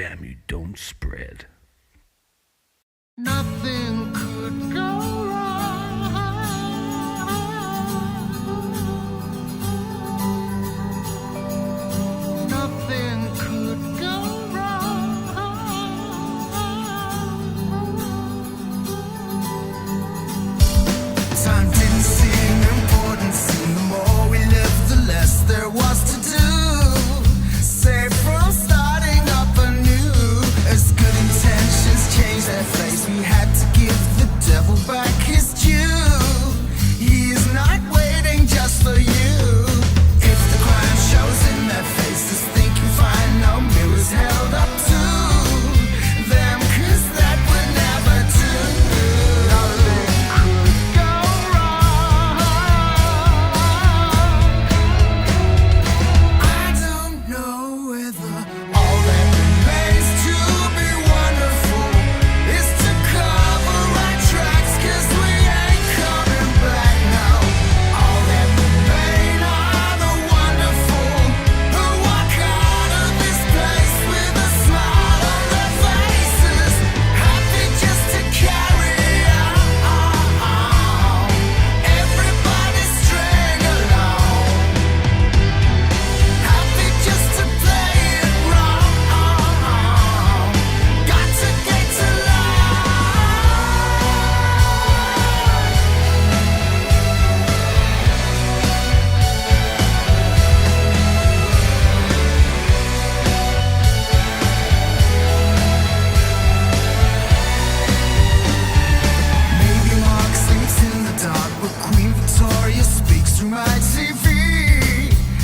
jam you don't spread. Nothing could go wrong. Nothing could go wrong. Time didn't seem important. Seemed the more we lived, the less there was to do. Safe from starting up anew. As good intentions change their face, we had to give the devil back his due. He is not waiting just for you. If the crime shows in their faces, think you find no mirrors held up to them, 'cause that would never do. Nothing could go wrong. I don't know whether all that remains to be wonderful is to cover our tracks, 'cause we ain't coming back now. All that remain are the wonderful who walk out of this place with a smile on their faces, happy just to carry on. Everybody string along, happy just to play it wrong. Got to get to Maybe Mark sleeps in the dark, but Queen Victoria speaks through my TV.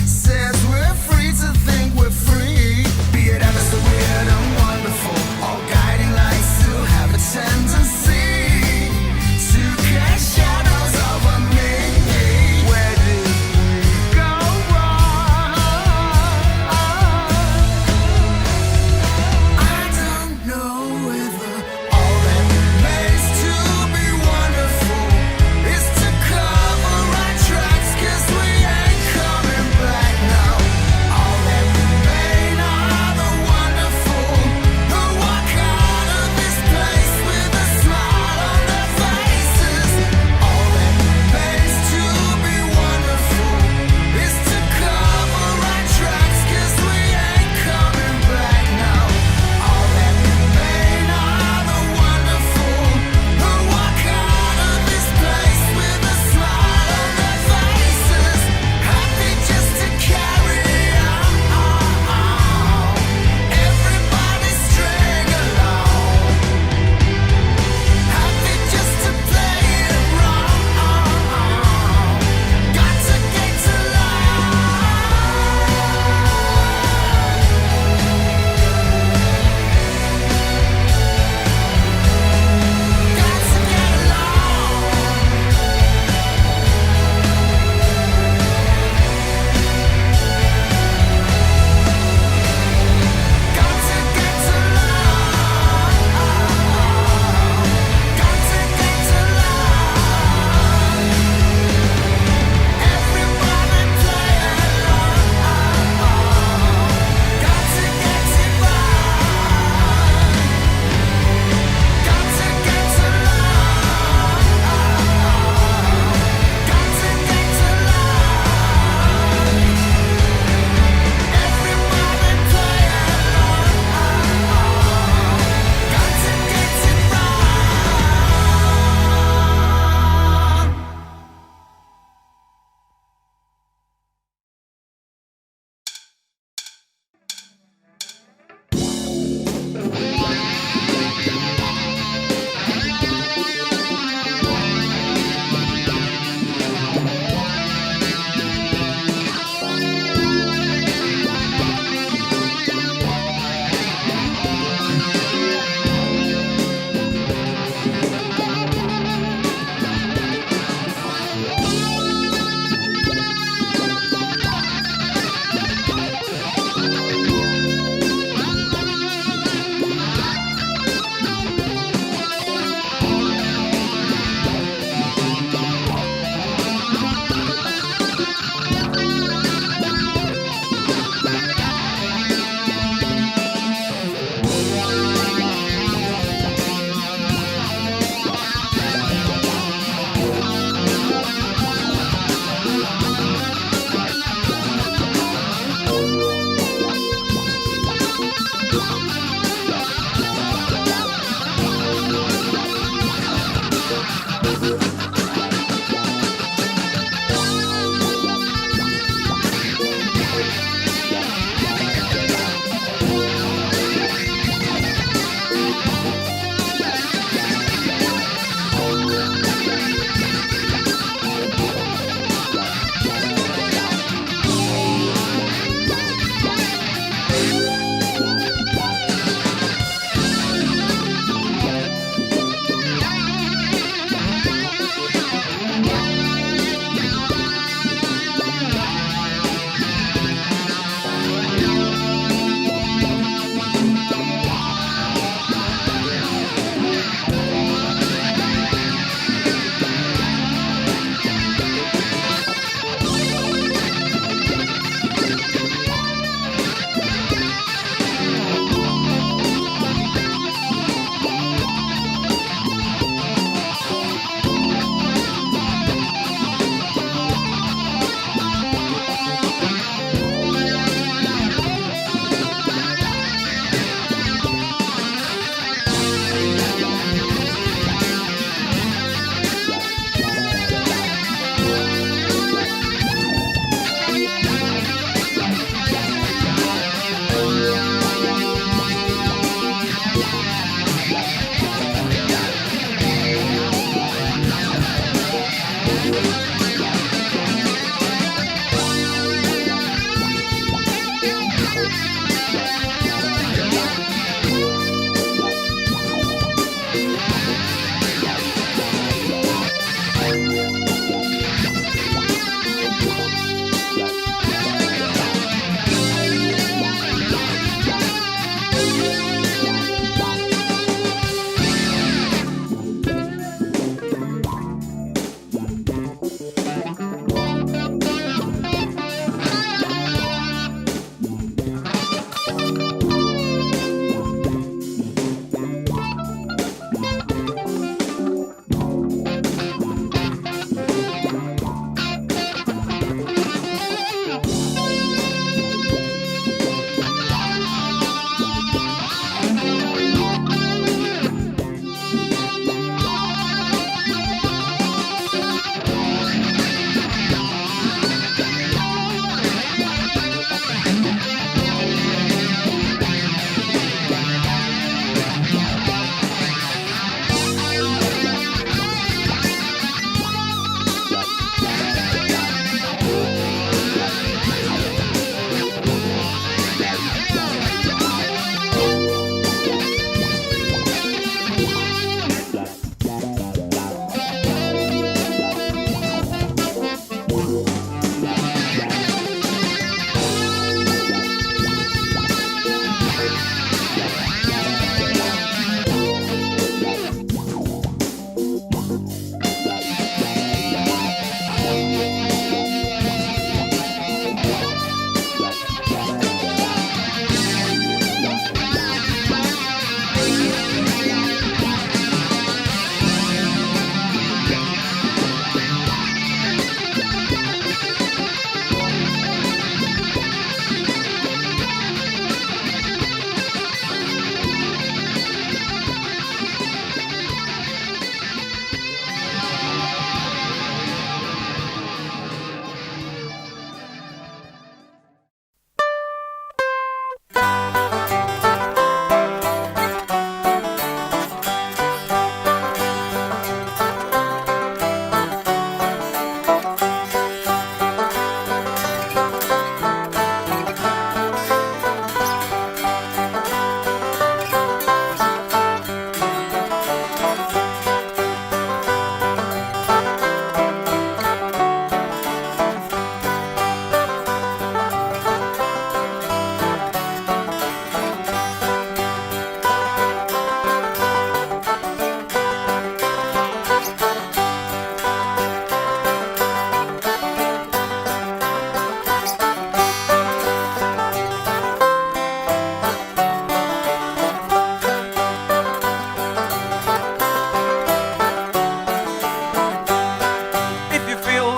Says we're free to think we're free. Be it ever so weird and wonderful, all guiding lights still have a tendency to cast shadows over me. Where did we go wrong? I don't know whether all that remains to be wonderful is to cover our tracks, 'cause we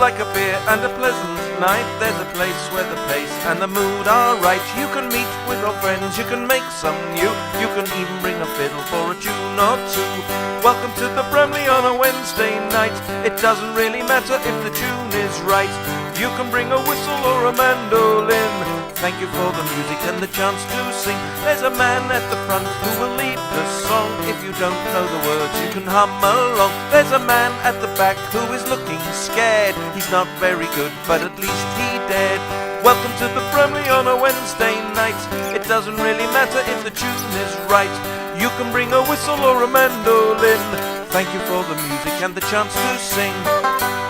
like a beer and a pleasant night. There's a place where the pace and the mood are right. You can meet with old friends, you can make some new. You can even bring a fiddle for a tune or two. Welcome to the Bramley on a Wednesday night. It doesn't really matter if the tune is right. You can bring a whistle or a mandolin. Thank you for the music and the chance to sing. There's a man at the front who will lead the song. If you don't know the words, you can hum along. There's a man at the back who is looking scared. He's not very good, but at least he dared. Welcome to the Bramley on a Wednesday night. It doesn't really matter if the tune is right. You can bring a whistle or a mandolin. Thank you for the music and the chance to sing.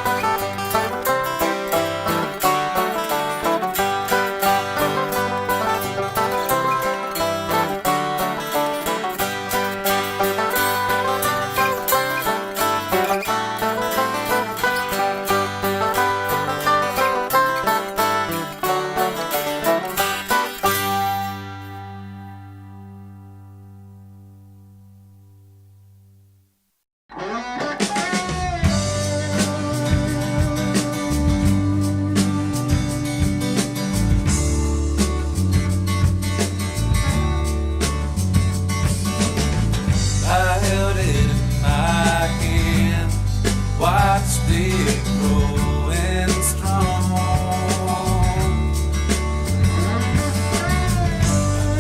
it growing strong.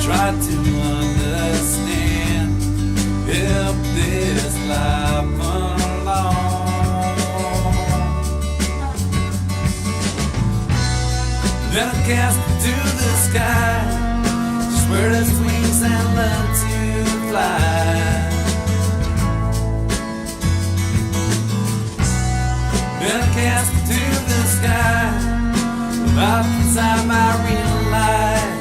Try to understand, help this life along. Then I cast it to the sky, spread its wings and learn to fly. Then I cast it to the sky, about the time I realized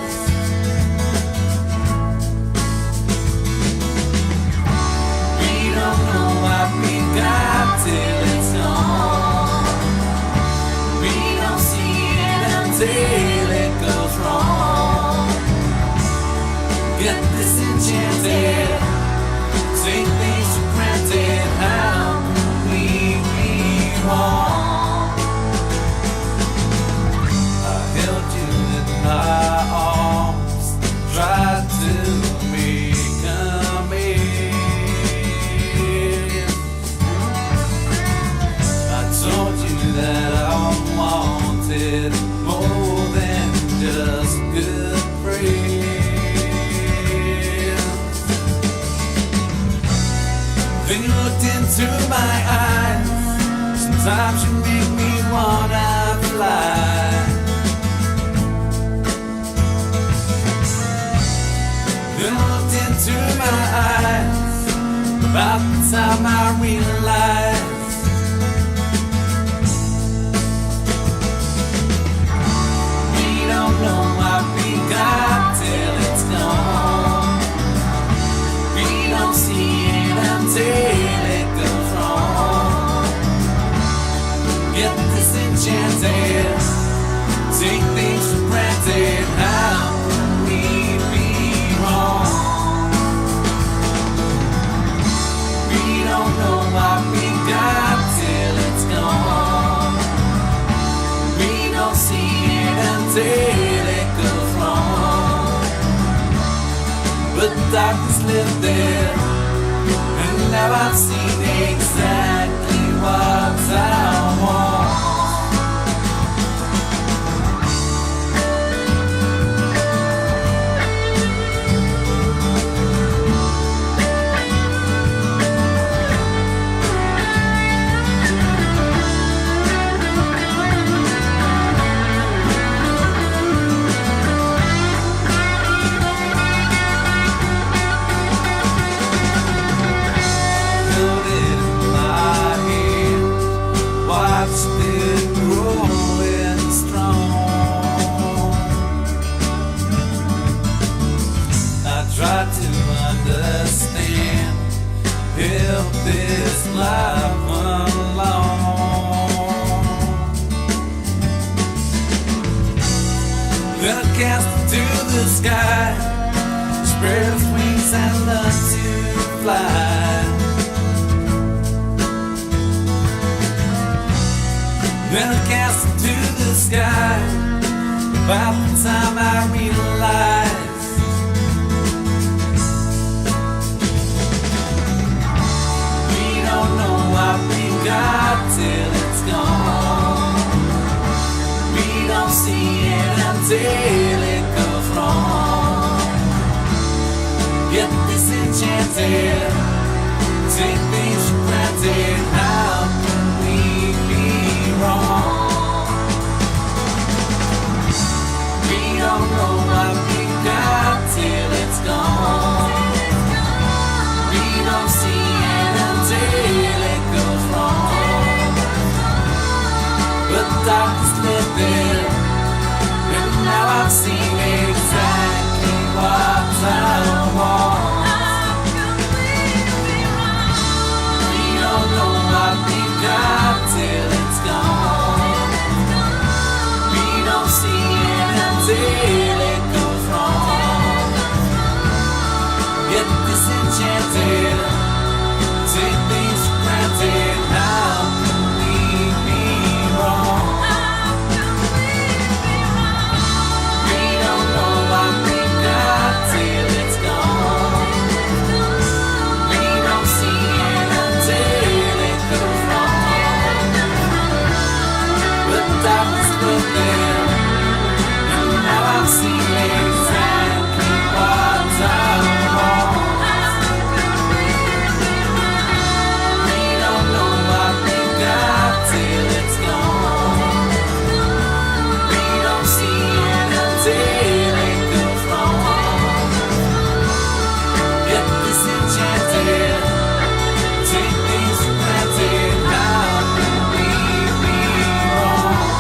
we don't know what we got till it's gone. We don't see it until it goes wrong. Get disenchanted, take things for granted. How can we be wrong? I held you in my arms, tried to make amends. I told you that I wanted more than just good friends. Then you looked into my eyes. Sometimes you make me wanna fly. Then I looked into my eyes, about the time I realized we don't know what we got till it's gone. We don't see it until it goes wrong. Get disenchanted, take things for granted. How can we be wrong? We don't know what we got till it's gone. We don't see it until it goes wrong. But darkness lived there, and now I've seen exactly what I want. Held it in my hand, watched it growing strong. I tried to understand, help this life along. Then I cast it to the sky, spread its wings and learned to fly. Then I cast it to the sky, about the time I realized we don't know what we got till it's gone. We don't see it until it goes wrong. Get disenchanted, take things for granted. How can we be wrong? We don't know what we got till it's gone. We don't see it until it goes wrong. But darkness lived there, and now I've seen exactly what I want. We don't know what we got till it's gone. We don't see it until it goes wrong. Get disenchanted, take things for granted. How can we be wrong? We don't know what we got till it's gone. were there, and now I've seen exactly what I want. We don't know what we got till it's gone. We don't see it until it goes wrong. Get this enchanted, take things for granted. How could we be wrong?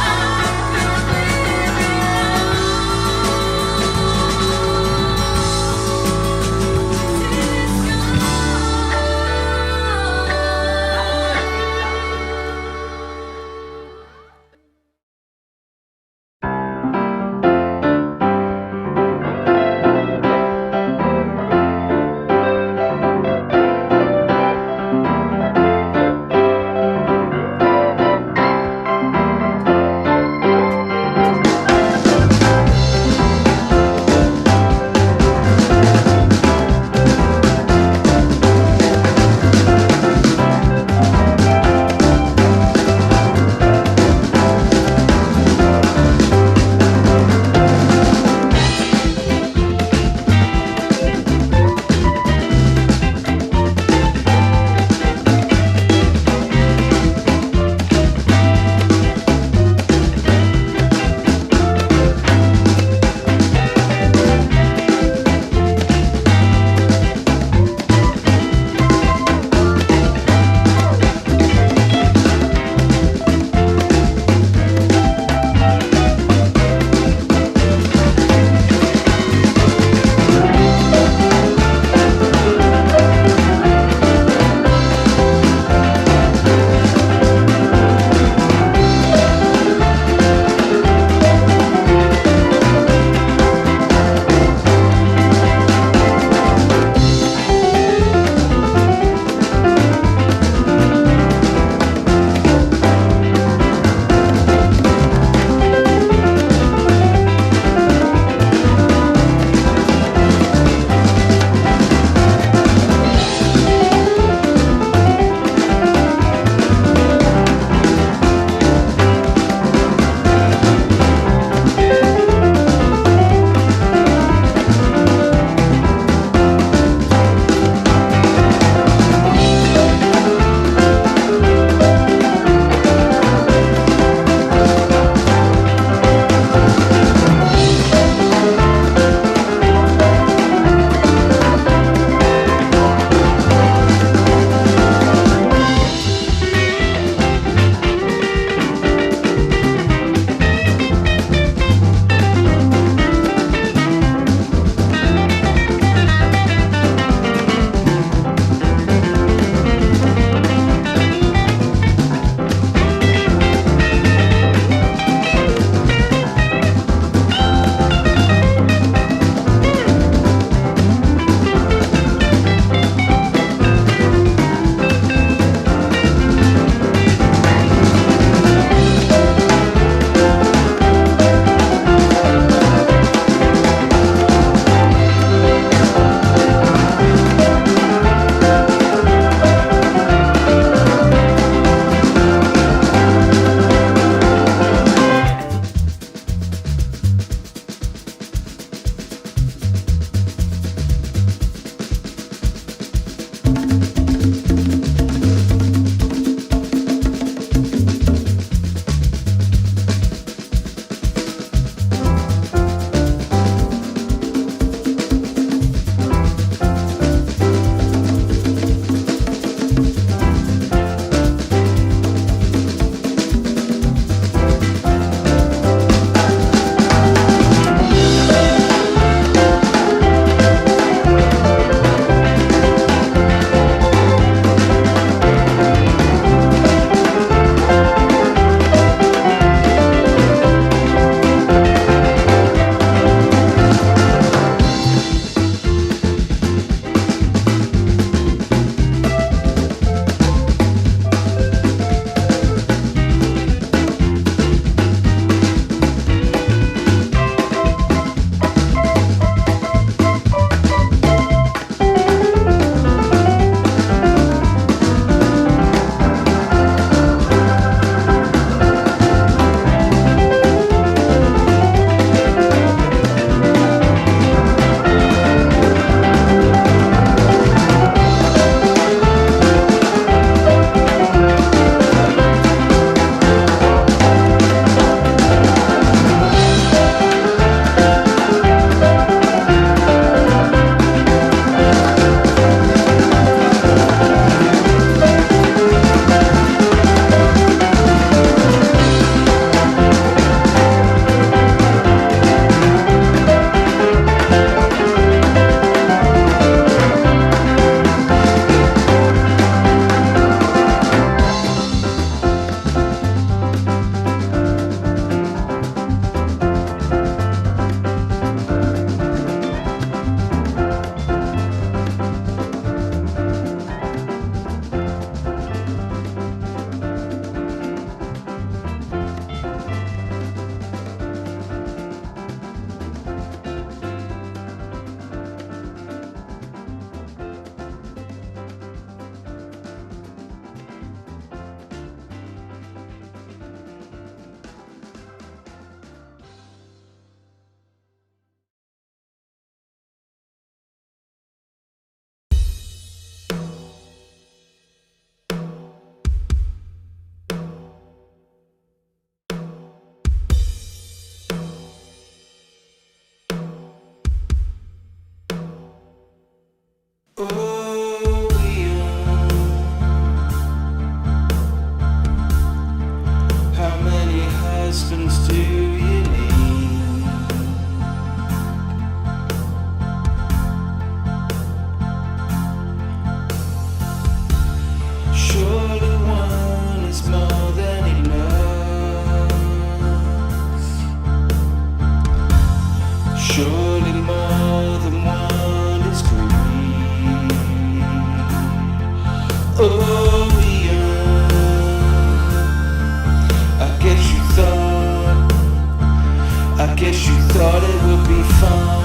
fun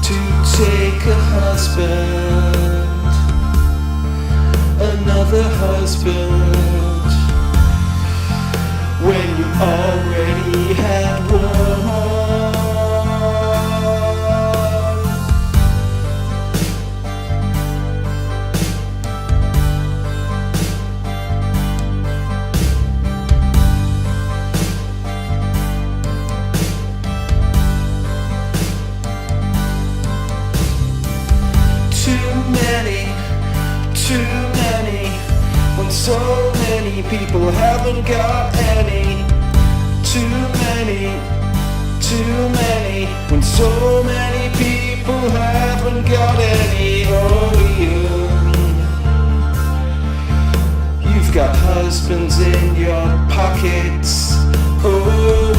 to take a husband, another husband, when you already had one. Too many, when so many people haven't got any. Too many, when so many people haven't got any. Oh, you've got husbands in your pockets. Oh,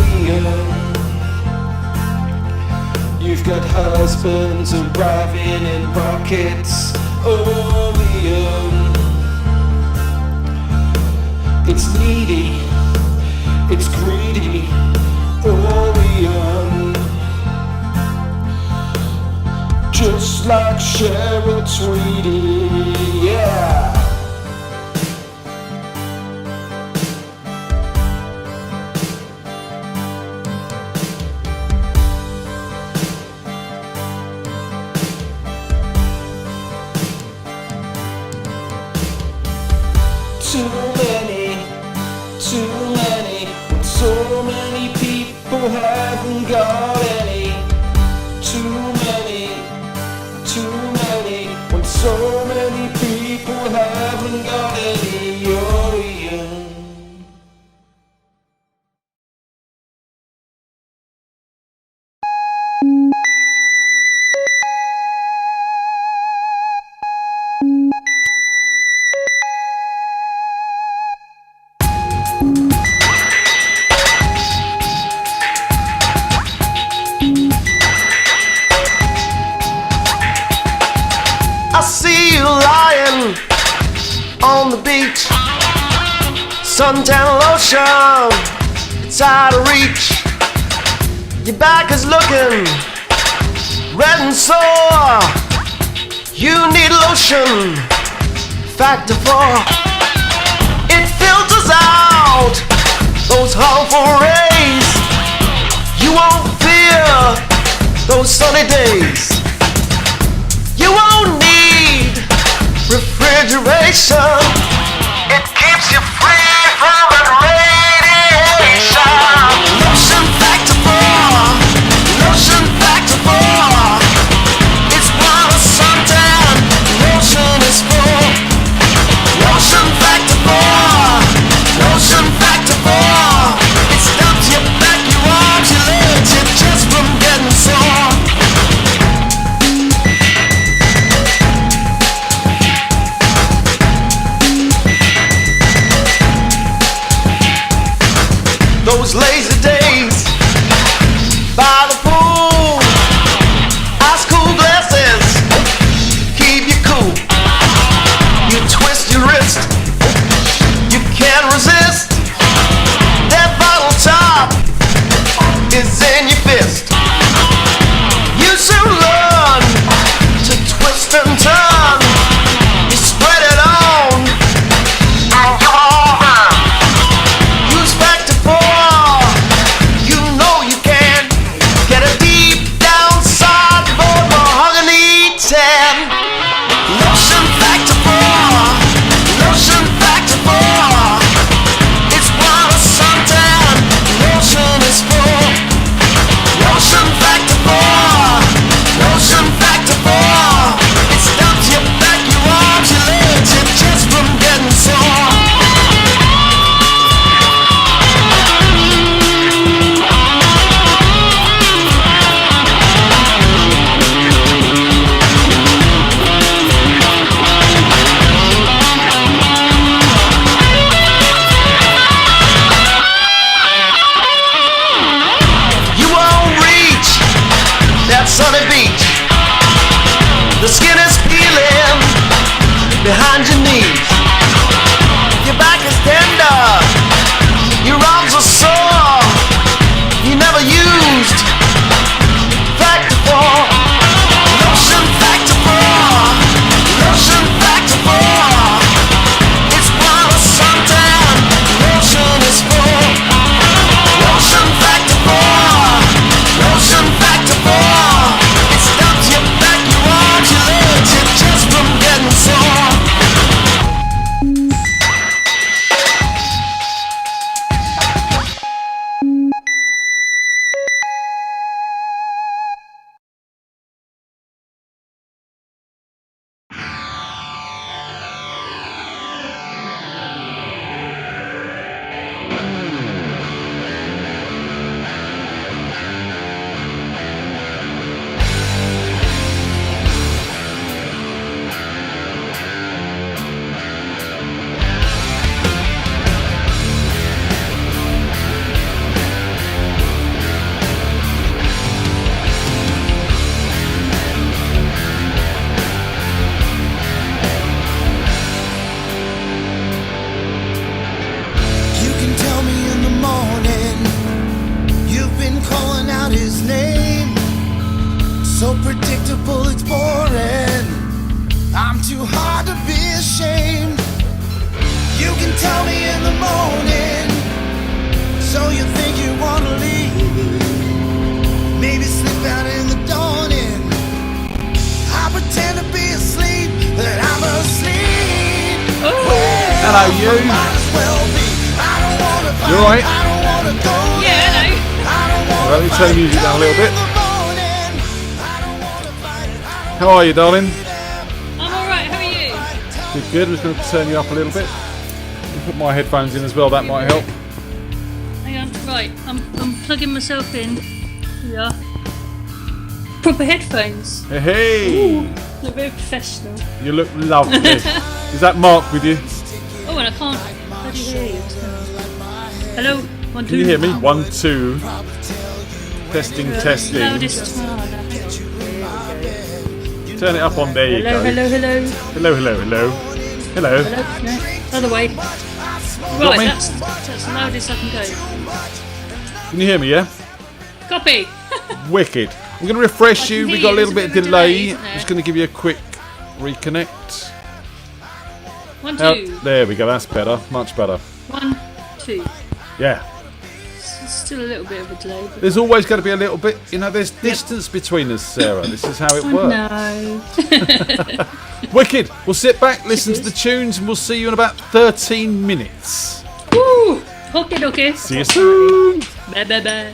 you've got husbands arriving in rockets. Oh, it's needy, it's greedy. Oh, just like Cheryl Tweedy. Yeah. Too many, when so many people haven't got any. Too many, when so many people haven't got any. Oh, yeah. I see you lying on the beach, suntan lotion, it's out of reach. Your back is looking red and sore. You need lotion, factor 4. It filters out those harmful rays. You won't fear those sunny days. You won't need refrigeration. It keeps you free from that radiation. Lotion factor 4. Lotion factor 4. It's what a suntan lotion is for. Lotion factor 4. Lotion factor 4. It stops your back, your arms, your legs, your chest from getting sore. Those lazy days by the pool, ice cool glasses keep you cool. You twist your wrist, you can't resist. That bottle top is in your fist. You should learn to twist and turn. You spread it on and you're over. Use factor 4. You know you can get a deep down sideboard mahogany tan. Lotion factor 4. Lotion factor 4. It's what a suntan lotion is for. Lotion factor 4. Lotion factor 4. It stops your back, your arms, your legs, your chest from getting sore. You won't reach that sunny beach. The skin is peeling behind your knees. Your back I'm too hard to be ashamed. You can tell me in the morning. So you think you wanna leave? Maybe slip out in the dawning. I pretend to be asleep, that I'm asleep. Well, Hello, you. might as well be. I don't wanna fight. You alright? I don't wanna go Yeah, there. hello. I don't wanna Let me turn the fight. music down a little Tell me bit. in the morning. I don't wanna fight. I don't How are you, darling? I'm alright, how are you? Good, good. I'm just going to turn you up a little bit. Put my headphones in as well, that might help. Hang on, right, I'm plugging myself in. Yeah. Proper headphones. Hey, hey. Look very professional. You look lovely. Is that Mark with you? Oh, and I can't bloody hear you. Hello, 1, 2. Can you hear me? 1, 2. Testing, testing. Loudest. Turn it up on there. You Hello, go. hello, hello. Hello, hello, hello. Hello. Hello. No, other way. Got me? Right, that's the loudest I can go. Can you hear me? Yeah. Copy. Wicked. I'm going to refresh I can you. hear We've got a you. little There's bit of a bit of a delay, delay. isn't there? Just going to give you a quick reconnect. 1, 2. There we go. That's better. Much better. 1, 2. Yeah. It's still a little bit of a delay. But There's always going to be a little bit, there's distance between us, Sarah. This is how it works. no. Wicked. We'll sit back, listen to the tunes, and we'll see you in about 13 minutes. Woo! Okay. See you soon. Bye, bye, bye.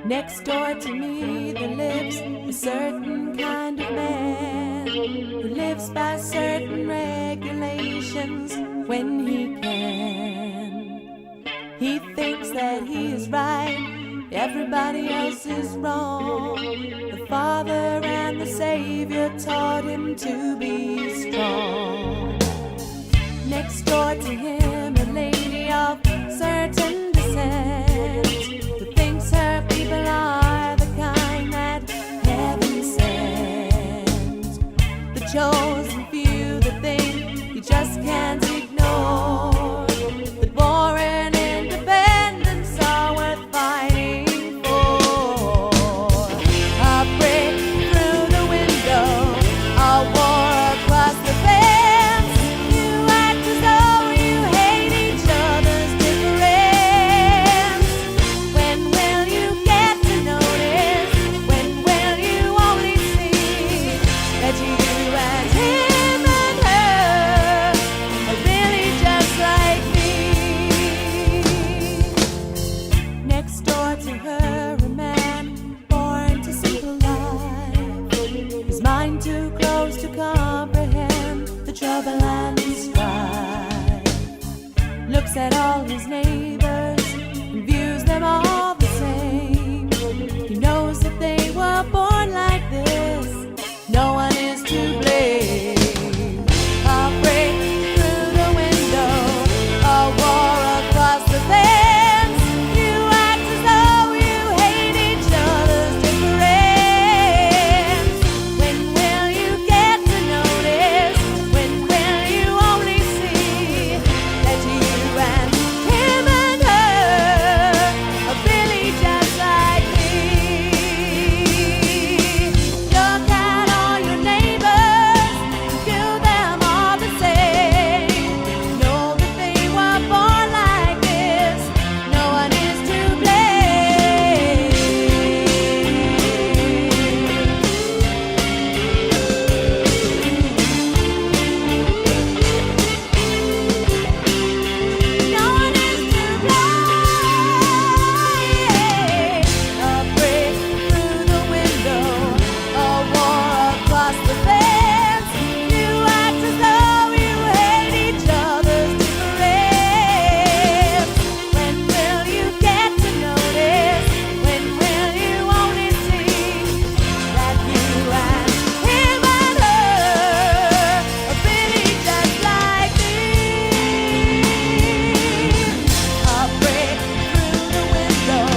Next door to me there lives a certain kind of man who lives by certain regulations when he can. He thinks that he is right, everybody else is wrong. The Father and the Savior taught him to be strong. Next door to him a lady of certain descent who thinks her people are the kind that heaven sent. The chosen few that think he just can't ignore, that war and independence are worth fighting for. A break through the window, a war across the fence. You act as though you hate each other's difference. When will you get to notice? When will you only see that you and him and her are really just like me? Next door to her, a man born to simple life, his mind too close to comprehend the trouble and the strife. Looks at all his neighbors and views them all the same. He knows that they were born like this. No one is to blame. A break through the window, a war across the fence. You act as though you hate each other's difference. When will you get to notice? When will you only see that you and him and her are really just like me? Look at all your neighbors, do them all the same. Know that they were born like this. No one is to blame. No one is to blame. A break through the window, a war across the fence. You act as though you hate each other's difference. When will you get to notice? When will you only see that you and him and her are really just like me? A break through the window,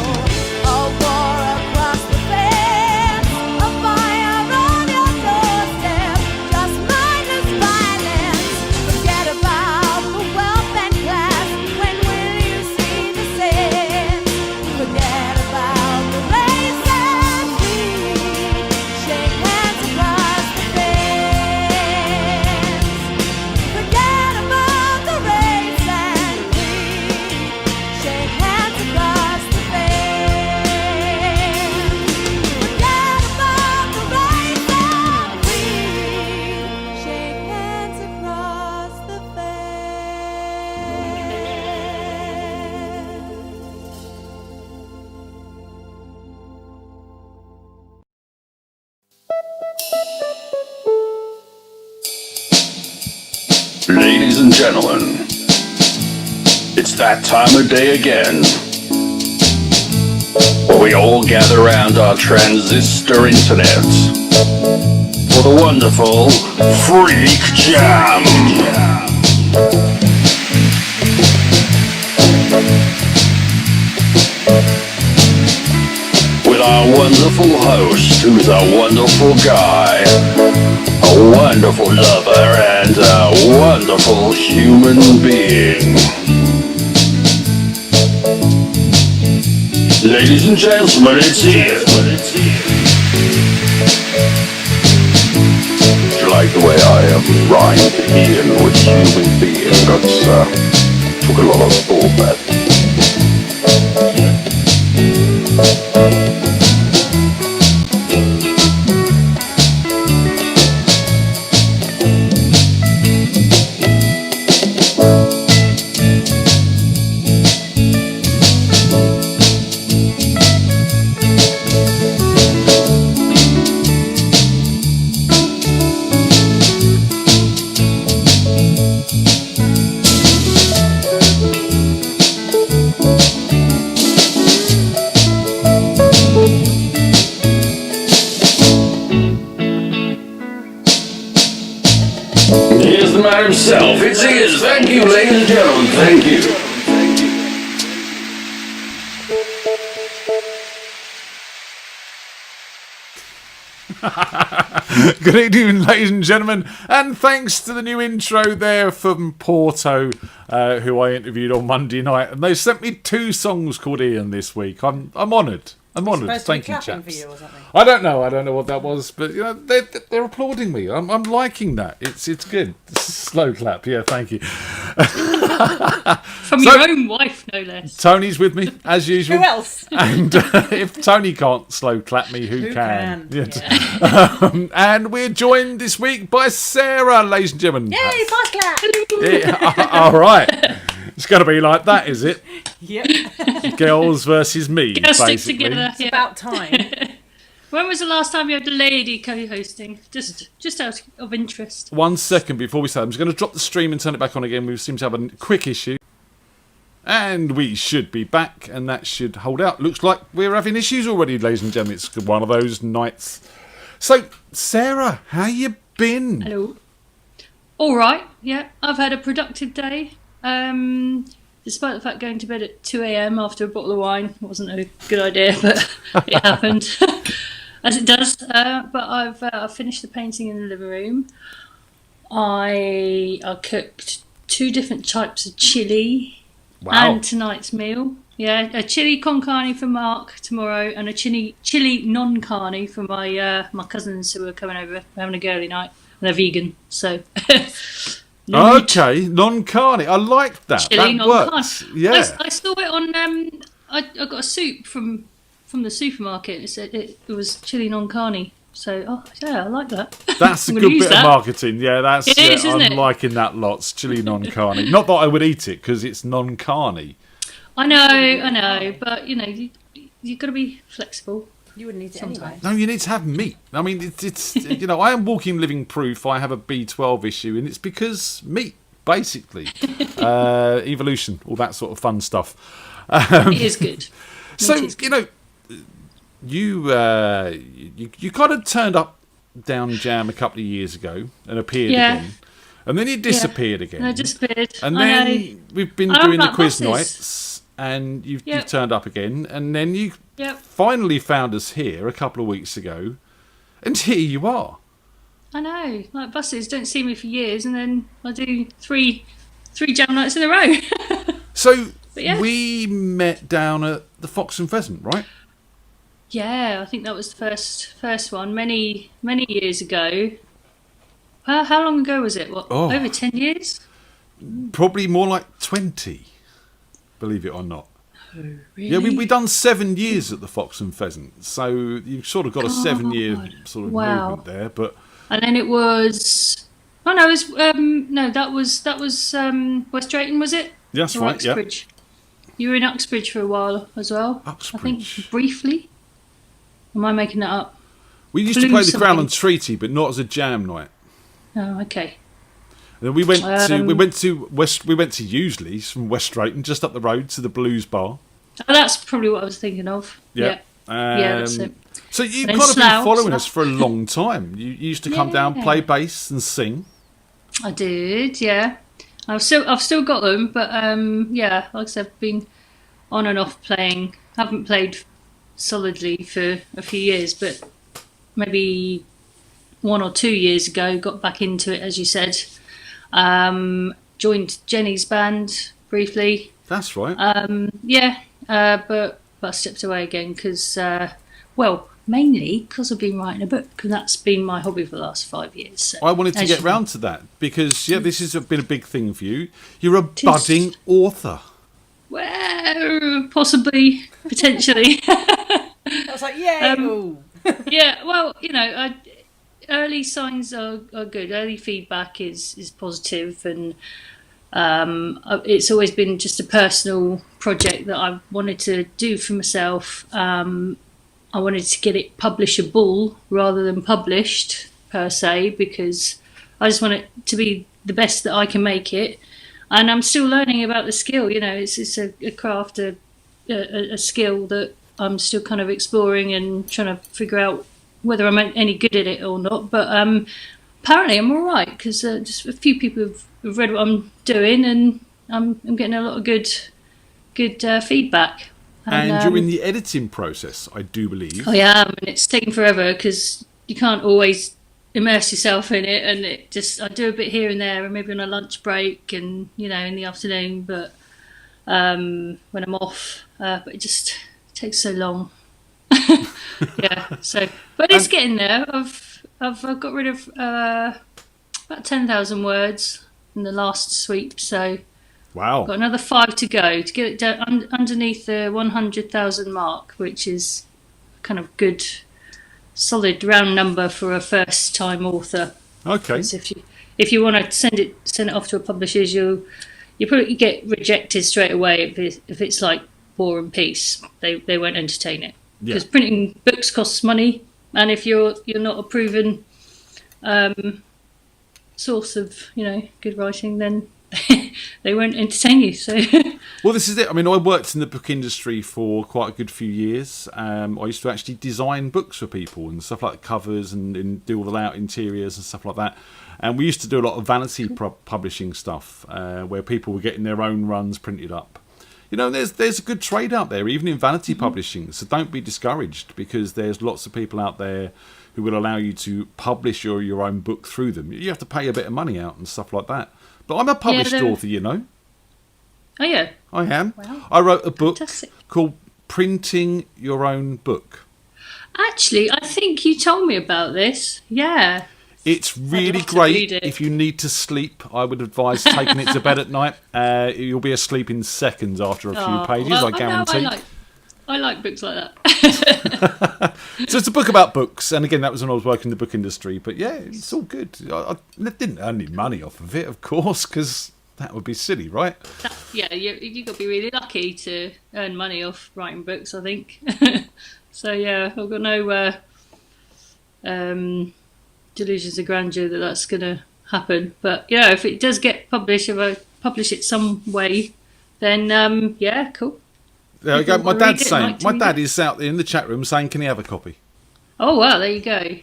a war across the fence, a fire on your doorstep, just mindless violence. Forget about the wealth and class. When will you see the sense? Forget about the race and creed. Shake hands across the fence. Forget about the race and creed. Shake hands across the fence. Forget about the race and creed. Shake hands across the Ladies and gentlemen, it's that time of day again, where we all gather around our transistor internet for the wonderful Freak Jam. With our wonderful host, who's a wonderful guy, a wonderful lover, and a wonderful human being. Ladies and gentlemen, it's here. Do you like the way I am rhyming Ian with human being? That's took a lot of thought, that. guy himself. It's Ian. Thank you, ladies and gentlemen. Thank you. Good evening, ladies and gentlemen, and thanks to the new intro there from Porto, who I interviewed on Monday night, and they sent me 2 songs called Ian this week. I'm honoured. I'm honoured. Thank you, chaps. For you or something? I don't know what that was, but you know they're applauding me. I'm liking that. It's good. Slow clap. Yeah, thank you. From your own wife, no less. Tony's with me as usual. Who else? And if Tony can't slow clap me, who can? Yeah. And we're joined this week by Sarah, ladies and gentlemen. Yay, fast clap! Yeah, all right. It's got to be like that, is it? Yep. Girls versus me, Girls stick basically. together. It's about time. When was the last time you had a lady co-hosting? Just out of interest. 1 second before we start, I'm just going to drop the stream and turn it back on again. We seem to have a quick issue. And we should be back, and that should hold out. Looks like we're having issues already, ladies and gentlemen. It's one of those nights. So, Sarah, how you been? Hello. All right. Yeah, I've had a productive day. Despite the fact going to bed at 2 a.m. after a bottle of wine wasn't a good idea, but it happened, as it does. But I've finished the painting in the living room. I cooked 2 different types of chili. Wow. And tonight's meal. Yeah, a chili con carne for Mark tomorrow, and a chili non carne for my cousins who are coming over. We're having a girly night, and they're vegan, so. Okay, non-carne. I like that. Chili That non-carne. works. Yeah. I saw it on. I got a soup from the supermarket. It said it was chili non-carne. So, yeah, I like that. That's a I'm good gonna use bit that. of marketing. Yeah, that's. It is, isn't I'm it? liking that lots. Chili non-carne. Not that I would eat it because it's non-carne. I know, but you've got to be flexible. You wouldn't eat it anyway. No, you need to have meat. I mean, it's I am walking living proof. I have a B12 issue, and it's because meat, basically. Evolution, all that sort of fun stuff. It is good. So It is good. you kind of turned up down Jam a couple of years ago and appeared again, and then you disappeared again. I disappeared. And I then know. we've been I doing the love quiz buses. nights, and you've turned up again, and then you Yep. finally found us here a couple of weeks ago, and here you are. I know. Like buses don't see me for years, and then I do three jam nights in a row. So But yeah. we met down at the Fox and Pheasant, right? Yeah, I think that was the first one many years ago. How long ago was it? What, over 10 years? Probably more like 20, believe it or not. Oh, really? Yeah, we done 7 years at the Fox and Pheasant, so you've sort of got a 7-year sort of movement there. But and then it was. Oh no, it was that was West Drayton, was it? that's Or right. Yeah, Uxbridge. You were in Uxbridge for a while as well. Uxbridge. I think briefly. Am I making that up? we used to Blue play the Crown something. and Treaty, but not as a jam night. Oh, okay. And then we went to Useley's from West Drayton, just up the road to the Blues Bar. Oh, that's probably what I was thinking of. Yeah. Yeah, that's it. So you've And kind of then been following Slough. us for a long time. You used to come down, play bass, and sing. I did, yeah. I've still got them, but yeah, like I said, I've been on and off playing. Haven't played solidly for a few years, but maybe 1 or 2 years ago, got back into it, as you said. Joined Jenny's band briefly. That's right. But I stepped away again because, mainly because I've been writing a book, and that's been my hobby for the last 5 years. So, I wanted to as get you round to that because, this has been a big thing for you. You're a budding author. Well, possibly, potentially. I was like, yay! Ooh. Yeah, well, early signs are good. Early feedback is positive, and it's always been just a personal project that I wanted to do for myself. I wanted to get it publishable rather than published per se, because I just want it to be the best that I can make it. And I'm still learning about the skill. It's a craft, a skill that I'm still kind of exploring and trying to figure out whether I'm any good at it or not. But apparently I'm all right because just a few people have read what I'm doing, and I'm getting a lot of good feedback. And you're in the editing process, I do believe. I am, and it's taken forever because you can't always immerse yourself in it, and I do a bit here and there, and maybe on a lunch break, and in the afternoon, but when I'm off, but it just takes so long. Yeah, so but it's getting there. I've got rid of about 10,000 words in the last sweep, so Wow. got another 5 to go to get it down underneath the 100,000 mark, which is kind of good, solid round number for a first-time author. Okay. If you want to send it off to a publisher's, you probably get rejected straight away if it's like War and Peace. They won't entertain it because printing books costs money, and if you're not a proven source of good writing, then they won't entertain you. So well, this is it. I mean, I worked in the book industry for quite a good few years. I used to actually design books for people and stuff like covers and do all the layout interiors and stuff like that. And we used to do a lot of vanity publishing stuff where people were getting their own runs printed up. There's a good trade out there, even in vanity publishing. So don't be discouraged, because there's lots of people out there who will allow you to publish your own book through them. You have to pay a bit of money out and stuff like that. But I'm a published author, Oh yeah, I am. Wow. I wrote a book Fantastic. called Printing Your Own Book. Actually, I think you told me about this. Yeah. It's really love to read great it. if you need to sleep. I would advise taking it to bed at night. You'll be asleep in seconds after a few pages, I guarantee. I like books like that. So it's a book about books, and again, that was when I was working in the book industry. But yeah, it's all good. I didn't earn any money off of it, of course, because that would be silly, right? You got to be really lucky to earn money off writing books, I think. So yeah, I've got no delusions of grandeur that's going to happen. But if it does get published, if I publish it some way, then yeah, cool. There we go. My People dad's read it, saying. like to My read dad it. is out there in the chat room saying, "Can he have a copy?" Oh wow, there you go.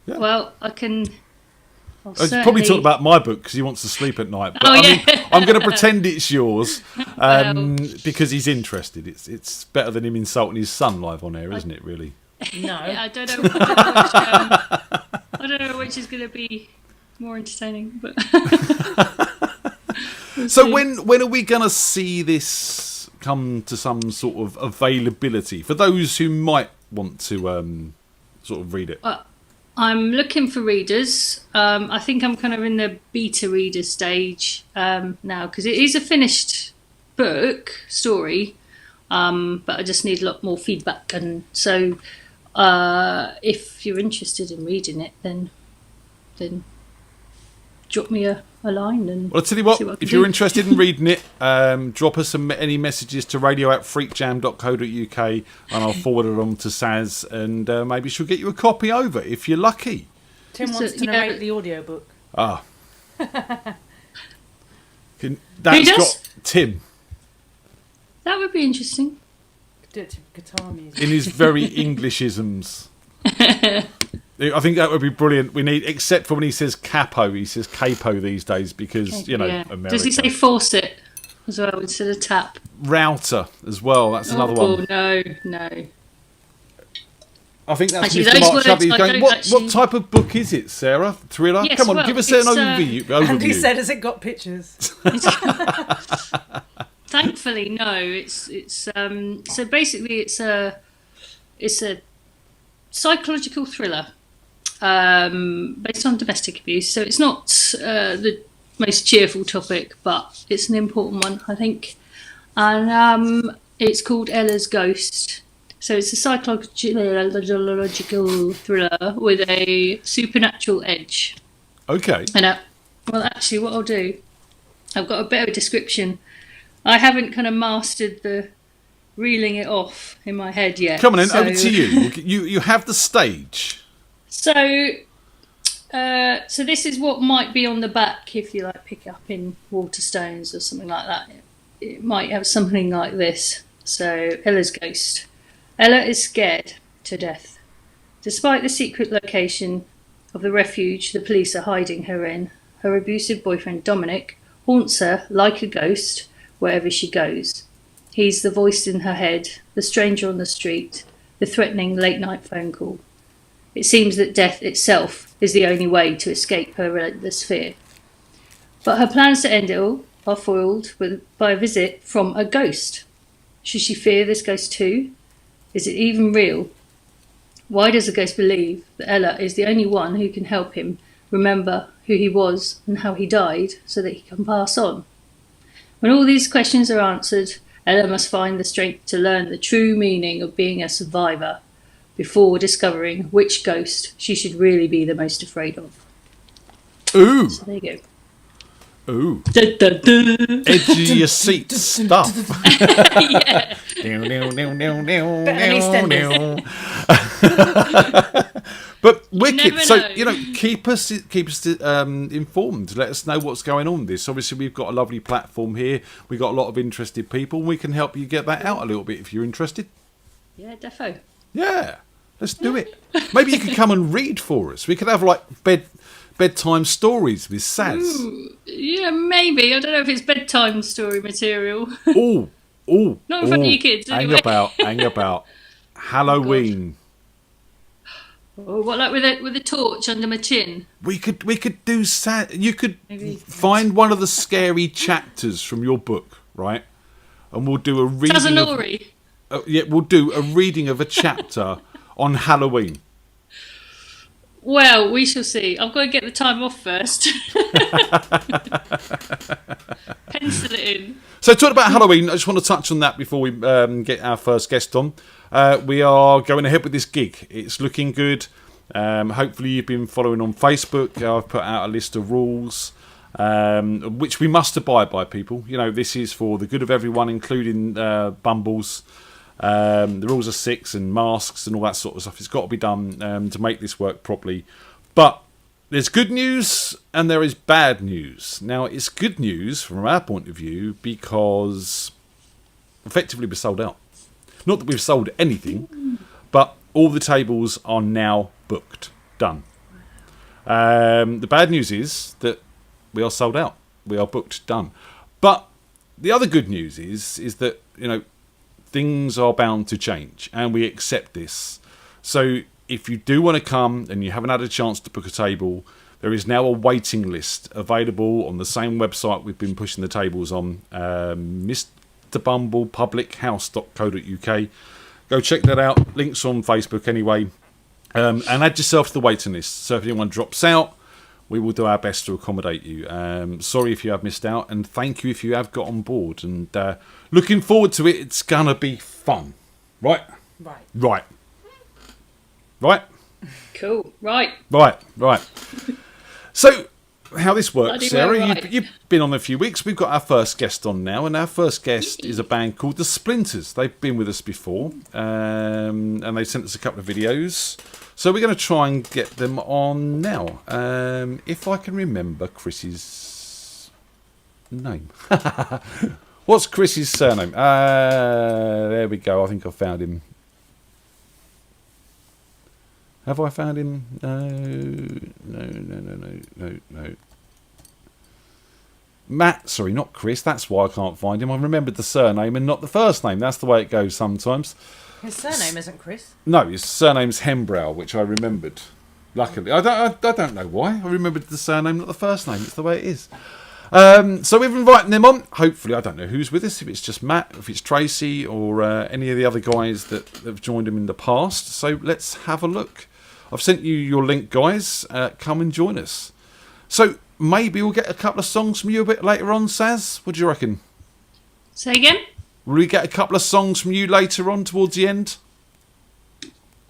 Yeah. Well, I can. I'll He's probably certainly- talking about my book because he wants to sleep at night. But Oh, I yeah. mean, I'm going to pretend it's yours because he's interested. It's better than him insulting his son live on air, isn't it? Really. No. I don't know. I don't know which is going to be more entertaining, but. So when are we going to see this come to some sort of availability for those who might want to sort of read it? I'm looking for readers. I think I'm kind of in the beta reader stage now, because it is a finished book story, but I just need a lot more feedback. And so if you're interested in reading it, then drop me a line. And Well, I'll tell you what, see I can if do. you're interested in reading it, drop us any messages to radio@freakjam.co.uk and I'll forward it on to Saz, and maybe she'll get you a copy over if you're lucky. Tim So, wants to yeah. narrate the audiobook. Ah. Who That's does? got Tim That would be interesting. Do it to guitar music. in his very Englishisms. I think that would be brilliant. We need, except for when he says capo, he says capo these days because, Yeah. America. Does he say faucet as well instead of tap? Router as well, that's another one. No. I think that's Actually, Mr. those Mark words Chubby I going, don't what actually- type of book is it, Sarah? Thriller? Yes, Come on, well, give us an it's, overview. And he overview. said, has it got pictures? Thankfully, no. It's so basically it's a psychological thriller based on domestic abuse. So it's not the most cheerful topic, but it's an important one, I think. And it's called Ella's Ghost. So it's a psychological thriller with a supernatural edge. Okay. And well, actually, what I'll do, I've got a bit of a description. I haven't kind of mastered the reeling it off in my head yet. Come on in, so, over to you. You have the stage. So this is what might be on the back if you like pick it up in Waterstones or something like that. It might have something like this. So Ella's Ghost. Ella is scared to death. Despite the secret location of the refuge the police are hiding her in, her abusive boyfriend Dominic haunts her like a ghost wherever she goes. He's the voice in her head, the stranger on the street, the threatening late-night phone call. It seems that death itself is the only way to escape her relentless fear. But her plans to end it all are foiled by a visit from a ghost. Should she fear this ghost too? Is it even real? Why does the ghost believe that Ella is the only one who can help him remember who he was and how he died so that he can pass on? When all these questions are answered, Ella must find the strength to learn the true meaning of being a survivor before discovering which ghost she should really be the most afraid of. Ooh. So there you go. Ooh. Dun, dun, dun. Edge of your seat stuff. Yeah. But wicked. never So know. keep us informed. Let us know what's going on with this. Obviously, we've got a lovely platform here. We've got a lot of interested people. We can help you get that out a little bit if you're interested. Yeah, defo. Yeah, let's do it. Maybe you could come and read for us. We could have like bedtime stories with Saz. Yeah, maybe. I don't know if it's bedtime story material. Oh, Not in front of your kids, anyway. Hang about. Halloween. Oh, what, like with a torch under my chin? We could do you could Maybe. find one of the scary chapters from your book, right? And we'll do a reading. Sazanori. We'll do a reading of a chapter on Halloween. Well, we shall see. I've got to get the time off first. Pencil it in. So, talking about Halloween, I just want to touch on that before we get our first guest on. We are going ahead with this gig. It's looking good. Hopefully, you've been following on Facebook. I've put out a list of rules, which we must abide by, people. This is for the good of everyone, including Bumbles. The rules are 6 and masks and all that sort of stuff. It's got to be done to make this work properly. But there's good news and there is bad news. Now, it's good news from our point of view because effectively we're sold out. Not that we've sold anything, but all the tables are now booked. Done. The bad news is that we are sold out. We are booked. Done. But the other good news is that, things are bound to change and we accept this. So if you do want to come and you haven't had a chance to book a table, there is now a waiting list available on the same website we've been pushing the tables on, mrbumblepublichouse.co.uk. Go check that out. Links on Facebook anyway. And add yourself to the waiting list. So if anyone drops out, we will do our best to accommodate you. Sorry if you have missed out, and thank you if you have got on board. And looking forward to it. It's gonna be fun, right? Right. Cool. Right. So, how this works, Bloody Sarah? well right. You've been on a few weeks. We've got our first guest on now, and our first guest is a band called The Splinters. They've been with us before, and they sent us a couple of videos. So we're going to try and get them on now. If I can remember Chris's name. What's Chris's surname? There we go. I think I found him. Have I found him? No. Matt, sorry, not Chris. That's why I can't find him. I remembered the surname and not the first name. That's the way it goes sometimes. His surname isn't Chris. No, his surname's Hembrow, which I remembered. Luckily, I don't know why. I remembered the surname, not the first name. It's the way it is. So we've invited them on. Hopefully, I don't know who's with us. If it's just Matt, if it's Tracy, or any of the other guys that have joined him in the past. So let's have a look. I've sent you your link, guys. Come and join us. So maybe we'll get a couple of songs from you a bit later on, Saz. What do you reckon? Say again? Will we get a couple of songs from you later on towards the end?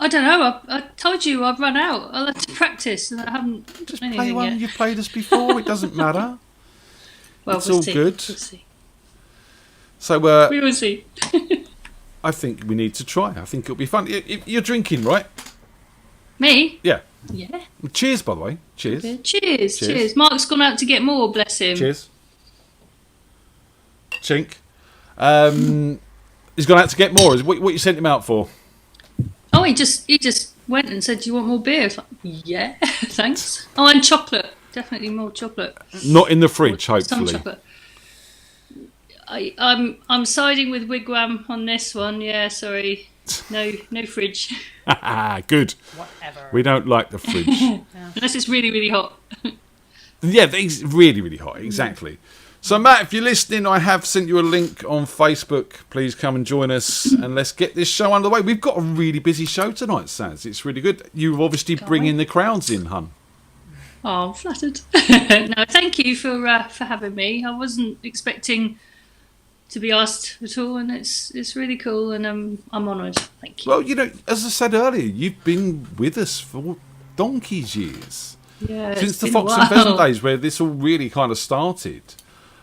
I don't know. I told you I've run out. I'll have to practice, and I haven't Just done play anything one yet. you've played us before. It doesn't matter. Well, It's we'll all see. good. We'll see. So We will see. I think we need to try. I think it'll be fun. You're drinking, right? Me? Yeah. Yeah. Cheers, by the way. Cheers. Yeah. Cheers. Mark's gone out to get more, bless him. Cheers. Chink. He's gone out to get more. Is what you sent him out for? Oh, he just went and said, "Do you want more beer?" I was like, "Yeah, thanks." Oh, and chocolate. Definitely more chocolate. Not in the fridge, Some hopefully. chocolate. I'm siding with Wigwam on this one. Yeah, sorry. No fridge. Good. Whatever. We don't like the fridge. Unless it's really, really hot. Yeah, it's really, really hot. Exactly. So, Matt, if you're listening, I have sent you a link on Facebook. Please come and join us, and let's get this show underway. We've got a really busy show tonight, Saz. It's really good. You're obviously bringing the crowds in, hun. Oh, I'm flattered. No, thank you for having me. I wasn't expecting to be asked at all, and it's really cool, and I'm honoured. Thank you. Well, you know, as I said earlier, you've been with us for donkey's years. Yeah, Since it's the been Fox a and Pheasant while. days, where this all really kind of started.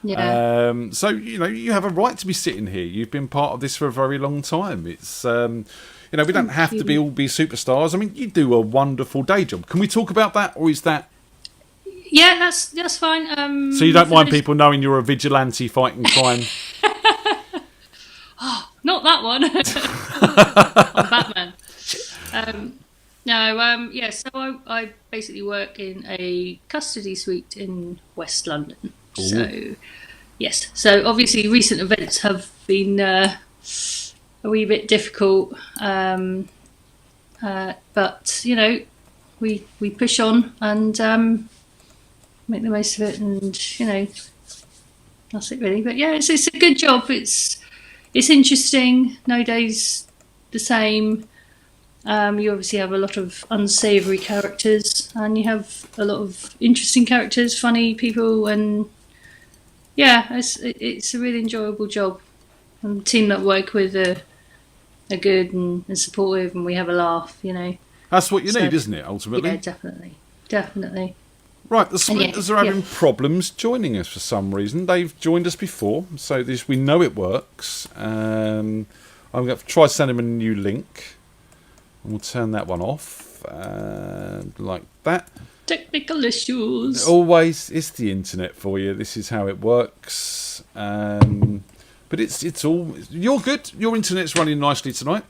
Yeah. So, you know, you have a right to be sitting here. You've been part of this for a very long time. It's, you know, we don't have to be superstars. I mean, you do a wonderful day job. Can we talk about that, or is that... Yeah, that's fine. So you don't mind people knowing you're a vigilante fighting crime? Not that one. I'm Batman. Yeah, so I basically work in a custody suite in West London. Ooh. So, yes. So obviously recent events have been a wee bit difficult. But, you know, we push on and make the most of it, and, you know, that's it really. But yeah, it's a good job. It's interesting. No day's the same. You obviously have a lot of unsavoury characters, and you have a lot of interesting characters, funny people, and yeah, it's a really enjoyable job. And the team that work with are good and supportive, and we have a laugh. You know, That's what you need, isn't it? Ultimately. Yeah, definitely. Right, the Splinters are having problems joining us for some reason. They've joined us before, so we know it works. I'm going to try sending them a new link. And we'll turn that one off, like that. Technical issues. Always, it's the internet for you. This is how it works. But it's all... You're good. Your internet's running nicely tonight.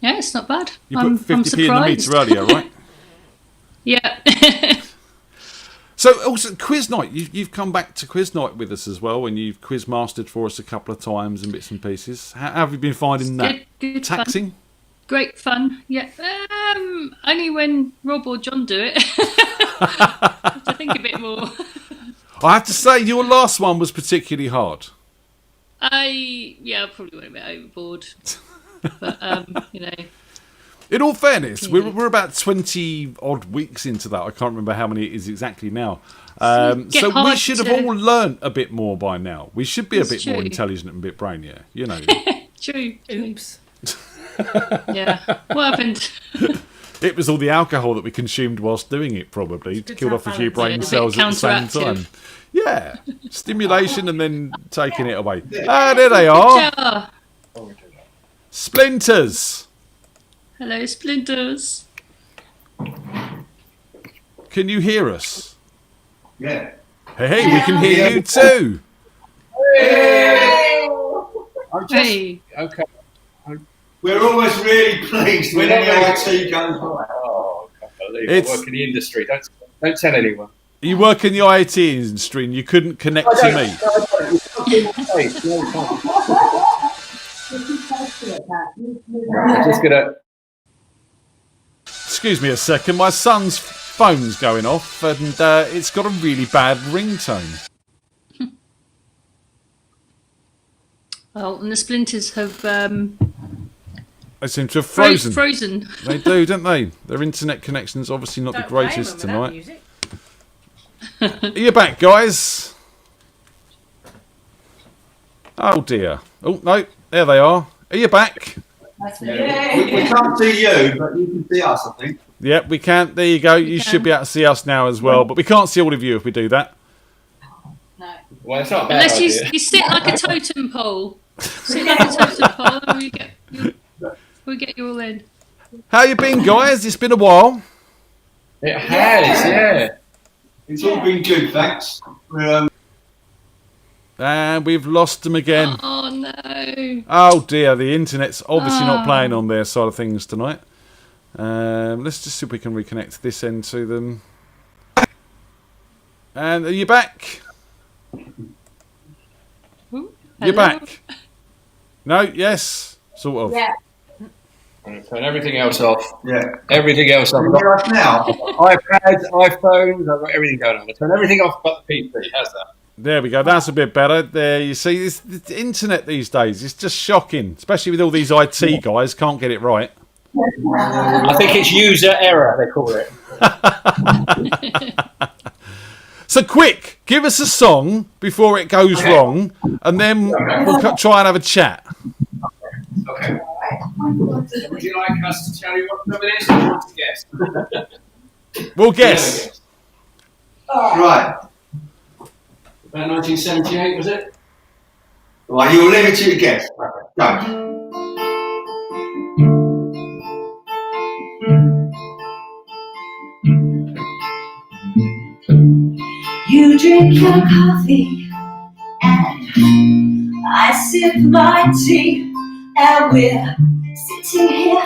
Yeah, it's not bad. You put 50p in the meter earlier, right? Yeah. So, also, quiz night. You've come back to quiz night with us as well, and you've quiz mastered for us a couple of times and bits and pieces. How have you been finding that? Good Taxing? Fun. Great fun. Yeah. Only when Rob or John do it. I have to think a bit more. I have to say, your last one was particularly hard. I probably went a bit overboard. But, you know. In all fairness, we're about 20 odd weeks into that. I can't remember how many it is exactly now. So we should have all learnt a bit more by now. We should be a bit more intelligent and a bit brainier, you know. True. Oops. Yeah. What happened? It was all the alcohol that we consumed whilst doing it, probably. Killed off a few brain cells at the same time. Yeah. Stimulation and then taking it away. Ah, there they are. Splinters. Hello, Splinters. Can you hear us? Yeah. Hey, we can hear you too. Hey. Okay. We're always really pleased when any IT goes right. Oh, I can't believe it. I work in the industry. Don't tell anyone. You work in the IT industry and you couldn't connect to me. I'm just gonna. Excuse me a second, my son's phone's going off and it's got a really bad ringtone. Oh, and the Splinters have They seem to have frozen. Frozen. They do, don't they? Their internet connection's obviously not the greatest tonight. Are you back, guys? Oh dear. Oh no, there they are. Are you back? Yeah. We can't see you, but you can see us, I think. Yep, we can. There you go. You should be able to see us now as well, but we can't see all of you if we do that. No. Well, it's not a bad Unless idea. you sit like a totem pole. Sit like a totem pole and we get you all in. How you been, guys? It's been a while. It has, yeah. It's all been good, thanks. And we've lost them again. Oh no. Oh dear, the internet's obviously not playing on their side of things tonight. Let's just see if we can reconnect this end to them. And are you back? You're back. No, yes, sort of. Yeah. Turn everything else off. Yeah. Everything else off. Hear us now? iPads, iPhones, I've got everything going on. I turn everything off but the PC. How's that? There we go. That's a bit better. There, you see, it's the internet these days. It's just shocking, especially with all these IT guys can't get it right. I think it's user error, they call it. So quick, give us a song before it goes wrong, and then we'll try and have a chat. Okay. Would you like us to tell you what number it is, or do you want to guess? We'll guess. Right. About 1978, was it? Right, you're limited to guess. Go. You drink your coffee and I sip my tea, and we're sitting here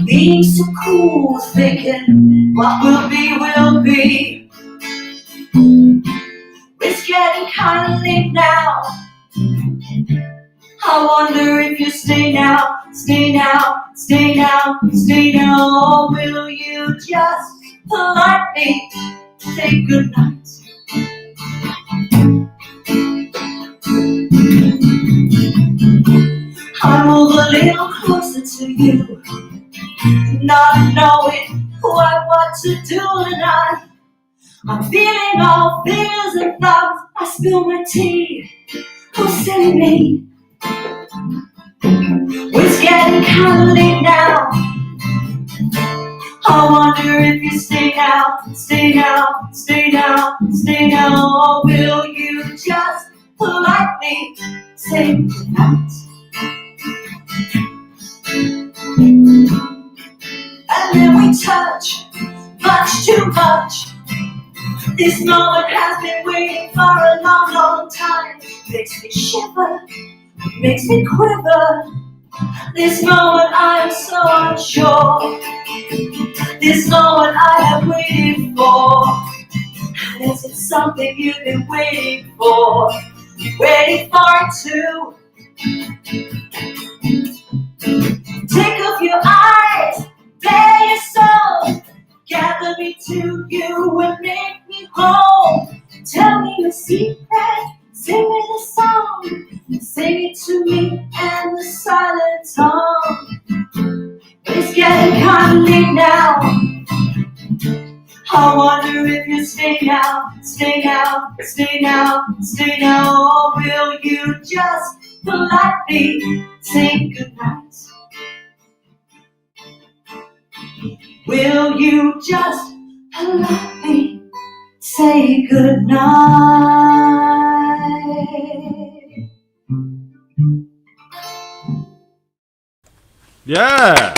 being so cool, thinking what will be will be. It's getting kind of late now. I wonder if you stay now, stay now, stay now, stay now, or will you just politely say goodnight? I move a little closer to you, not knowing what to do tonight. I'm feeling all fears and thoughts. I spill my tea. Oh, silly me. It's getting kind of late now. I wonder if you stay now, stay now, stay now, stay now, or will you just politely say goodnight? And then we touch, much too much. This moment has been waiting for a long, long time. Makes me shiver, makes me quiver. This moment I am so unsure. This moment I have waited for. And is it something you've been waiting for? Waiting for it too. Take off your eyes, bare your soul. Gather me to you and make me whole. Tell me your secret, sing me the song. Sing it to me and the silent tongue. It's getting kind of late now. I wonder if you stay now, stay now, stay now, stay now, or will you just politely say goodnight? Will you just politely say goodnight? Yeah.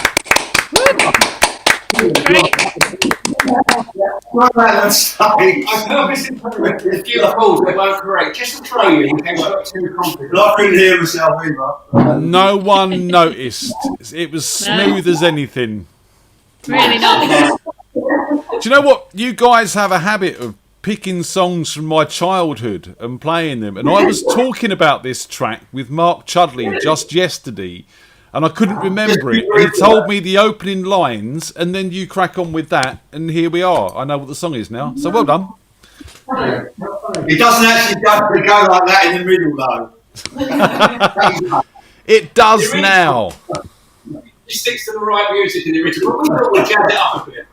Right, let's start. I purposely put a few calls that weren't correct, just to throw you in case I got too confident. I couldn't hear myself either. No one noticed. It was smooth as anything. Really nice. Do you know what? You guys have a habit of picking songs from my childhood and playing them. And I was talking about this track with Mark Chudley just yesterday, and I couldn't remember it. And he told me the opening lines, and then you crack on with that, and here we are. I know what the song is now. So well done. It doesn't actually go like that in the middle, though. It does now. He sticks to the right music in the original. We thought we'd jazz it up a bit.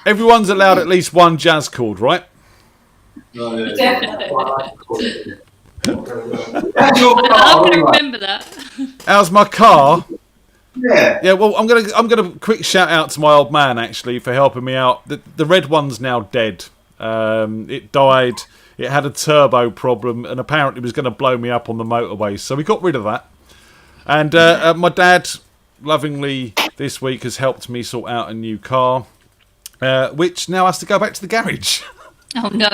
Everyone's allowed at least one jazz chord, right? Definitely. I'm going to remember that. How's my car? Yeah. Yeah. Well, I'm gonna quick shout out to my old man actually for helping me out. The red one's now dead. It died. It had a turbo problem and apparently was going to blow me up on the motorway. So we got rid of that. And my dad, lovingly, this week has helped me sort out a new car, which now has to go back to the garage. Oh no.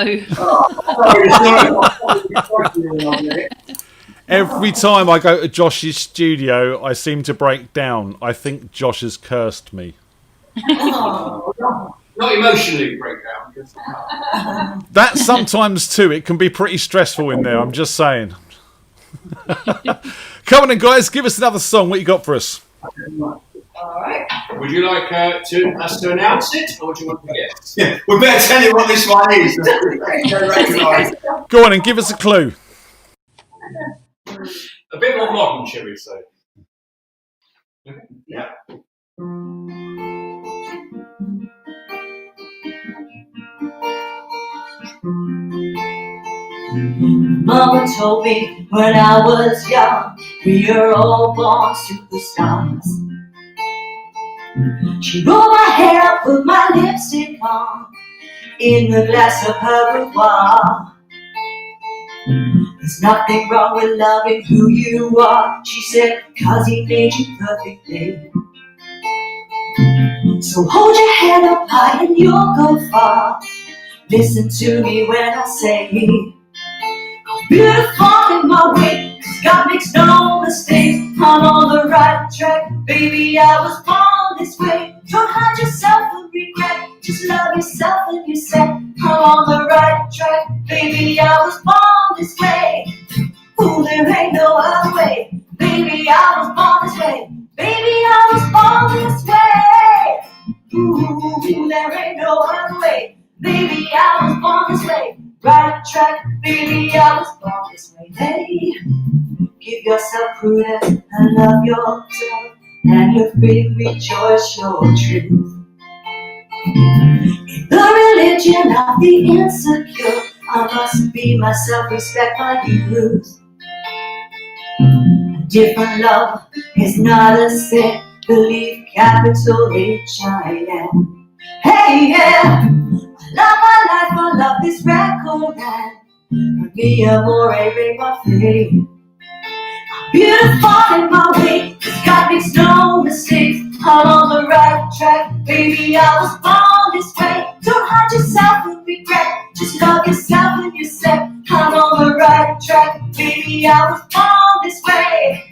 Every time I go to Josh's studio, I seem to break down. I think Josh has cursed me. Not emotionally break down. That sometimes too. It can be pretty stressful in there. I'm just saying. Come on in, guys. Give us another song. What you got for us? Alright. Would you like us to announce it, or would you want to guess? Yeah, we better tell you what this one is. Go on and give us a clue. A bit more modern, shall we say? Yeah. Mama told me when I was young, we are all born superstars. She rolled my hair up, put my lipstick on, in the glass of her boudoir. There's nothing wrong with loving who you are, she said, cause he made you perfectly. So hold your head up high and you'll go far. Listen to me when I say, beautiful in my way, cause God makes no mistakes. I'm on the right track, baby, I was born this way. Don't hide yourself with regret, just love yourself and you said, I'm on the right track, baby, I was born this way. Ooh, there ain't no other way, baby, I was born this way. Baby, I was born this way. Ooh, there ain't no other way, baby, I was born this way. Right track, baby, I was born this way. Hey, give yourself prudence and love yourself, and you're free to rejoice your truth. In the religion of the insecure, I must be myself, respect my youth. A different love is not a sin, believe capital H-I-M. Hey, yeah. I love my life, I love this record, and me amore, ring my fate. I'm beautiful in my way, cause God makes no mistakes. I'm on the right track, baby, I was born this way. Don't hide yourself with regret, just love yourself when you said, I'm on the right track, baby, I was born this way.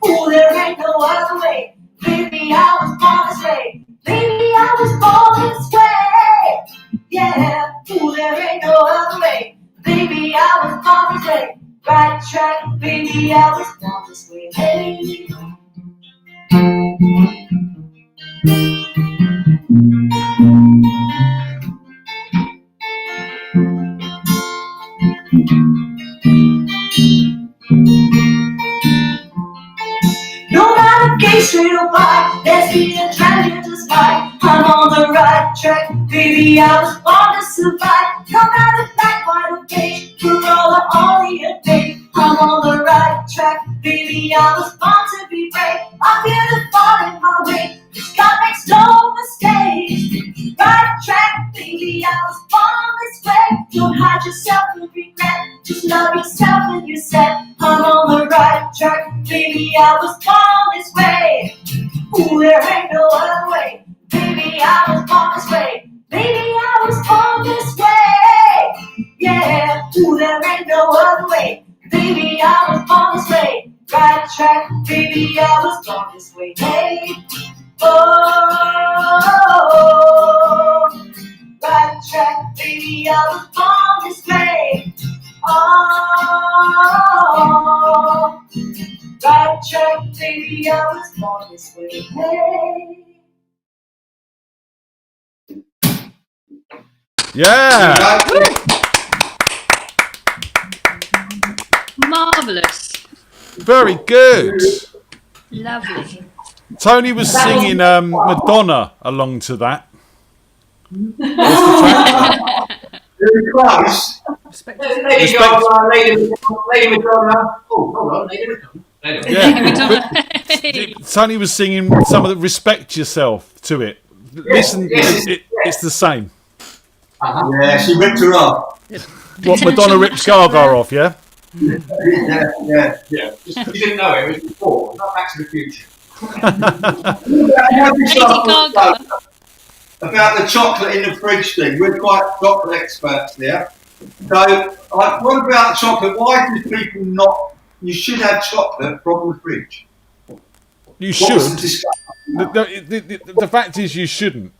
Ooh, there ain't no other way, baby, I was born this way. Baby, I was born this way. Yeah, ooh, there ain't no other way. Baby, I was born this way. Right track, baby, I was born this way. Hey. No matter gay, straight or bi, lesbian, transgender, despite, I'm on the right track, baby, I was born to survive. No matter black, white or beige, we're all the babe. I'm on the right track, baby, I was born to be brave. I'm beautiful in my way, cause God makes no mistakes. Right track, baby, I was born this way. Don't hide yourself with regret, just love yourself when you said, I'm on the right track, baby, I was born this way. Ooh, there ain't no other way, baby, I was born this way. Baby, I was born this way. Yeah, ooh, there ain't no other way, baby, I was born this way. Right track, baby, I was born this way. Hey, oh, right track, baby, I was born this way. Oh, right track, baby, I was born this way. Hey. Yeah. Marvellous. Very good. Lovely. Tony was singing Madonna along to that. Very close. Lady Gaga, Lady Madonna. Oh, hold on, Lady Madonna. Yeah, Tony was singing some of the "Respect Yourself" to it. Listen, it's the same. Yeah, she ripped her off. What, Madonna ripped Gaga off? Yeah. Yeah. You didn't know it was before, not Back to the Future. About the chocolate in the fridge thing, we're quite chocolate experts there. So, what about the chocolate? Why do people not you should have chocolate from the fridge. You What was should. the discussion? The fact is, you shouldn't.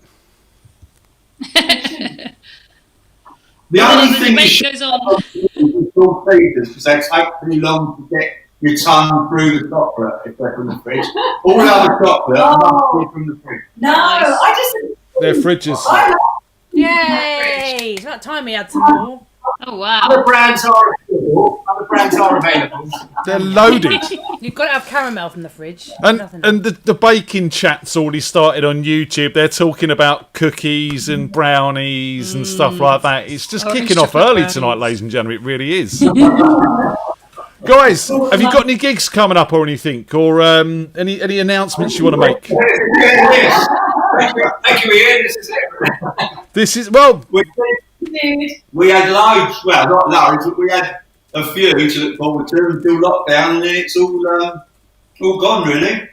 The only thing you debate should goes on. is all feeders, because they take pretty long to get your tongue through the chocolate if they're from the fridge. All other chocolate must be from the fridge. No, I just. They're fridges. Yay! It's about time we had some more. Oh wow. Other brands are available. Other brands are available. They're loaded. You've got to have caramel from the fridge. And Nothing the baking chat's already started on YouTube. They're talking about cookies and brownies and stuff like that. It's just Orange kicking off chocolate early brownies. tonight, ladies and gentlemen. It really is. Guys, have you got any gigs coming up or anything? Or any announcements you want to make? Yes. Thank you, Ian. This is it. This is, well, We had loads, well, not loads, but we had a few to look forward to until lockdown, and then it's all gone, really.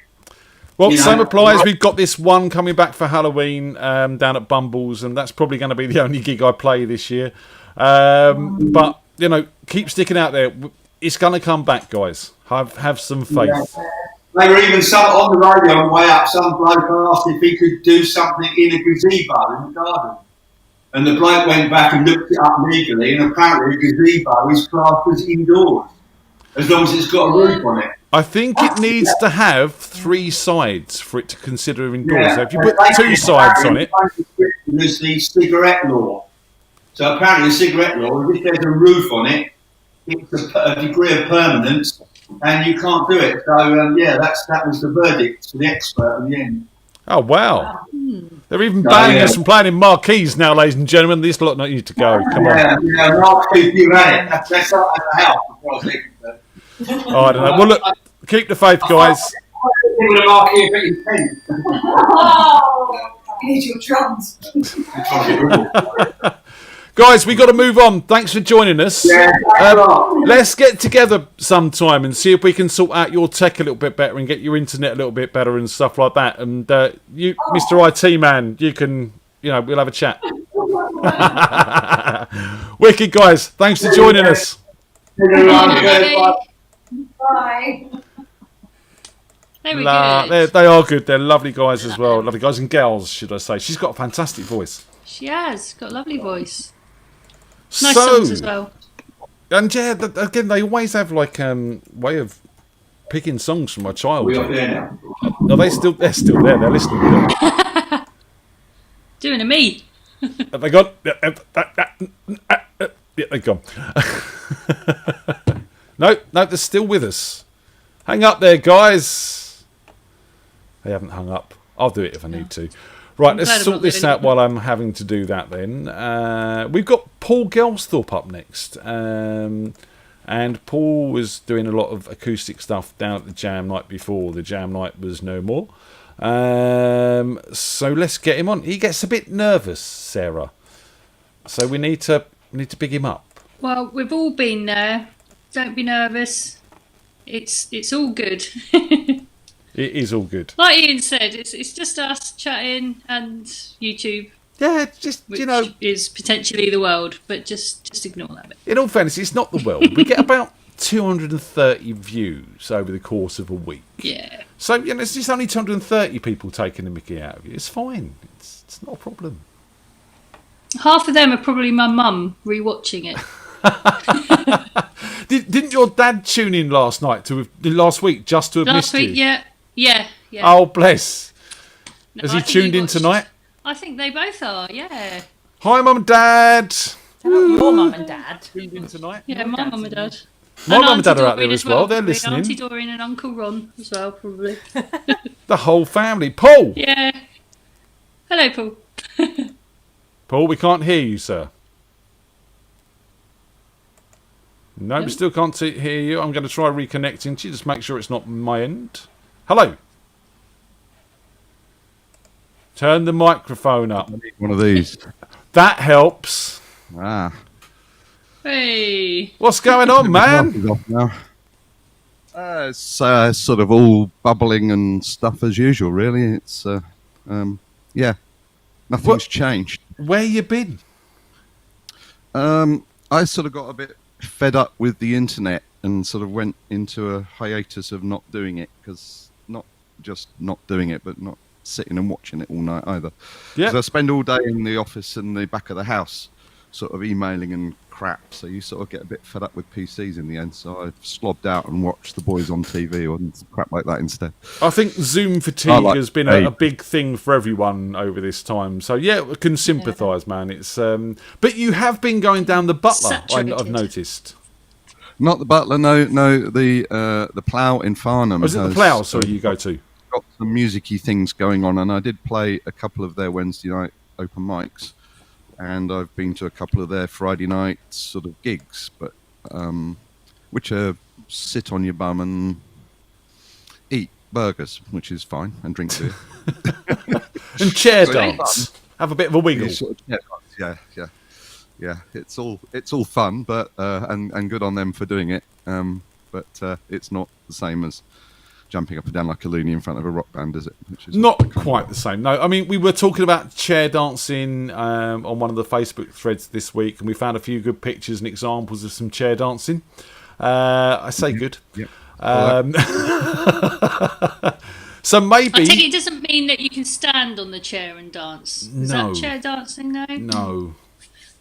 well, You know, same applies. We've got this one coming back for Halloween down at Bumbles, and that's probably going to be the only gig I play this year. But, you know, keep sticking out there. It's going to come back, guys. Have some faith. They were even on the radio on the way up, some bloke asked if he could do something in a gazebo in the garden. And the bloke went back and looked it up legally, and apparently a gazebo is classed as indoors, as long as it's got a roof on it. I think it needs to have 3 sides for it to consider indoors. Yeah. So if you put 2 sides on it, There's the cigarette law. So apparently the cigarette law is if there's a roof on it, it's a degree of permanence, and you can't do it. So that was the verdict for the expert in the end. oh wow. They're even banning us from playing in marquees now, ladies and gentlemen. This lot not need to go. Come on. Yeah, Mark, you had it. That's not at the house. Before I was thinking, Oh, I don't know. Well, look, keep the faith, guys. People are marking a bit intense. Oh, you need your drums. Guys, we got to move on. Thanks for joining us. Yeah, Let's get together sometime and see if we can sort out your tech a little bit better and get your internet a little bit better and stuff like that. And you, Mr. IT man, you can, we'll have a chat. Wicked, guys. Thanks for joining us. Bye. They were good. They are good. They're lovely guys as well. Lovely guys and girls, should I say. She's got a fantastic voice. She has got a lovely voice. Nice songs as well. And yeah, again, they always have like way of picking songs from my childhood. We are there now. No, they're still there. They're listening. Doing a me. Have they gone? Yeah, they're gone. No, they're still with us. Hang up there, guys. They haven't hung up. I'll do it if I need to. Right, let's sort this out while I'm having to do that then. We've got Paul Gelsthorpe up next. And Paul was doing a lot of acoustic stuff down at the Jam night before the Jam night was no more. So let's get him on. He gets a bit nervous, Sarah. So we need to big him up. Well, we've all been there. Don't be nervous. It's all good. It is all good. Like Ian said, it's just us chatting and YouTube. Yeah, just which is potentially the world, but just ignore that bit. In all fairness, it's not the world. We get about 230 views over the course of a week. Yeah. So it's just only 230 people taking the mickey out of you. It's fine. It's not a problem. Half of them are probably my mum rewatching it. Didn't your dad tune in last week just to have missed you? Yeah. Oh, bless. No, Has he tuned in tonight? I think they both are, yeah. Hi, Mum and Dad. Your mum and dad. Tuned in tonight? Yeah, my mum and dad. My mum and dad are out Doreen there as well. They're probably. listening. Auntie Doreen and Uncle Ron as well, probably. The whole family. Paul! Yeah. Hello, Paul. Paul, we can't hear you, sir. No, we still can't hear you. I'm going to try reconnecting to you. Just make sure it's not my end. Hello. Turn the microphone up. One of these. That helps. Ah. Hey. What's going on, man? It's sort of all bubbling and stuff as usual, really. It's, nothing's changed. Where you been? I sort of got a bit fed up with the internet and sort of went into a hiatus of not doing it, because not just not doing it, but not sitting and watching it all night either. Yeah. 'Cause I spend all day in the office and the back of the house sort of emailing and crap, so you sort of get a bit fed up with PCs in the end, so I slobbed out and watched the boys on TV or crap like that instead. I think Zoom fatigue has been a big thing for everyone over this time. So yeah, I can sympathise, man. It's but you have been going down the Butler, I've noticed. Not the Butler, no, the Plough in Farnham. Was it the Plough? Sorry, you go to? Got some musicy things going on, and I did play a couple of their Wednesday night open mics, and I've been to a couple of their Friday night sort of gigs, but which are sit on your bum and eat burgers, which is fine, and drink beer. And chair dance. Have a bit of a wiggle. Yeah. It's all fun, but and good on them for doing it. But it's not the same as jumping up and down like a loony in front of a rock band, is it? Which is not quite the same. No, I mean, we were talking about chair dancing on one of the Facebook threads this week, and we found a few good pictures and examples of some chair dancing. I say good. Yeah. So maybe... I think it doesn't mean that you can stand on the chair and dance. Is that chair dancing, though? No.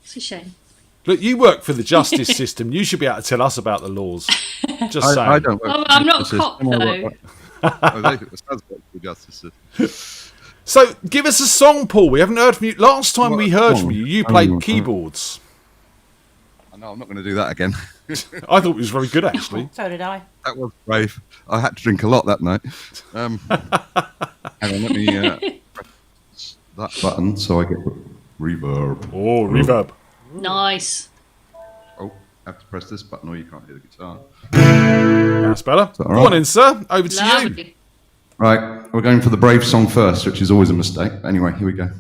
It's a shame. Look, you work for the justice system. You should be able to tell us about the laws. Just saying. I don't work I'm not a cop, though. It sounds like the justice system. So, give us a song, Paul. We haven't heard from you. Last time we heard from you, you played keyboards. No, I'm not going to do that again. I thought it was very good, actually. So did I. That was brave. I had to drink a lot that night. Hang on, let me press that button so I get reverb. Oh, reverb. Nice. Oh, I have to press this button or you can't hear the guitar. That's better. Go on in, sir. Over to you. Right, we're going for the brave song first, which is always a mistake. Anyway, here we go.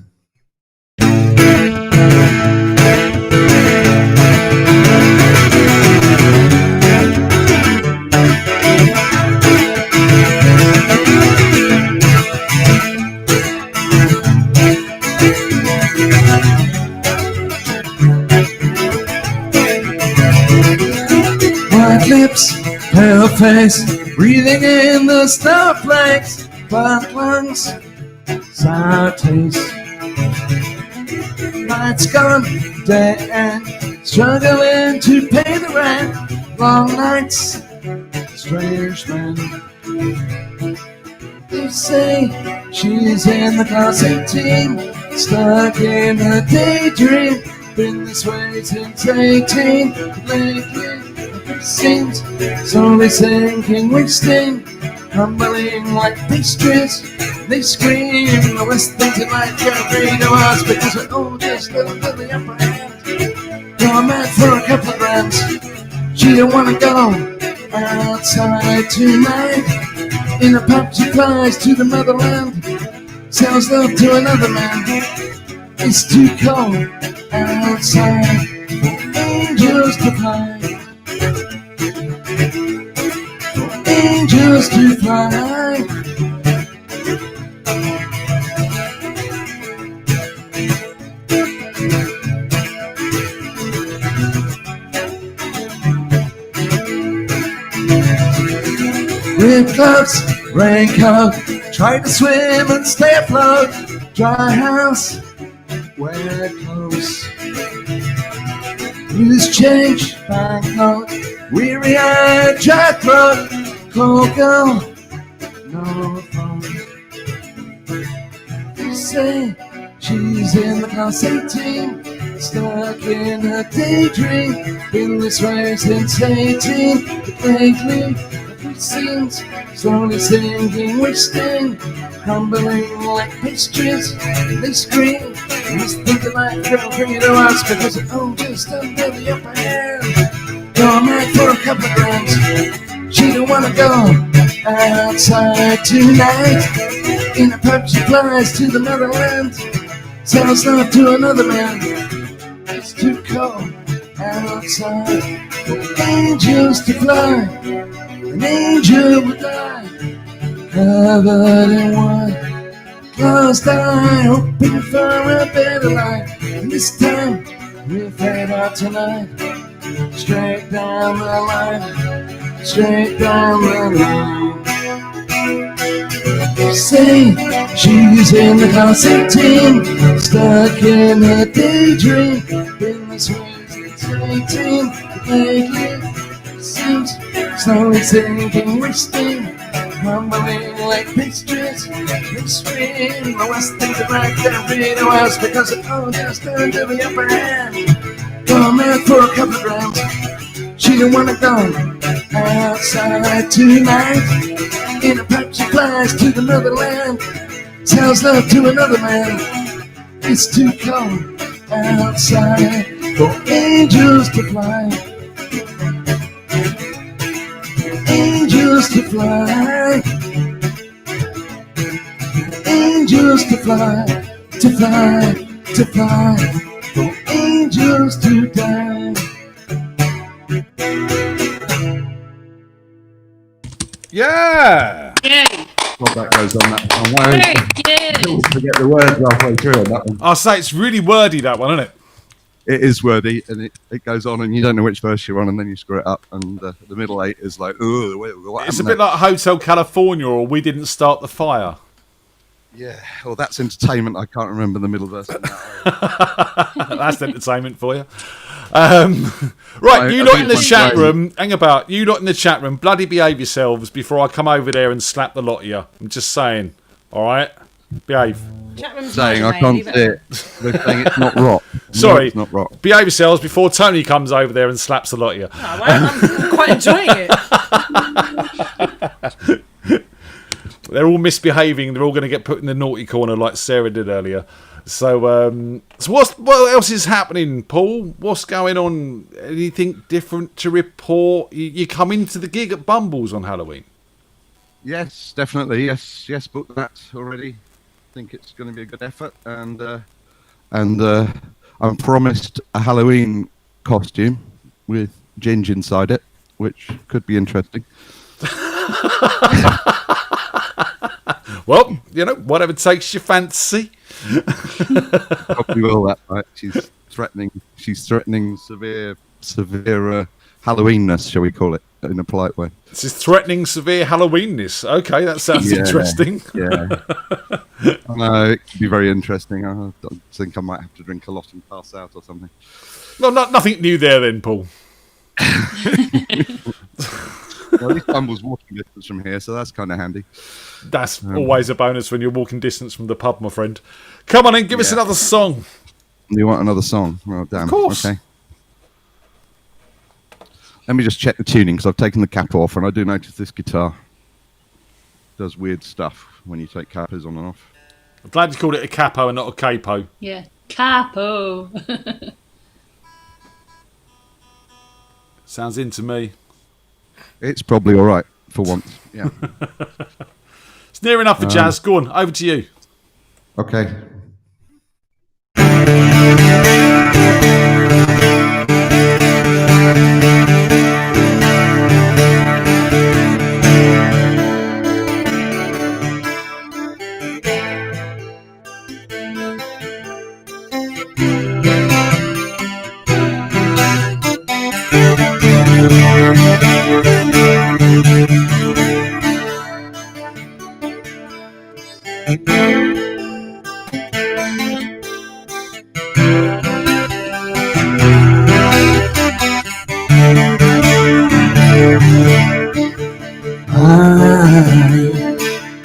White lips, pale face, breathing in the snowflakes, black lungs, sour taste. Night's gone, day end, struggling to pay the rent. Long nights, strange men. They say she's in the class 18, stuck in a daydream. Been this way since 18, lately it seems slowly sinking, wasting, crumbling like pastries. They scream the worst things in life can agree to us, because we're all just little to the upper hand. Going mad for a couple of grams. She don't wanna go outside tonight. In a pub she flies to the motherland, sells love to another man. It's too cold outside for angels to fly. For angels to fly. With gloves, raincoat, try to swim and stay afloat. Dry house, wear clothes. Loose change, banknote, weary-eyed, dry throat. Cold girl, no phone. They say she's in the class 18, stuck in a daydream. Been this way since 18, but lately it seems slowly sinking, wasting, crumbling like pastries. They scream, must think of life, couldn't bring it to us, because it all just under the upper hand. Going mad for a couple of grams. She don't wanna go outside tonight. In a pub she flies to the motherland, sells love to another man. It's too cold outside for angels to fly. An angel would die, covered in white, closed eye, hoping for a better life. And this time we'll fade out tonight, straight down the line. straight down the line. Say she's in the class 18, stuck in a daydream. Been this way since 18, lately seems slowly sinking, wasting, crumbling like pastries. Extreme, the West thinks it like everything else because it all just turned to the upper hand. Gone there for a couple of grams. She don't wanna go outside tonight in a Pepsi flies to the motherland. Tells love to another man. It's too cold outside for angels to fly. Angels to fly. Angels to fly, to fly, to fly. For angels to die. Yeah. Yay. Well, that goes on that one. Why Very good. forget the words halfway through on that one. I'll say it's really wordy, that one, isn't it? It is wordy, and it goes on, and you don't know which verse you're on, and then you screw it up, and the middle eight is like, oh, what It's a happened bit there? like Hotel California or We Didn't Start the Fire. Yeah, well, that's entertainment. I can't remember the middle verse. On that. That's entertainment for you. Right, you lot in the chat room, hang about, you lot in the chat room, bloody behave yourselves before I come over there and slap the lot of you. I'm just saying, alright? Behave. Chat room's saying mine, I can't leave see it it. They're saying it's not rock. Sorry, No, it's not rock. behave yourselves before Tony comes over there and slaps the lot of you. Oh, well, I'm quite enjoying it. They're all misbehaving. They're all going to get put in the naughty corner like Sarah did earlier. So what else is happening, Paul? What's going on? Anything different to report? You come into the gig at Bumbles on Halloween? Yes, definitely. Yes, booked that already. I think it's going to be a good effort, and I'm promised a Halloween costume with Ginge inside it, which could be interesting. Well, you know, whatever takes your fancy. Probably will that, right? She's threatening severe Halloweenness, shall we call it, in a polite way. This is threatening severe Halloweenness. Okay, that sounds interesting. Yeah. I know, it could be very interesting. I think I might have to drink a lot and pass out or something. No, nothing new there then, Paul. Well, at least Bumble's walking distance from here, so that's kind of handy. That's always a bonus when you're walking distance from the pub, my friend. Come on in, give us another song. You want another song? Well, damn. Of course. Okay. Let me just check the tuning, because I've taken the cap off, and I do notice this guitar does weird stuff when you take capos on and off. I'm glad you called it a capo and not a capo. Yeah, capo. Sounds into me. It's probably all right for once. Yeah. It's near enough for jazz. Go on, over to you. Okay.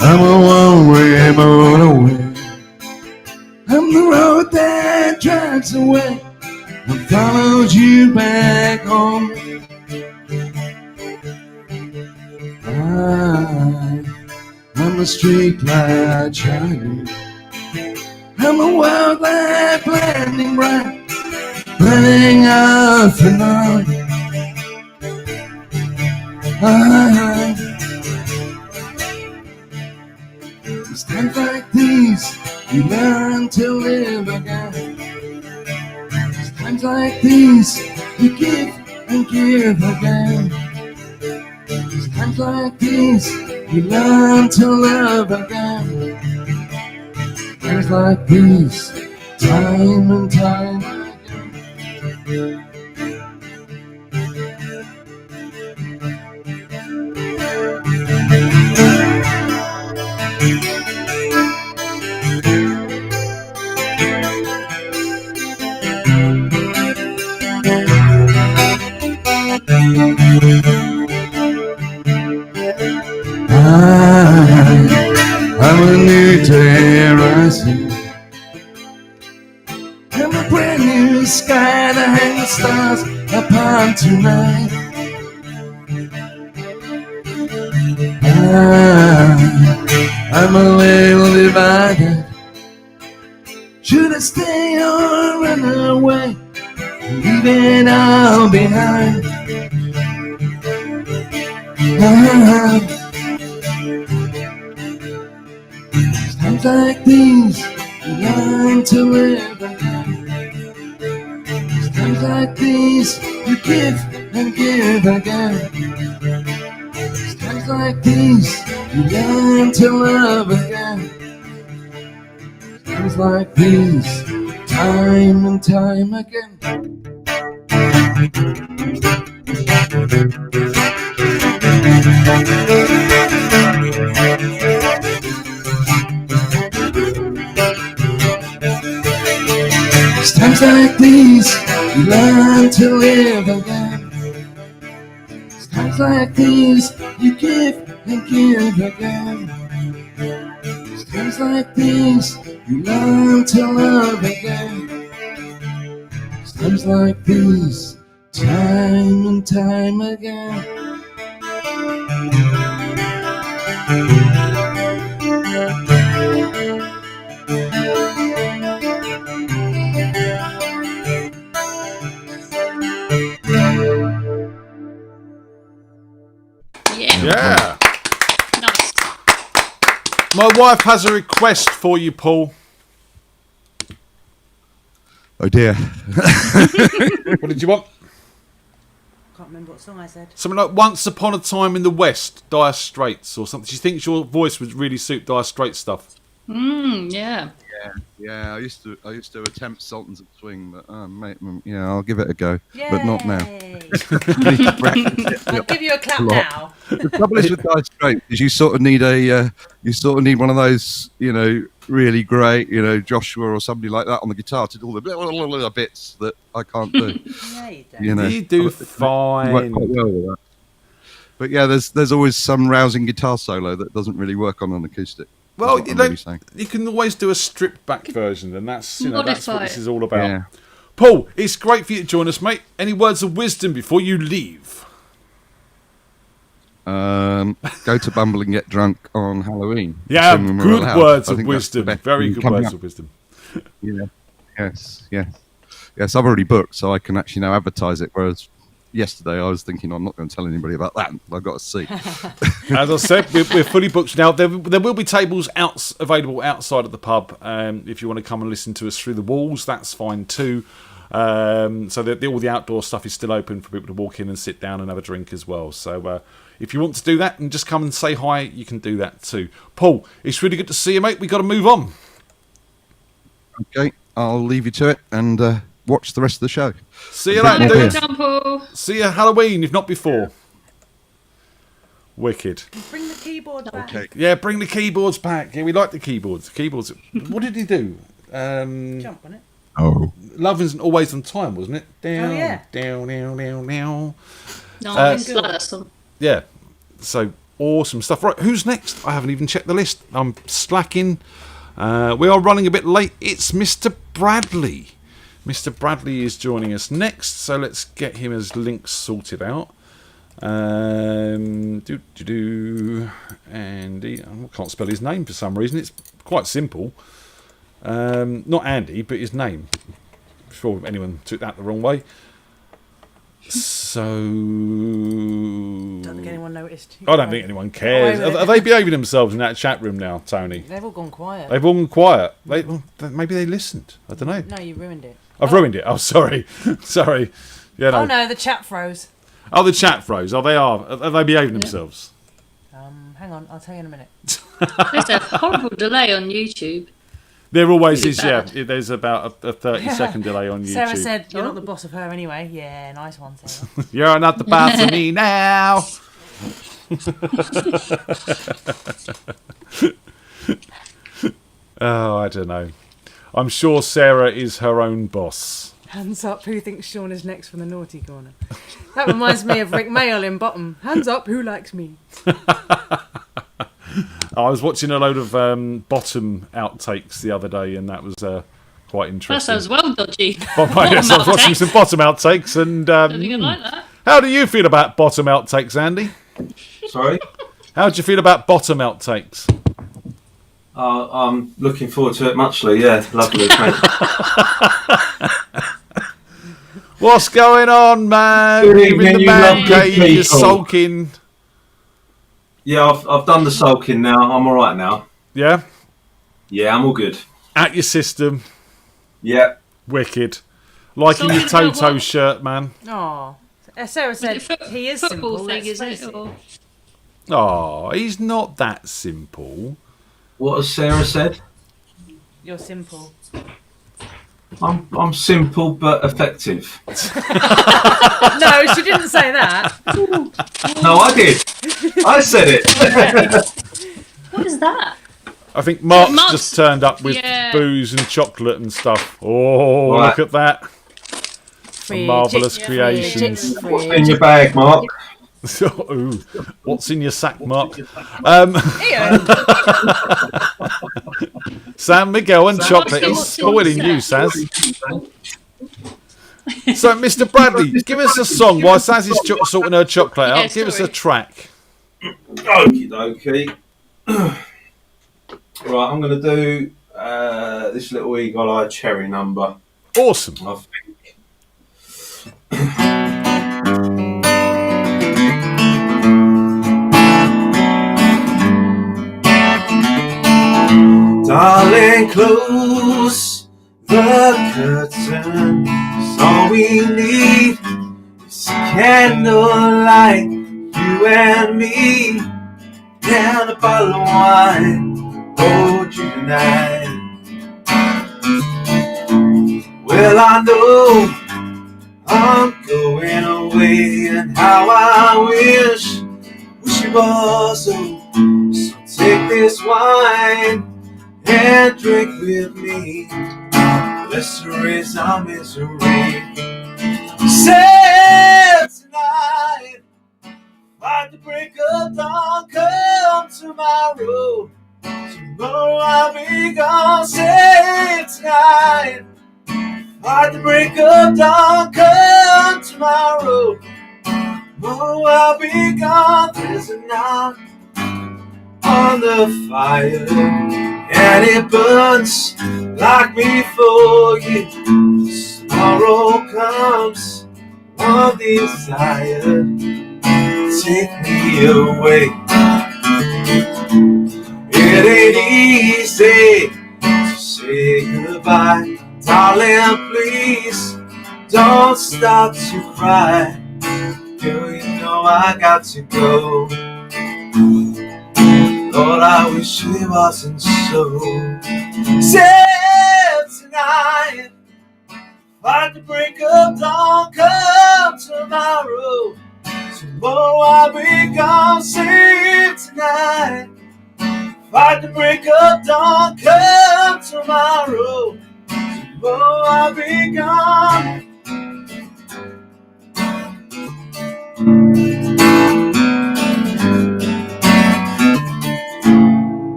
I'm a one-way motorway. I'm the road that drives away and follows you back home. I'm the street light shining. I'm the world light blinding bright, blending out the night. It's times like these you learn to live again. It's times like these you give and give again. It's times like these you learn to love again. Times like these, time and time again. sky to hang the stars upon tonight. I'm a little divided. Should I stay or run away, leave it all behind? It's times like these we learn to live again. It's times like these you give and give again. It's times like these you learn to love again. Times like these, time and time again. It's times like these, you learn to live again. It's times like these, you give and give again. It's times like these, you learn to love again. It's times like these, time and time again. Yeah. Nice. My wife has a request for you, Paul. Oh dear. What did you want? Can't remember what song I said. Something like Once Upon a Time in the West, Dire Straits, or something. She thinks your voice would really suit Dire Straits stuff. Yeah. Yeah. I used to attempt Sultans of Swing, but mate, yeah, I'll give it a go, but not now. I'll give you a clap now. The trouble is with Dire Straits is you sort of need one of those, really great, Joshua or somebody like that on the guitar to do all the bits that I can't do. You do fine. You work quite well with that. But yeah, there's always some rousing guitar solo that doesn't really work on an acoustic. Well, you can always do a stripped back version, and that's that's what this is all about. Yeah. Paul, it's great for you to join us, mate. Any words of wisdom before you leave? Go to Bumble and get drunk on Halloween. Yeah, good words of wisdom. Very good words of wisdom. Yeah. Yes. I've already booked, so I can actually now advertise it. Whereas yesterday I was thinking, I'm not going to tell anybody about that. I've got a seat. As I said, we're fully booked now. There will be tables available outside of the pub. If you want to come and listen to us through the walls, that's fine too. So all the outdoor stuff is still open for people to walk in and sit down and have a drink as well. So if you want to do that and just come and say hi, you can do that too. Paul, it's really good to see you, mate. We've got to move on. Okay, I'll leave you to it and watch the rest of the show. See you later, dude. See you Halloween, if not before. Wicked. Bring the keyboard back. Okay. Yeah, bring the keyboards back. Yeah, we like the keyboards. What did he do? Jump on it. Oh. Love Isn't Always on Time, wasn't it? Down, yeah. down. No, I like that song. Yeah. So awesome stuff. Right, who's next? I haven't even checked the list. I'm slacking. We are running a bit late. It's Mr. Bradley. Mr. Bradley is joining us next, so let's get him as links sorted out. And Andy, I can't spell his name for some reason. It's quite simple. Not Andy, but his name. Before anyone took that the wrong way. So Don't think anyone noticed. I don't think anyone cares. Are they behaving themselves in that chat room now, Tony? They've all gone quiet. They've all gone quiet. Maybe they listened. I don't know. No, you ruined it. I've ruined it. Oh, sorry. Sorry. Yeah, no. Oh no, the chat froze. Oh, the chat froze. Oh, they are. Are they behaving themselves? Hang on, I'll tell you in a minute. There's a horrible delay on YouTube. There always is, bad. yeah. There's about a 30-second delay on YouTube. Sarah said, "You're not the boss of her anyway." Yeah, nice one, Sarah. You're not the boss of me now. Oh, I don't know. I'm sure Sarah is her own boss. Hands up, who thinks Sean is next from the naughty corner? That reminds me of Rick Mayall in Bottom. Hands up, who likes me? I was watching a load of Bottom outtakes the other day, and that was Quite That interesting. sounds well dodgy. Yes, I was watching some bottom outtakes, and I think I like that. how do you feel about bottom outtakes, Andy? Sorry? How do you feel about bottom outtakes? I'm looking forward to it muchly, yeah. Lovely, thanks. What's going on, man? Good You're in evening, the you man lovely cave, you're people. sulking. Yeah, I've done the sulking now. I'm alright now. Yeah? Yeah, I'm all good. At your system. Yeah. Wicked. Liking your Toto shirt, man. Oh, Sarah said he is football simple. thing, Let's is face it? Or... Oh, he's not that simple. What has Sarah said? You're simple. I'm simple but effective. No, she didn't say that. No, I did. I said it. What is that? I think Mark's Mark's- just turned up with Yeah. booze and chocolate and stuff. Oh, Right. look at that. Some marvellous creations. What's in your bag, Mark? Ooh, what's in your sack, Mark? San Miguel and chocolate is spoiling you, Saz. So, Mr. Bradley, give us a song while Saz is sorting her chocolate out. Yeah, Give us a sorry. track. Okie dokie. Right, I'm going to do this little Eagle Eye Cherry number. Awesome. I think. Darling, close the curtain. 'Cause all we need is candlelight, you and me, and a bottle of wine. Hold you tonight. Well, I know I'm going away, and how I wish it was so. So take this wine and drink with me. Let's erase our misery. Said tonight, fight the break of dawn, come tomorrow. Tomorrow I'll be gone. Say tonight, fight the break of dawn, come tomorrow. Tomorrow I'll be gone. There's a knot on the fire, and it burns like me for you. Tomorrow comes one desire, take me away. It ain't easy to say goodbye, darling, please don't stop to cry. Girl, you know I got to go. Lord, I wish it wasn't so. Said tonight, fight the break of dawn, come tomorrow. Tomorrow I'll be gone. Save tonight, fight the break of dawn, come tomorrow. Tomorrow I'll be gone.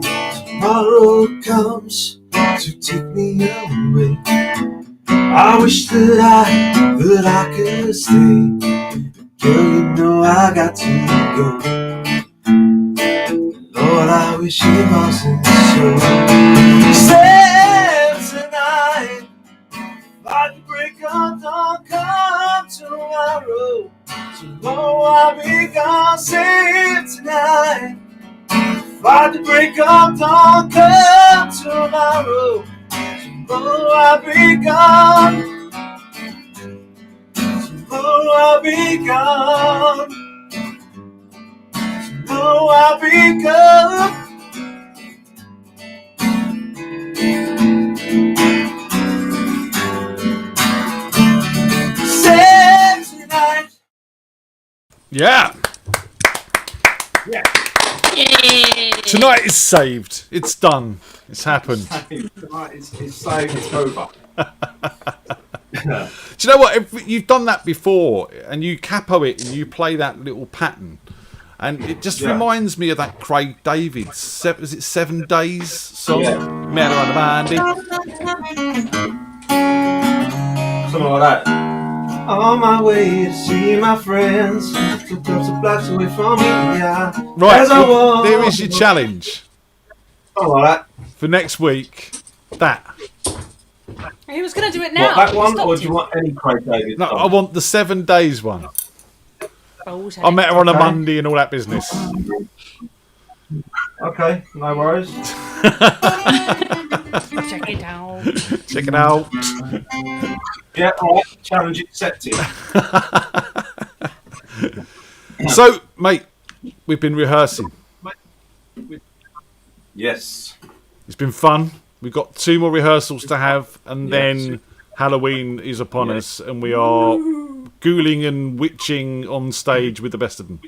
Tomorrow comes to take me away. I wish that I could stay. Girl, you know I got to go. Lord, I wish it wasn't so. Save tonight, by the break of dawn, come tomorrow. Tomorrow I'll be gone. Save tonight, by the break of dawn, come tomorrow. Tomorrow I'll be gone. Tomorrow I'll be gone. Tomorrow I'll be gone. Save tonight. Yeah. Yeah. Tonight is saved. It's done. It's happened. Tonight it's saved. It's over. Do you know what? If you've done that before and you capo it and you play that little pattern, And it just reminds me of that Craig David, is it 7 Days song? Met her on the Monday. Something like that. On my way to see my friends, 2 blocks away from me, yeah. Right, As I walk, there is your challenge. Something like that. For next week, that. He was going to do it now. What, that one, or do you want any Craig David No, song? I want the 7 Days one. Bullshit. I met her on a Monday and all that business. Okay, no worries. Check it out. Check it out. Yeah, alright, challenge accepted. So, mate, we've been rehearsing. Yes. It's been fun. We've got 2 more rehearsals to have, and then Halloween is upon us, and we are ghouling and witching on stage with the best of them.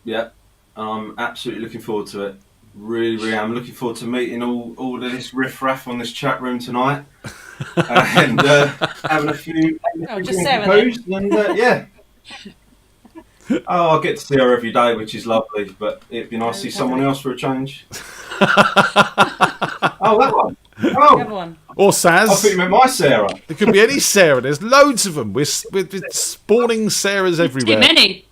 Yeah, I'm absolutely looking forward to it. Really, really am. Looking forward to meeting all of this riff-raff on this chat room tonight. And having a few... Just Sarah then. And, yeah. Oh, I get to see her every day, which is lovely, but it'd be nice to see someone else for a change. Oh, that one. Oh. The other one. Or Saz. I thought you meant my Sarah. It could be any Sarah. There's loads of them. We're spawning Sarahs everywhere. Too many.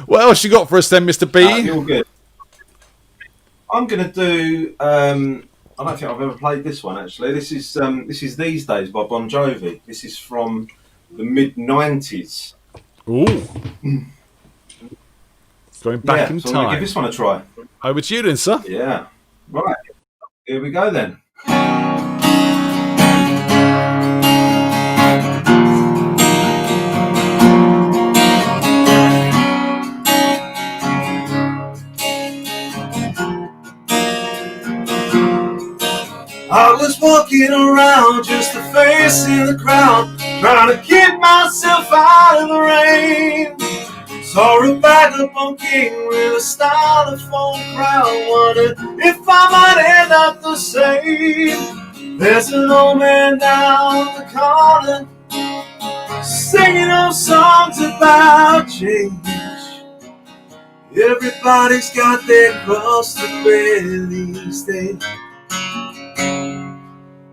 What else you got for us then, Mr. B? You're good. I'm going to do... I don't think I've ever played this one, actually. This is These Days by Bon Jovi. This is from the mid-90s. Ooh. Going back in so I'm time. going to give this one a try. Over to you then, sir. Yeah. Right. Here we go then. I was walking around just a face in the crowd, trying to keep myself out of the rain. Saw a vagabond king with a styrofoam crown, wondered if I might end up the same. There's an old man down the corner singing those songs about change. Everybody's got their cross to bear these days.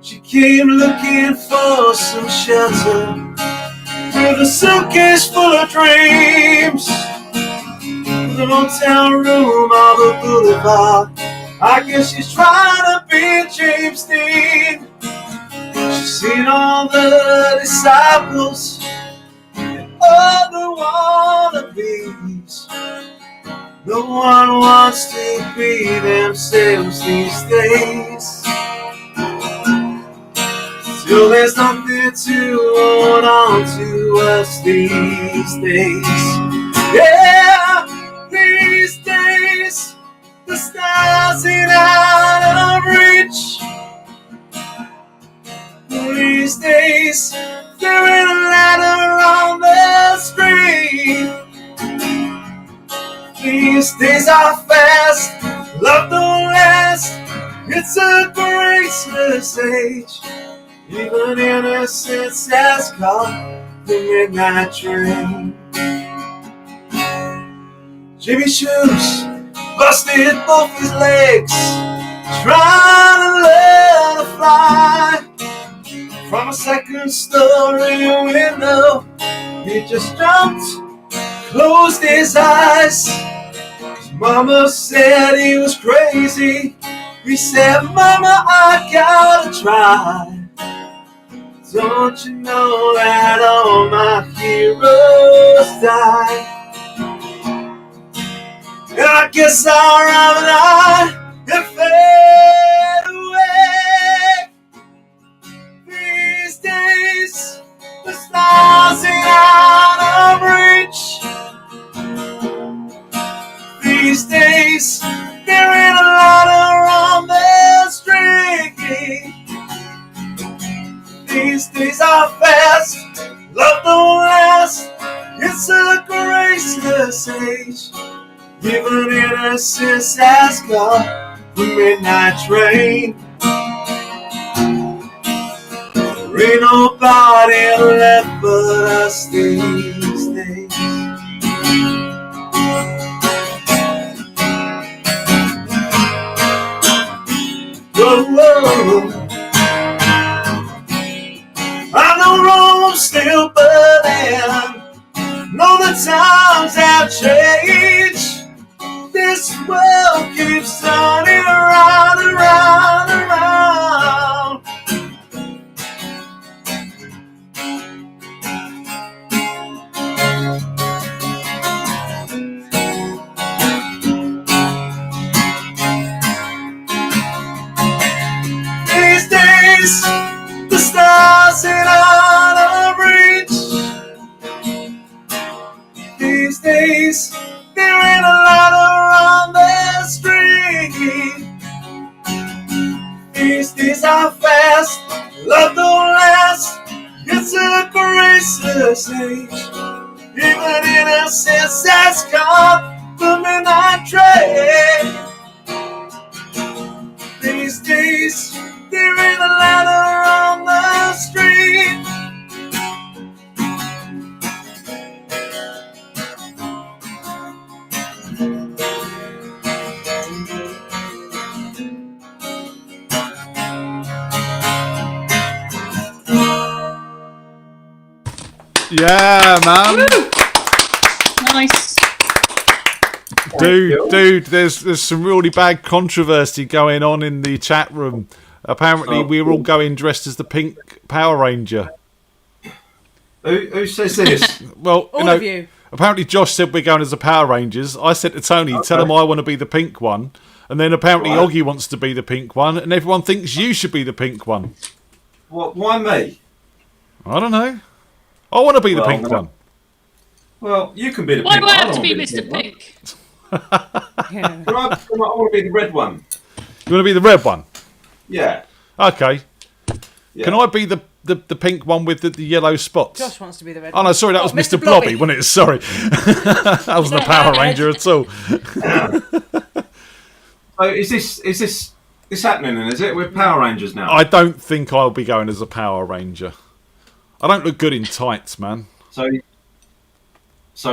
She came looking for some shelter with a suitcase full of dreams. The motel room on the boulevard, I guess she's trying to be James Dean. She's seen all the disciples and all the wannabes. No one wants to be themselves these days. Still there's nothing to hold on to us these days. Yeah, these days the stars ain't out of reach. These days there ain't a ladder on the street. These days are fast, love don't last. It's a graceless age. Even innocence has caught the midnight train. Jimmy's shoes busted both his legs, trying to learn to fly. From a second story window, he just jumped, closed his eyes. His mama said he was crazy. He said, Mama, I gotta try. Don't you know that all my heroes die? And I guess I'll rather die and fade away. These days, the stars ain't out of reach. These days, there ain't a ladder on the street. These days are fast, love don't last. It's a graceless age. Even innocence has caught the midnight train. There ain't nobody left but us these days. Whoa, whoa. I know Rome's still burning. Know the times have changed. This world keeps turning around, around, around. These days, the stars ain't out of reach. These days, there ain't a light around the street. These days are fast, love don't last. It's a graceless age. Even innocence has come the midnight train. These days, there ain't a light around the street. Yeah, man. Nice. Dude, there's some really bad controversy going on in the chat room. Apparently, we were all going dressed as the pink Power Ranger. Who says this? Well, All of you. Apparently, Josh said we're going as the Power Rangers. I said to Tony, tell him I want to be the pink one. And then apparently, Oggy wants to be the pink one. And everyone thinks you should be the pink one. What? Why me? I don't know. I want to be the pink one. Well, you can be the Why pink do one. I have don't to be wanna the Mr. one. Pink? I want to be the red one. You want to be the red one? Yeah. Okay. Yeah. Can I be the pink one with the yellow spots? Josh wants to be the red Oh, no, sorry, that was Mr. Blobby, wasn't it? Sorry. That wasn't a Power Ranger at all. So is this happening then, is it? We're Power Rangers now. I don't think I'll be going as a Power Ranger. I don't look good in tights, man. So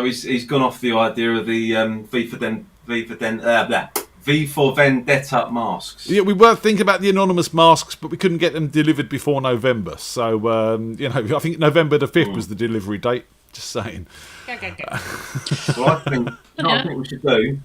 he's gone off the idea of the V for Vendetta masks. Yeah, we were thinking about the anonymous masks, but we couldn't get them delivered before November. So, I think November the 5th was the delivery date. Just saying. Well, I think we should do.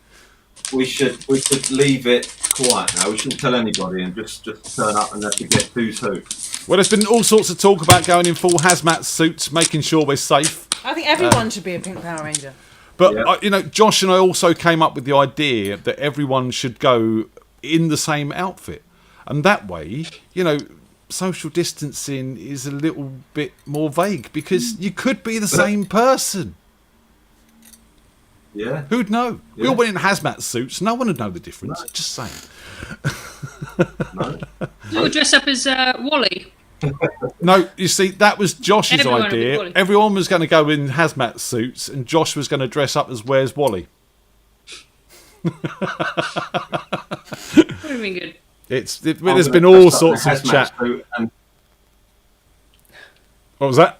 We should leave it quiet now. We shouldn't tell anybody and just turn up and have to guess who's who. Well, there's been all sorts of talk about going in full hazmat suits, making sure we're safe. I think everyone should be a pink Power Ranger. But, Josh and I also came up with the idea that everyone should go in the same outfit. And that way, social distancing is a little bit more vague because you could be the same person. Yeah. Who'd know? Yeah. We all went in hazmat suits. No one would know the difference. No. Just saying. No. We'll dress up as Wally. No, you see, that was Josh's Everyone idea. Everyone was going to go in hazmat suits, and Josh was going to dress up as Where's Wally. Would have been good. There's been all sorts of chat. What was that?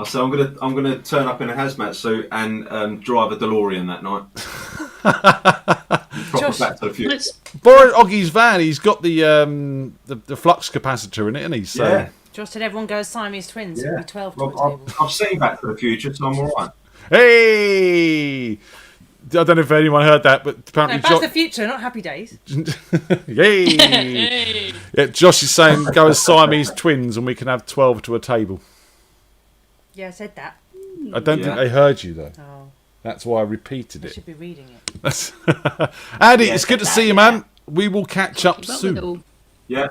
So I'm gonna turn up in a hazmat suit and drive a DeLorean that night. Proper Back to the Future. Borrow Oggy's van. He's got the flux capacitor in it, isn't he? So. Yeah. Josh said everyone goes Siamese twins. Yeah. It'll be 12 to a Well, table. I've seen Back to the Future, so I'm all right. Hey! I don't know if anyone heard that, but apparently No, Back to the Future, not Happy Days. Yay! Yeah, Josh is saying go as Siamese twins and we can have 12 to a table. Yeah, I said that. I don't think they heard you, though. Oh. That's why I repeated I it. should be reading it. Andy, it's good to see you, man. We will catch up soon. Yeah.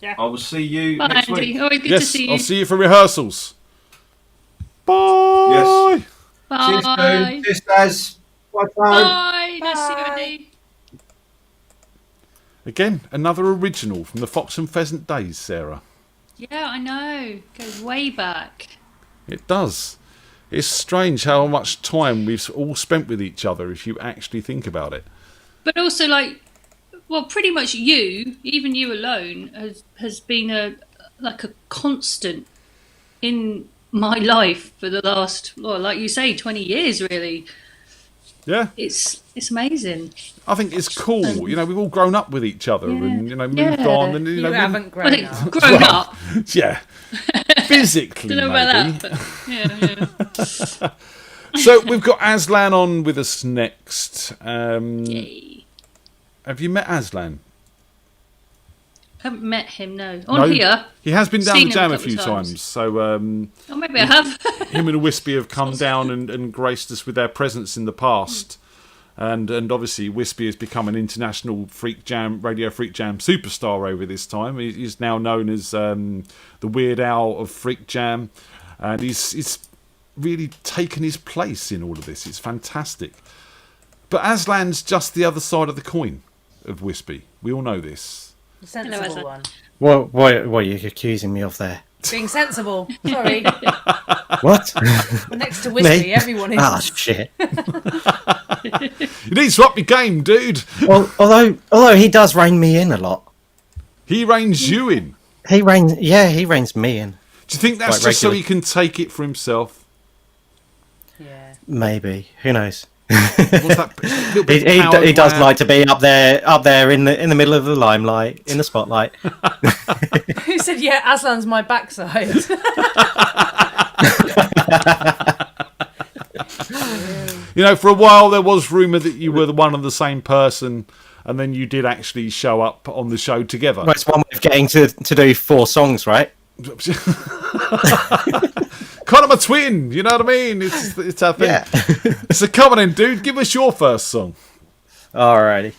Yeah. I will see you Bye, next Andy. week. Always good to see you. I'll see you for rehearsals. Bye. Yes. Bye. See you soon. Cheers, guys. Bye. Bye. Nice to see you, Andy. Again, another original from the Fox and Pheasant days, Sarah. Yeah, I know. Goes way back. It does. It's strange how much time we've all spent with each other if you actually think about it. But also, like, Well, pretty much even you alone, has been a constant in my life for the last, well, like you say, 20 years, really. Yeah. It's amazing. I think it's cool. We've all grown up with each other and, moved on. And, You haven't grown up. Grown up. Yeah. Physically, Don't know maybe. about that, but yeah. So we've got Aslan on with us next. Yay. Have you met Aslan? Haven't met him, no. No, Here. he has been down Seen the him jam a couple few times. times. So Oh, maybe I have. him and Wispy have come down and graced us with their presence in the past. And obviously Wispy has become an international Radio Freak Jam superstar over this time. He's now known as the Weird Al of Freak Jam. And he's really taken his place in all of this. It's fantastic. But Aslan's just the other side of the coin of Wispy. We all know this. The sensible one. What are you accusing me of there? Being sensible. Sorry. What? Next to Wispy, Me? everyone is. Ah, shit. You need to up your game, dude. Well, although he does rein me in a lot. He reins you in. He reins me in. Do you think that's Quite just so regularly. he can take it for himself? Maybe. Who knows? What's that? Little bit of power He does grab? like to be up there in the middle of the limelight, in the spotlight. Who said, yeah, Aslan's my backside? For a while there was rumour that you were one and the same person, and then you did actually show up on the show together. Well, it's one way of getting to do 4 songs, right? Kind of a twin, you know what I mean? It's our thing. Yeah. So come on in, dude. Give us your first song. Alrighty.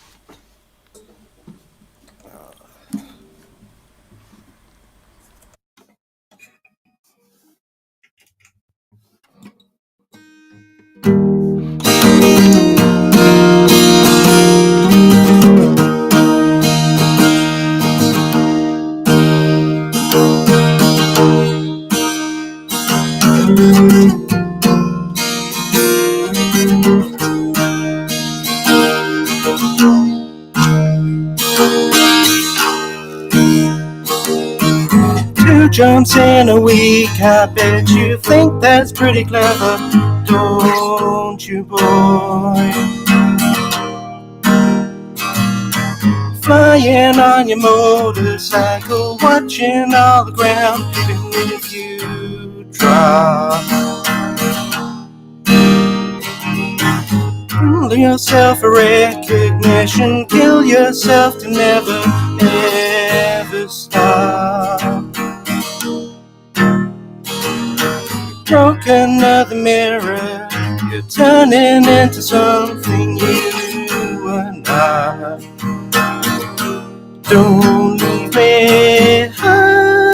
Jumps in a week, I bet you think that's pretty clever, don't you, boy? Flying on your motorcycle, watching all the ground, even if you drop. Pull yourself a recognition, kill yourself to never, ever stop. Broke another mirror, you're turning into something you were not. Don't leave me high,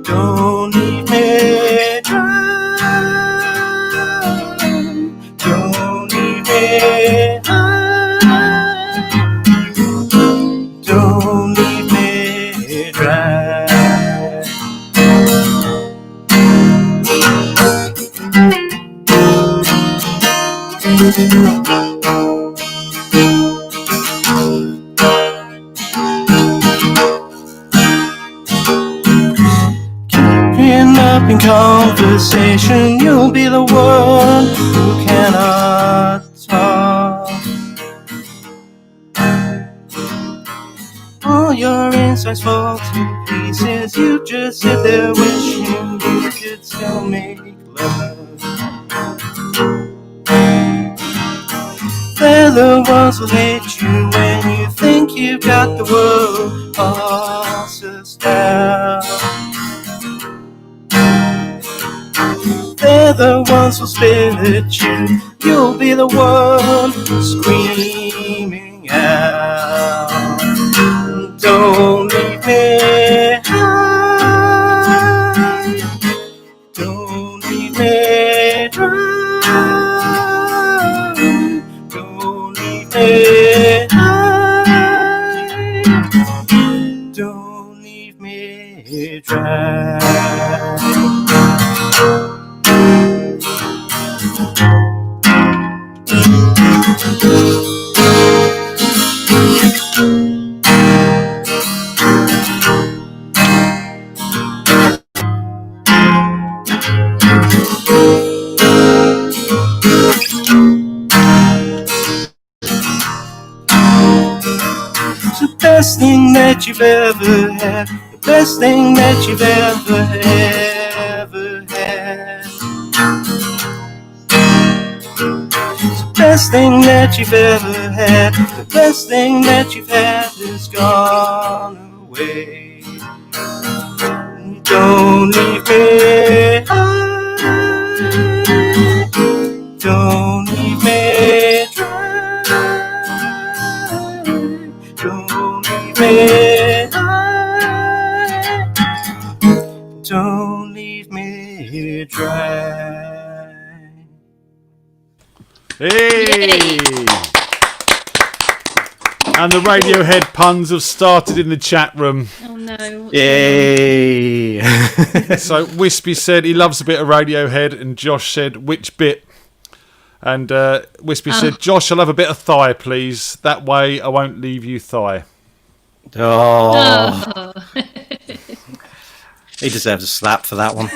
don't leave me dry, don't leave me high, don't leave me dry. Keeping up in conversation, you'll be the one who cannot talk. All your insides fall to pieces, you just sit there wishing you could still make love. They're the ones who hate you when you think you've got the world all sussed out. They're the ones who spit at you, you'll be the one screaming out. Don't leave me high, don't leave me dry, don't leave me high, don't leave me dry. It's the best thing that you've ever had. The best thing that you've ever had. It's the best thing that you've ever had. The best thing that you've had is gone away. Don't leave me high. Don't leave me dry. Don't leave me high. Don't leave me dry. Hey! And the Radiohead puns have started in the chat room. Oh no. Yay! So Wispy said he loves a bit of Radiohead, and Josh said, which bit? And Wispy said, Josh, I'll have a bit of thigh, please. That way I won't leave you thigh. Oh. He deserves a slap for that one.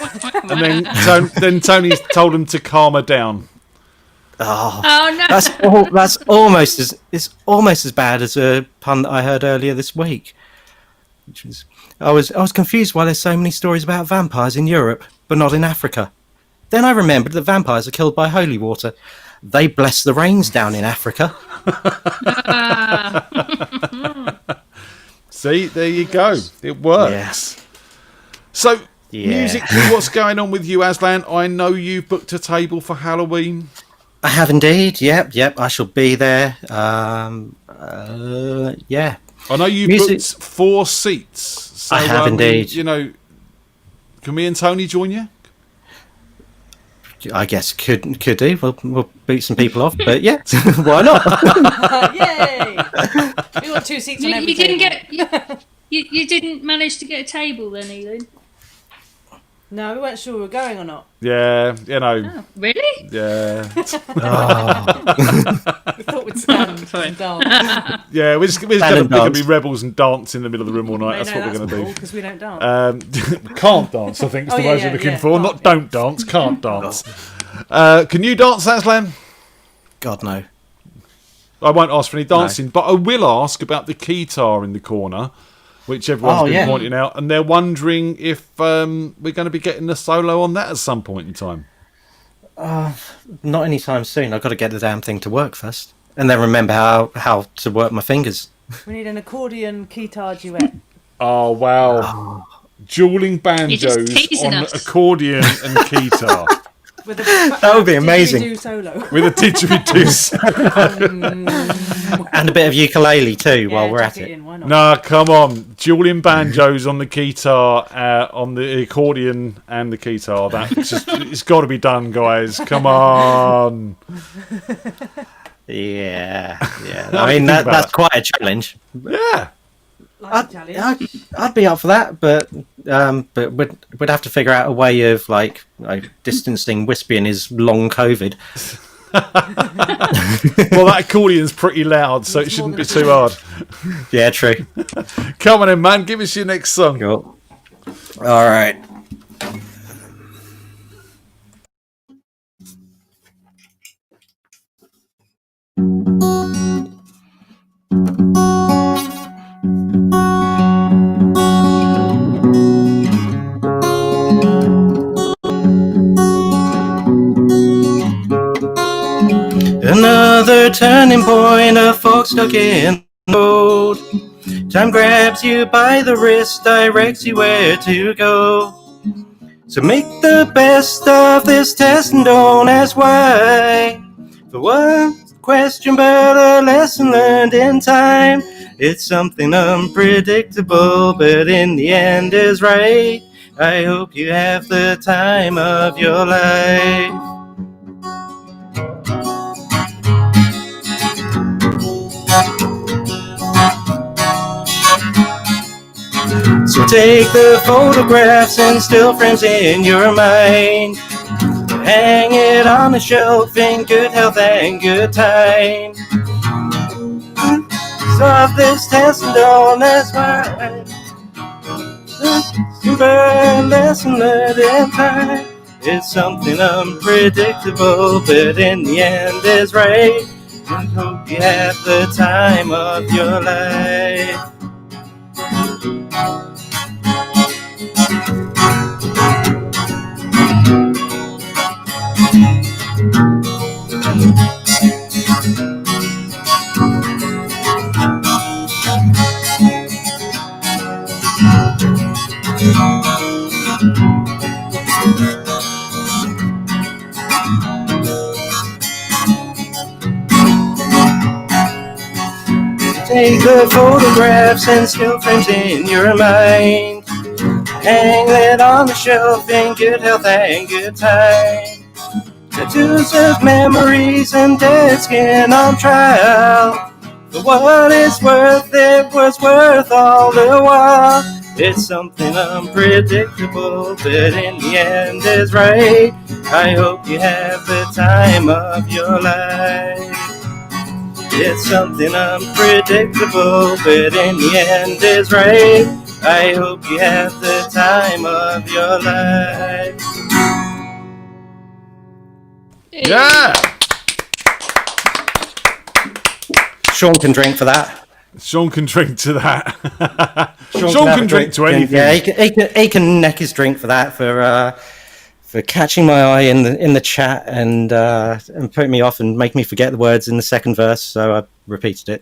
And then Tony told him to calm her down. Oh, no! That's almost as bad as a pun that I heard earlier this week. Which was I was confused why there's so many stories about vampires in Europe, but not in Africa. Then I remembered that vampires are killed by holy water. They bless the rains down in Africa. See, there you go. It works. Yes. So, musically, what's going on with you, Aslan? I know you've booked a table for Halloween. I have indeed. Yep. I shall be there. Yeah. I know you booked 4 seats. So, I have indeed. You know, can me and Tony join you? I guess could do. We'll beat some people off, but yeah, why not? Yay! We got 2 seats on every you didn't table. get you didn't manage to get a table then, Elin? No, we weren't sure we were going or not. Yeah, you know. Oh, really? Yeah. We thought we'd stand and dance. Yeah, we're going to be rebels and dance in the middle of the room all night. That's what we're going to do. Because we don't dance. Can't dance, I think, is the word you're looking for. Not don't dance, can't dance. Can you dance, Aslan? God, no. I won't ask for any dancing, but I will ask about the keytar in the corner, which everyone's been pointing out, and they're wondering if we're going to be getting a solo on that at some point in time. Not anytime soon. I've got to get the damn thing to work first, and then remember how to work my fingers. We need an accordion keytar duet. Oh wow! Dueling banjos on accordion and keytar. That would be amazing. Didgeridoo solo. With a didgeridoo solo. And a bit of ukulele too while we're at it. Nah, come on. Dueling banjos on the guitar, on the accordion and the keytar. It's got to be done, guys. Come on. Yeah. I mean, that's quite a challenge. Yeah. I'd be up for that, but we'd have to figure out a way of like distancing Wispy and his long COVID. Well, that accordion's pretty loud, so it shouldn't be too hard. Yeah, true. Come on in, man. Give us your next song. Cool. All right. Another turning point, a fork stuck in the road. Time grabs you by the wrist, directs you where to go. So make the best of this test and don't ask why. For one question, but a lesson learned in time. It's something unpredictable, but in the end is right. I hope you have the time of your life. So take the photographs and still frames in your mind. Hang it on a shelf in good health and good time. Solve this test and don't ask why. Simple lesson learned in time. It's something unpredictable, but in the end is right. I hope you have the time of your life. Take the photographs and still frames in your mind. Hang it on the shelf in good health and good time. Tattoos of memories and dead skin on trial. For what it's worth, it was worth all the while. It's something unpredictable, but in the end is right. I hope you have the time of your life. It's something unpredictable, but in the end is right. I hope you have the time of your life. Yeah! Sean can drink for that. Sean can drink to that. Sean can drink to anything. Yeah, he can neck his drink for that, for catching my eye in the chat and putting me off and making me forget the words in the second verse. So I repeated it.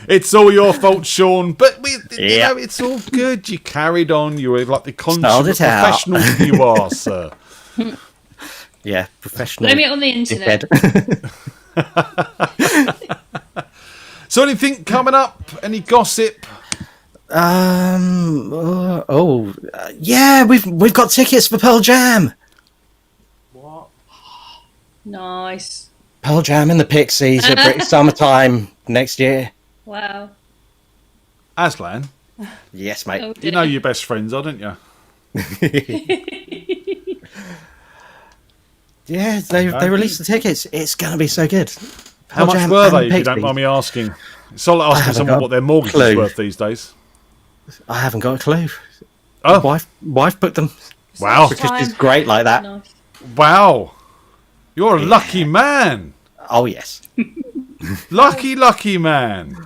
It's all your fault, Sean. But you know, it's all good. You carried on. You were like the conscious professional you are, sir. Yeah, professional. Blame it on the internet. So anything coming up? Any gossip? Yeah, we've got tickets for Pearl Jam. Nice. Pearl Jam and the Pixies at British Summertime next year. Wow. Aslan? Yes, mate. Oh, you know your best friends are, don't you? Yeah, they released the tickets. It's going to be so good. How much were they, if you don't mind me asking? It's all like asking someone what their mortgage is worth these days. I haven't got a clue. Oh. Wife booked them. Wow. Because she's great like that. Nice. Wow. You're a lucky man. Oh, yes. Lucky man.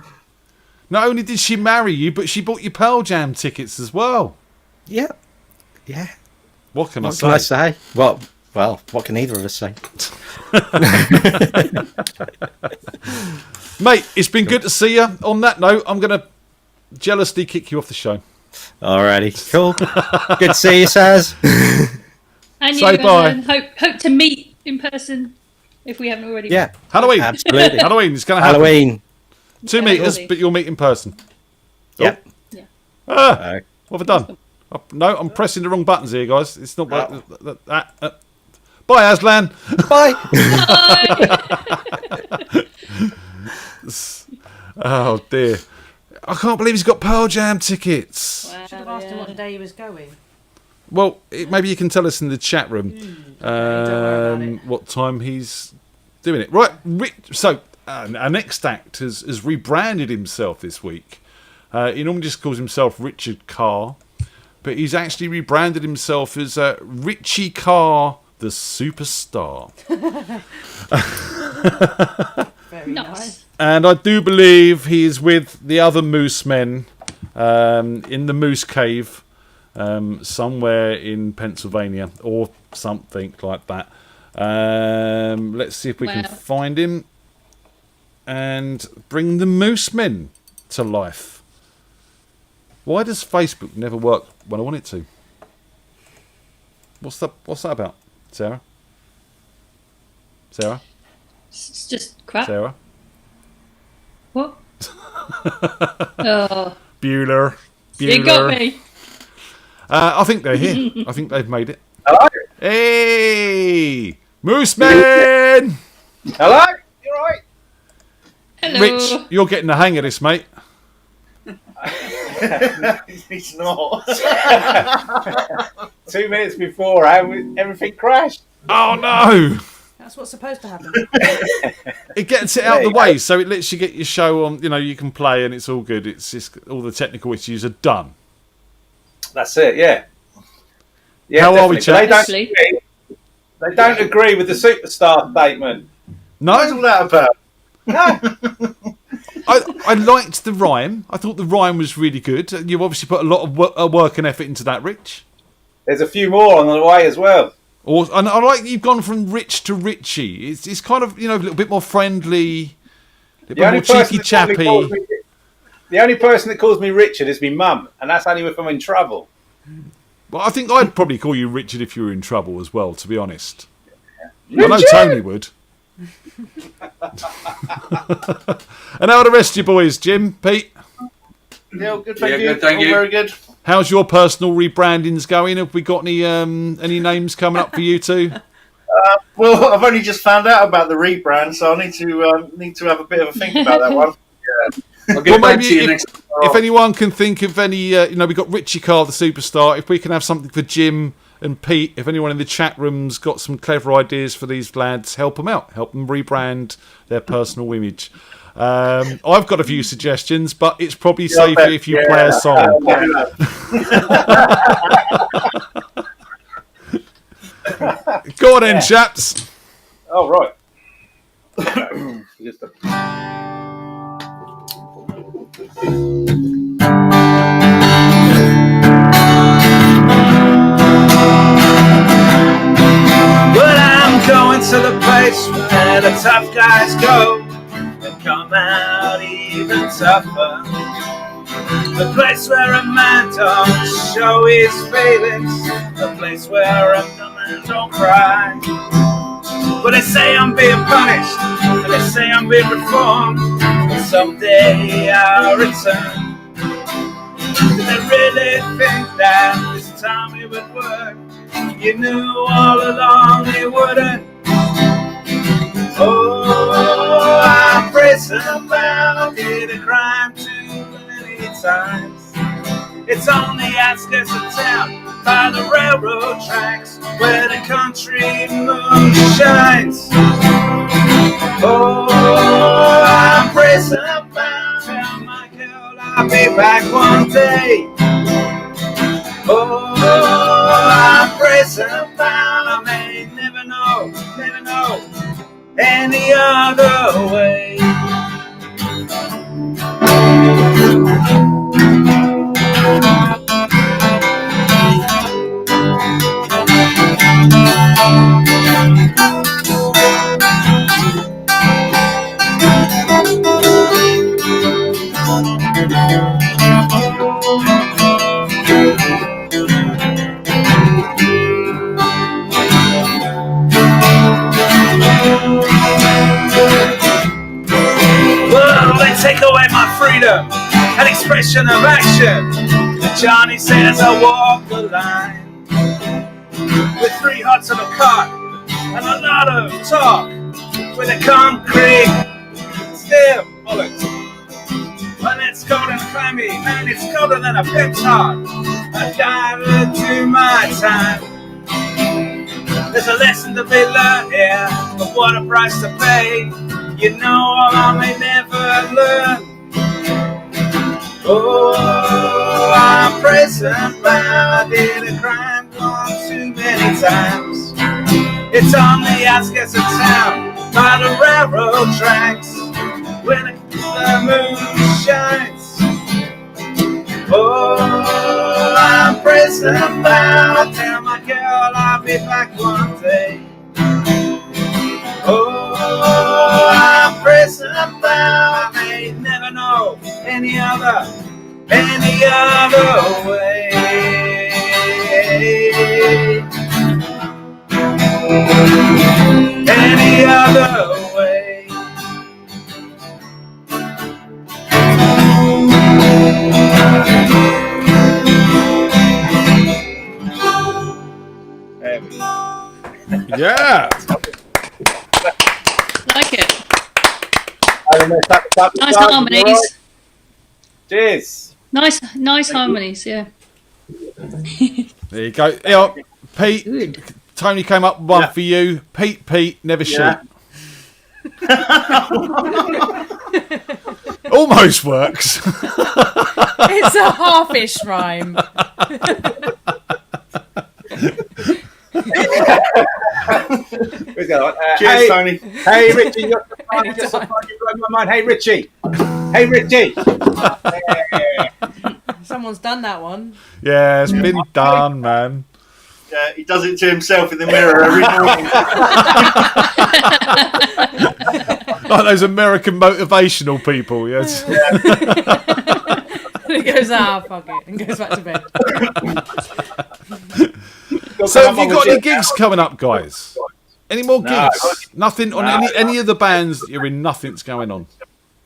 Not only did she marry you, but she bought you Pearl Jam tickets as well. Yeah. Yeah. What can I say? What can I say? Well, what can either of us say? Mate, it's been good to see you. On that note, I'm going to jealously kick you off the show. Alrighty, cool. Good to see you, Saz. And Say you bye. hope to meet in person if we haven't already. Yeah, Halloween. Absolutely. Halloween. It's going to happen. Halloween. 2 meters, but you'll meet in person. Yep. Yeah. What have I done? No, I'm pressing the wrong buttons here, guys. It's not. Bye, Aslan. Bye. Oh dear. I can't believe he's got Pearl Jam tickets. Wow, Should have asked him what day he was going. Well, maybe you can tell us in the chat room don't worry about it. what time he's doing it. Right, so our next act has rebranded himself this week. He normally just calls himself Richard Carr, but he's actually rebranded himself as Richie Carr, the Superstar. Very nice. And I do believe he is with the other Moose Men in the Moose Cave somewhere in Pennsylvania or something like that. Let's see if we can find him and bring the Moose Men to life. Why does Facebook never work when I want it to? What's that about, Sarah? It's just crap. Sarah? What? Oh. Bueller. You got me. I think they're here. I think they've made it. Hello? Hey! Moose Man! Hello? You alright? Hello. Rich, you're getting the hang of this, mate. It's not. 2 minutes before, everything crashed. Oh no! That's what's supposed to happen. It gets it out of the way, so it lets you get your show on. You know, you can play, and it's all good. It's just all the technical issues are done. That's it, yeah. Yeah, How are we, definitely. chaps? They don't agree with the superstar statement. No? What's all that about? No. I liked the rhyme. I thought the rhyme was really good. You've obviously put a lot of work and effort into that, Rich. There's a few more on the way as well. And I like you've gone from Rich to Richie. It's kind of, a little bit more friendly, a little bit more cheeky chappy. The only person that calls me Richard is my mum, and that's only if I'm in trouble. Well, I think I'd probably call you Richard if you were in trouble as well, to be honest. Richard! I know Tony would. And how are the rest of you boys, Jim, Pete? Yeah, good, thank you. Good, thank you. Very good. How's your personal rebrandings going? Have we got any names coming up for you two? Well, I've only just found out about the rebrand, so I need to have a bit of a think about that one. Yeah. I'll get back to you next. If anyone can think of any, we've got Richie Carr, the superstar. If we can have something for Jim and Pete, if anyone in the chat room's got some clever ideas for these lads, help them out. Help them rebrand their personal image. I've got a few suggestions, but it's probably safer if you play a song. Go on then, chaps. Oh, right. Well, I'm going to the place where the tough guys go and come out even tougher. The place where a man don't show his feelings. The place where a man don't cry. But they say I'm being punished, and they say I'm being reformed. But someday I'll return. Did they really think that this time it would work? You knew all along it wouldn't. Oh, I'm prison bound, did a crime too many times. It's on the outskirts of town, by the railroad tracks, where the country moon shines. Oh, I'm prison bound, tell my girl I'll be back one day. Oh, I'm prison bound, I may never know any other way. Well, they take away my freedom, an expression of action. Johnny says I walk the line with 3 hearts on a cart and a lot of talk with a concrete steel bullet. When it's cold and clammy, man, it's colder than a pim's heart. I gotta do my time. There's a lesson to be learned here, but what a price to pay. You know I may never learn. Oh, I'm prison bound, I did a crime one too many times. It's on the outskirts of town, by the railroad tracks, when the moon shines. Oh, I'm prison bound, tell my girl I'll be back one day. Oh, I'm prison bound, I may never know any other way. Any other way. There we go. Yeah. Like it. Nice Nice harmonies. Cheers. Nice harmonies, yeah. There you go. Yeah, Pete, Tony came up with one for you. Pete, never shoot. Almost works. It's a half-ish rhyme. Who's going on? Cheers, hey, Tony. Hey, Richie, you're just so funny, you blow my mind. Hey, Richie. Hey, Richie. Someone's done that one. Yeah, it's been done, man. Yeah, he does it to himself in the mirror every morning. Like those American motivational people, yes. He goes, fuck it, and goes back to bed. So have you got any gigs coming up, guys? Any more gigs? Nothing on any of the bands that you're in, nothing's going on.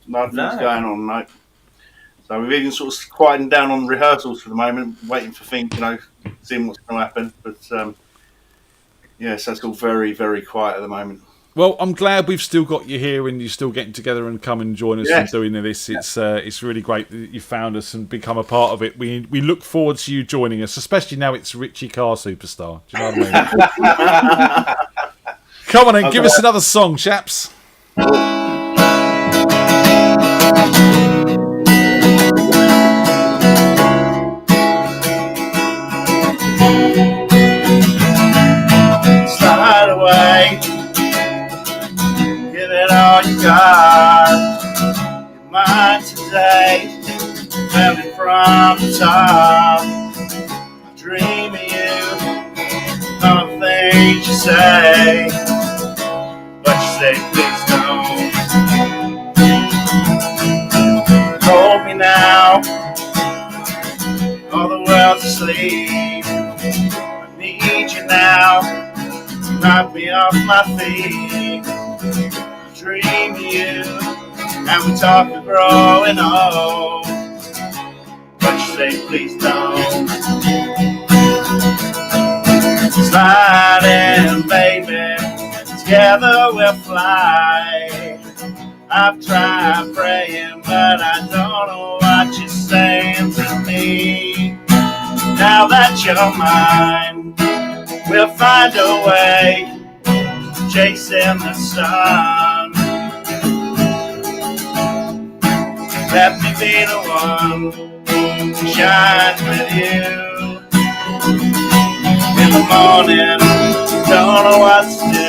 Nothing's going on, mate. So we've even sort of quietened down on rehearsals for the moment, waiting for things, seeing what's going to happen. But yes, that's all very, very quiet at the moment. Well, I'm glad we've still got you here and you're still getting together and come and join us and doing this. It's really great that you found us and become a part of it. We look forward to you joining us, especially now it's Richie Car Superstar. Do you know what I mean? Come on and give us another song, chaps. Slide away, give it all you got. You're mine today, coming from the top. I dream of you, all the things you say, but you say please don't. Hold me now, all the world's asleep. I need you now, knock me off my feet. I dream of you, and we talk of growing old, but you say please don't. Sliding, baby, together we'll fly. I've tried praying, but I don't know what you're saying to me. Now that you're mine, we'll find a way, chasing the sun. Let me be the one to shine with you. In the morning, don't know what to do.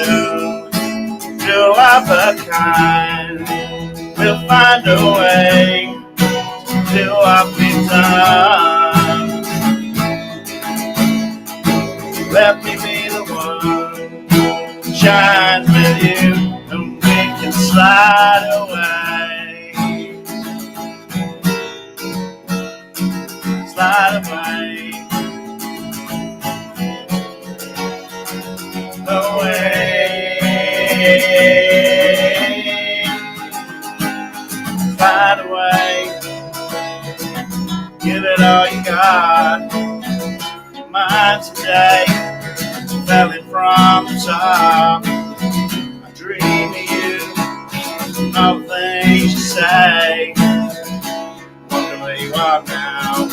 Two of a kind, we'll find a way to what we've done. Let me be the one who shines with you, and we can slide away. Slide away. Slide away. Give it all you got. You're mine today, fell it from the top. I dream of you, all the things you say. Wonder where you are now.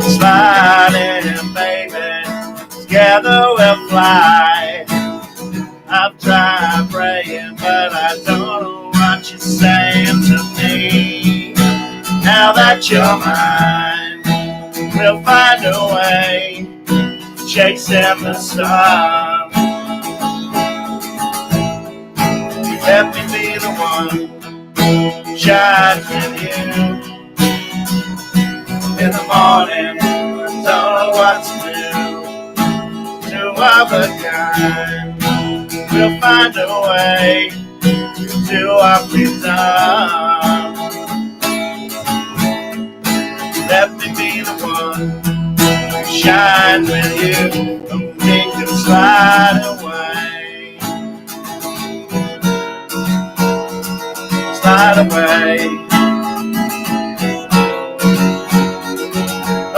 Sliding, baby, together we'll fly. I've tried praying, but I don't know what you're saying to me. Now that you're mine, we'll find a way, chasing the sun. Let me be the one who shines with you. In the morning, I don't know what to do. Two of a kind, we'll find a way to do what we've done. Let me be the one who shine with you, and we can slide away. Slide away.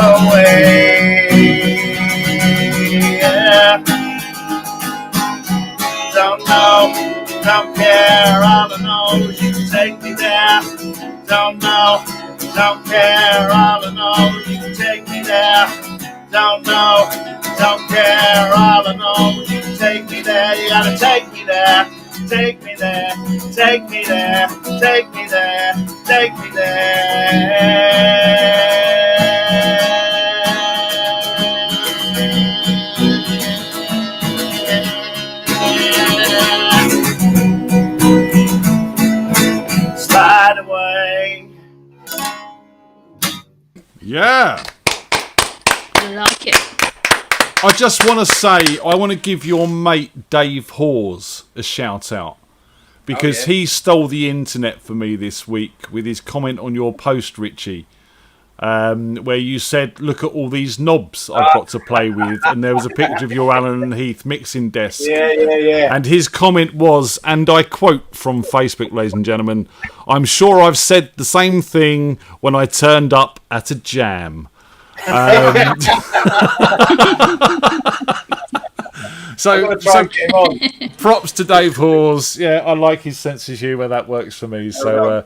Away. Yeah. Don't know, don't care, all I know is you can take me there. Don't know, don't care, all I know is you can take me there. Don't know, don't care, all I know is you can take me there. You gotta take me there, take me there, take me there, take me there, take me there. Slide away. Yeah. I like it. I just want to say, I want to give your mate Dave Hawes a shout out. Because he stole the internet for me this week with his comment on your post, Richie. Where you said, look at all these knobs I've got to play with. And there was a picture of your Alan and Heath mixing desk. Yeah. And his comment was, and I quote from Facebook, ladies and gentlemen, I'm sure I've said the same thing when I turned up at a jam. So props to Dave Hawes. Yeah, I like his sense of humour. That works for me. So,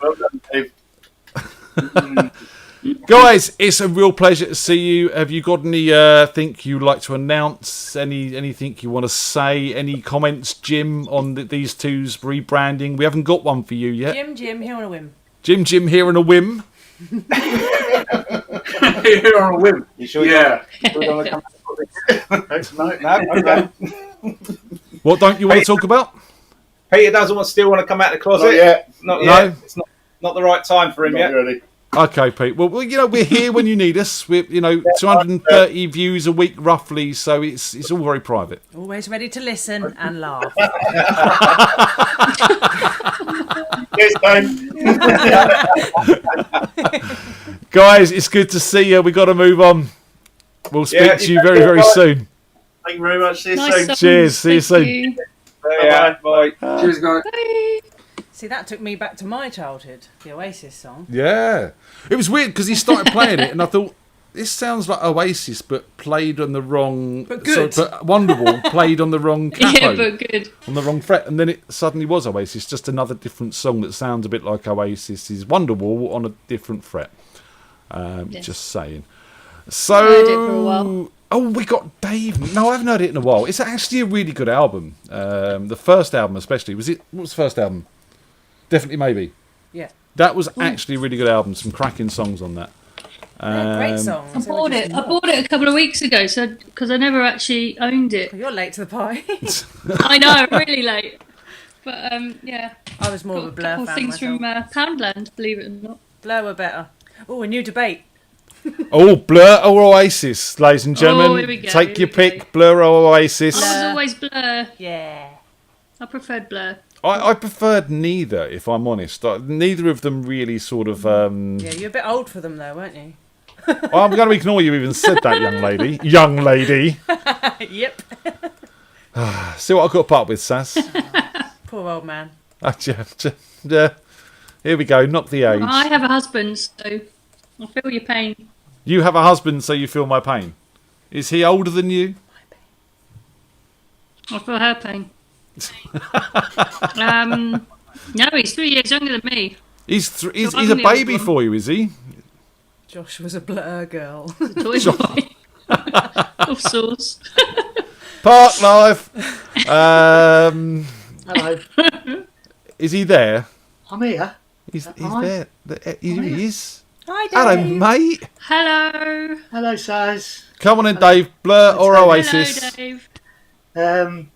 guys, it's a real pleasure to see you. Have you got any think you'd like to announce? Anything you want to say? Any comments, Jim, on these two's rebranding? We haven't got one for you yet. Jim, here on a whim. Jim, here on a whim. Here on a whim. You sure? Yeah. No, okay. What don't you want to talk about? Peter doesn't still want to come out of the closet. Not yet. No. It's not the right time for him yet. Really. Okay, Pete. Well, we're here when you need us. We're 230 views a week roughly, so it's all very private. Always ready to listen and laugh. Yes, Guys, it's good to see you. We got to move on. We'll speak to you very, very soon. Thank you very much. See you Nice soon. Cheers. See you soon. Bye. Cheers, guys. See, that took me back to my childhood, the Oasis song. Yeah. It was weird because he started playing it and I thought, this sounds like Oasis but played on the wrong... But good. But Wonderwall played on the wrong capo. Yeah, but good. On the wrong fret. And then it suddenly was Oasis, just another different song that sounds a bit like Oasis's Wonderwall on a different fret. Yes. Just saying. I So... heard it for a while. Oh, we got Dave. No, I haven't heard it in a while. It's actually a really good album. The first album especially. What was the first album? Definitely Maybe. Yeah. That was actually a really good album. Some cracking songs on that. Great songs. I bought it a couple of weeks ago, so because I never actually owned it. You're late to the party. I know, I'm really late. But yeah. I was more of a Blur couple fan things myself. from Poundland, believe it or not. Blur were better. Oh, a new debate. Oh, Blur or Oasis, ladies and gentlemen. Oh, here we go, Take your pick, Blur or Oasis. I was always Blur. Yeah. I preferred Blur. I preferred neither, if I'm honest. Neither of them really sort of... Yeah, you're a bit old for them though, weren't you? I'm going to ignore you even said that, young lady. Young lady. Yep. See what I've got to put up with, Sass. Poor old man. Here we go, knock the age. I have a husband, so I feel your pain. You have a husband, so you feel my pain. Is he older than you? I feel her pain. No, he's 3 years younger than me. He's So a I'm the baby old one. for you, is he? Josh was a Blur girl. Toy boy. Of sorts. Park life. Hello. Is he there? I'm here. He's Hi. there. He is. Hi, Dave. Hello, mate. Hello. Hello, Saz. Come on in, Dave. Blur or Oasis? Hello, Dave.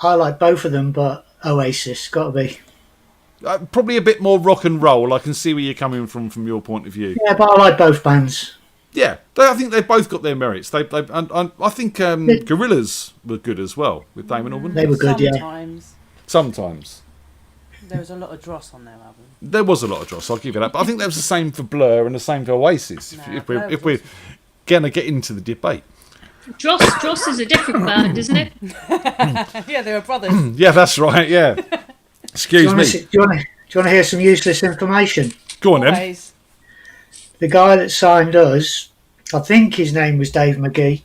I like both of them, but Oasis, got to be. Probably a bit more rock and roll. I can see where you're coming from your point of view. Yeah, but I like both bands. Yeah, I think they've both got their merits. And I think Gorillaz were good as well with Damon Albarn. They were good, Sometimes. There was a lot of dross on their album. There was a lot of dross, I'll give you that. But I think that was the same for Blur and the same for Oasis, if we're going to get into the debate. Dross is a different band, isn't it? Yeah, they were brothers. Yeah, that's right, yeah. Excuse me. Do you want to hear some useless information? Go on, then. Always. The guy that signed us, I think his name was Dave McGee,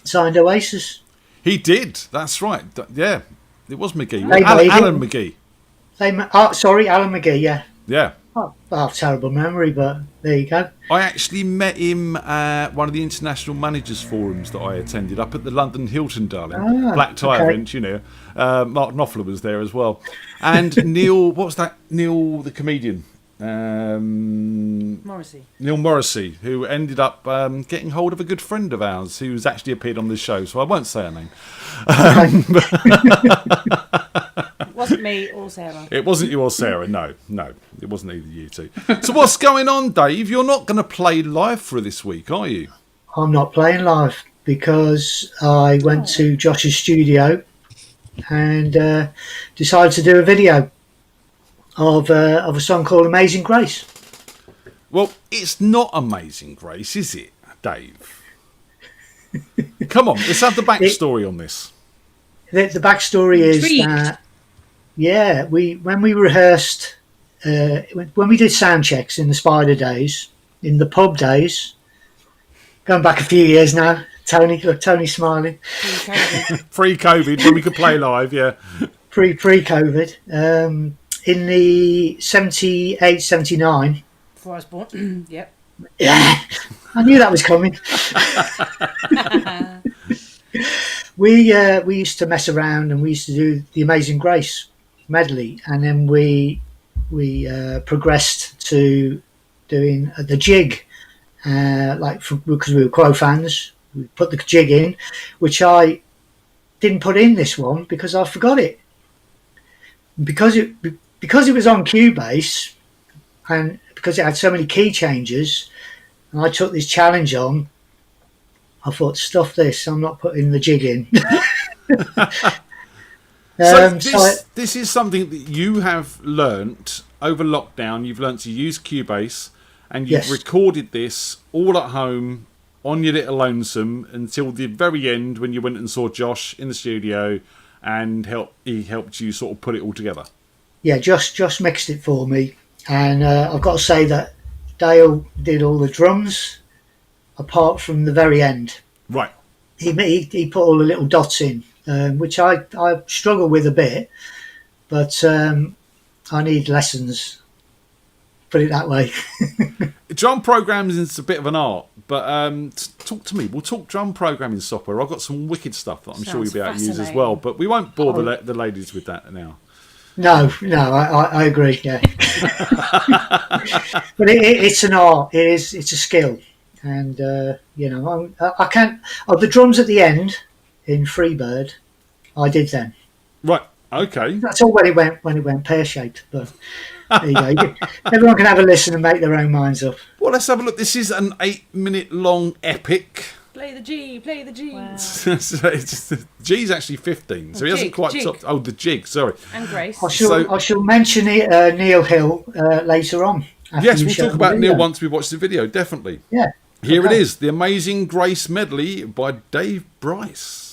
signed Oasis. He did, that's right. Yeah, it was McGee. They made Alan him. McGee. Sorry, Alan McGee, yeah. Yeah. Oh, I have terrible memory, but there you go. I actually met him at one of the international managers forums that I attended up at the London Hilton, darling. Black tie okay. event, you know. Mark Knopfler was there as well. And Neil, what was that? Neil the comedian. Morrissey. Neil Morrissey, who ended up getting hold of a good friend of ours who's actually appeared on this show, so I won't say her name. It wasn't me or Sarah. It wasn't you or Sarah, no. It wasn't either you two. So what's going on, Dave? You're not going to play live for this week, are you? I'm not playing live because I went to Josh's studio and decided to do a video of a song called Amazing Grace. Well, it's not Amazing Grace, is it, Dave? Come on, let's have the backstory on this. The backstory is that, when we rehearsed, when we did sound checks in the Spider days, in the pub days, going back a few years now, Tony's smiling. Pre-COVID, when we could play live, yeah. Pre-COVID. In the 78, 79. Before I was born. Yep. Yeah, I knew that was coming. We used to mess around and we used to do the Amazing Grace medley, and then we progressed to doing the jig, because we were Quo fans. We put the jig in, which I didn't put in this one because I forgot it. Because it was on Cubase, and because it had so many key changes, and I took this challenge on, I thought, stuff this, I'm not putting the jig in. This is something that you have learnt over lockdown. You've learnt to use Cubase, and you've recorded this all at home on your little lonesome until the very end when you went and saw Josh in the studio and he helped you sort of put it all together. Yeah, Josh mixed it for me, and I've got to say that Dale did all the drums apart from the very end. Right. He put all the little dots in, which I struggle with a bit, but I need lessons. Put it that way. Drum programming is a bit of an art, but talk to me. We'll talk drum programming software. I've got some wicked stuff that I'm sure you'll be able to use as well, but we won't bore the ladies with that now. No, I agree. Yeah, but it's an art. It's a skill, and I can't. Oh, the drums at the end in Freebird, I did them. Right. Okay. That's all when it went pear shaped, but. There you go. Everyone can have a listen and make their own minds up. Well, let's have a look. This is an 8-minute long epic. Play the G, play the G. Wow. The G's actually 15, so he hasn't quite topped. Oh, the jig, sorry. And Grace. I shall mention it, Neil Hill later on. Yes, we'll talk about Neil once we watch the video, definitely. Yeah. Here it is, the Amazing Grace medley by Dave Bryce.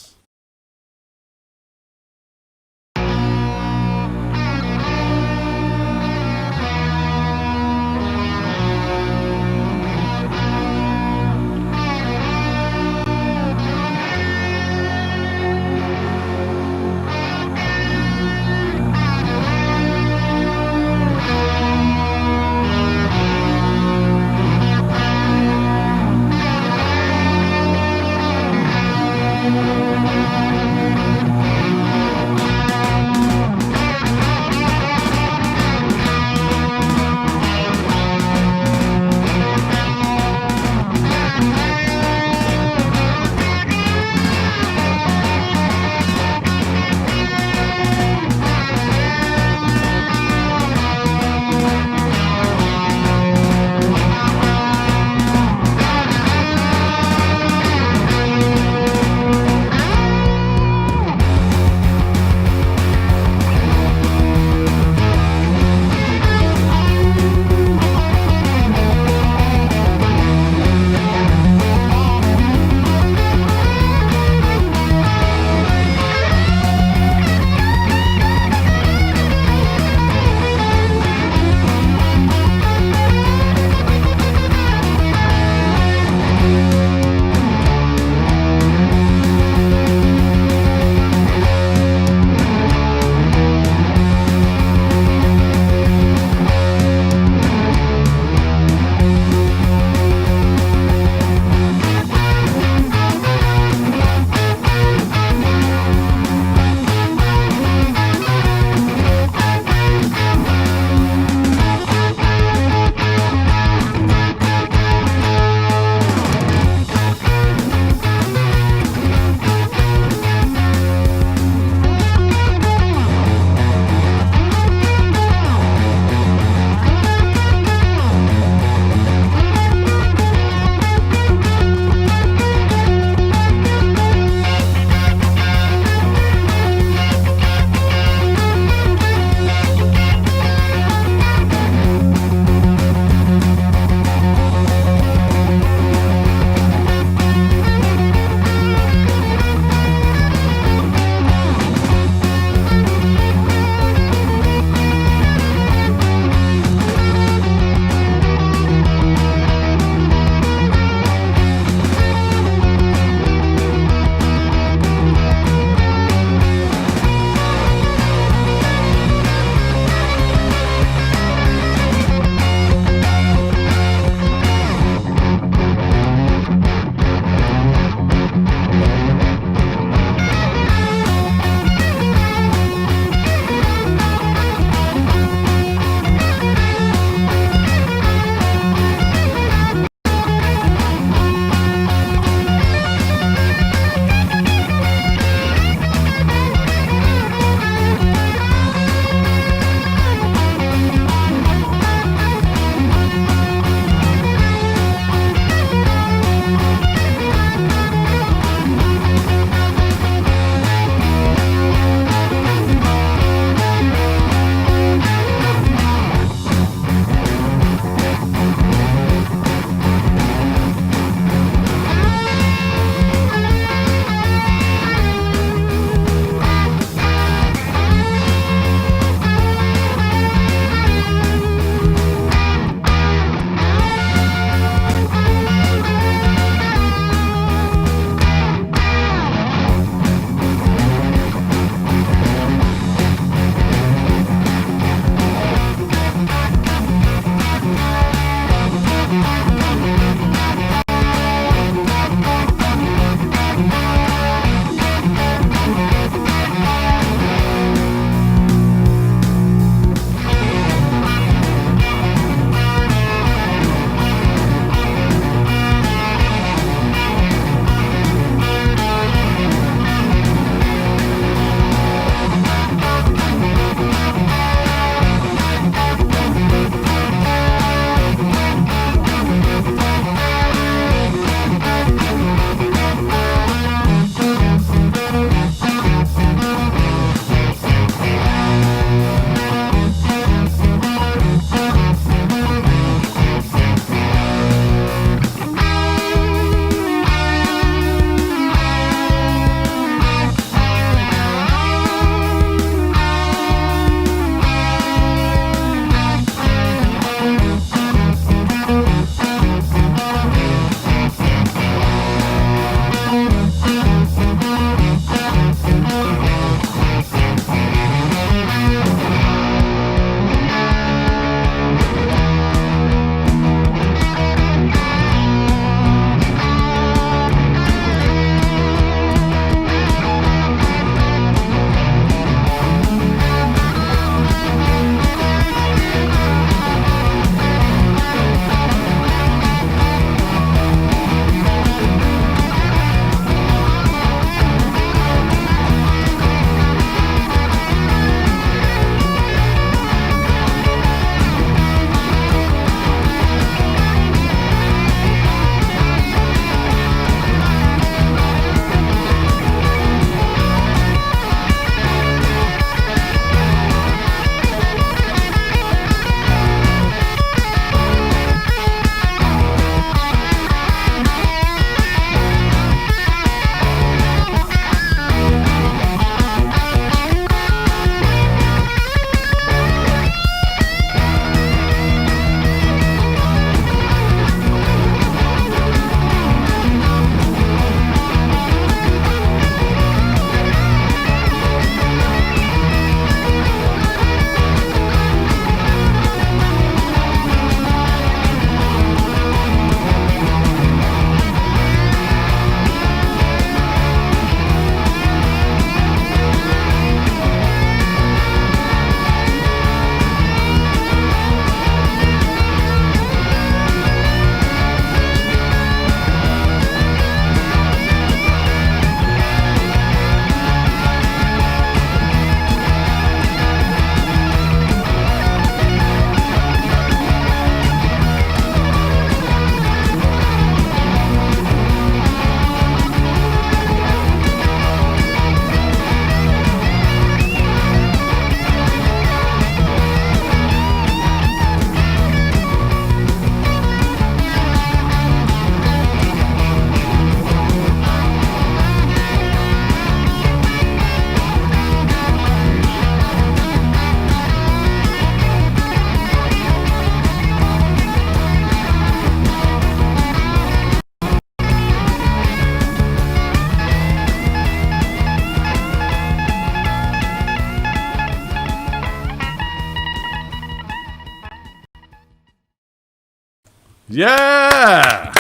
Yeah.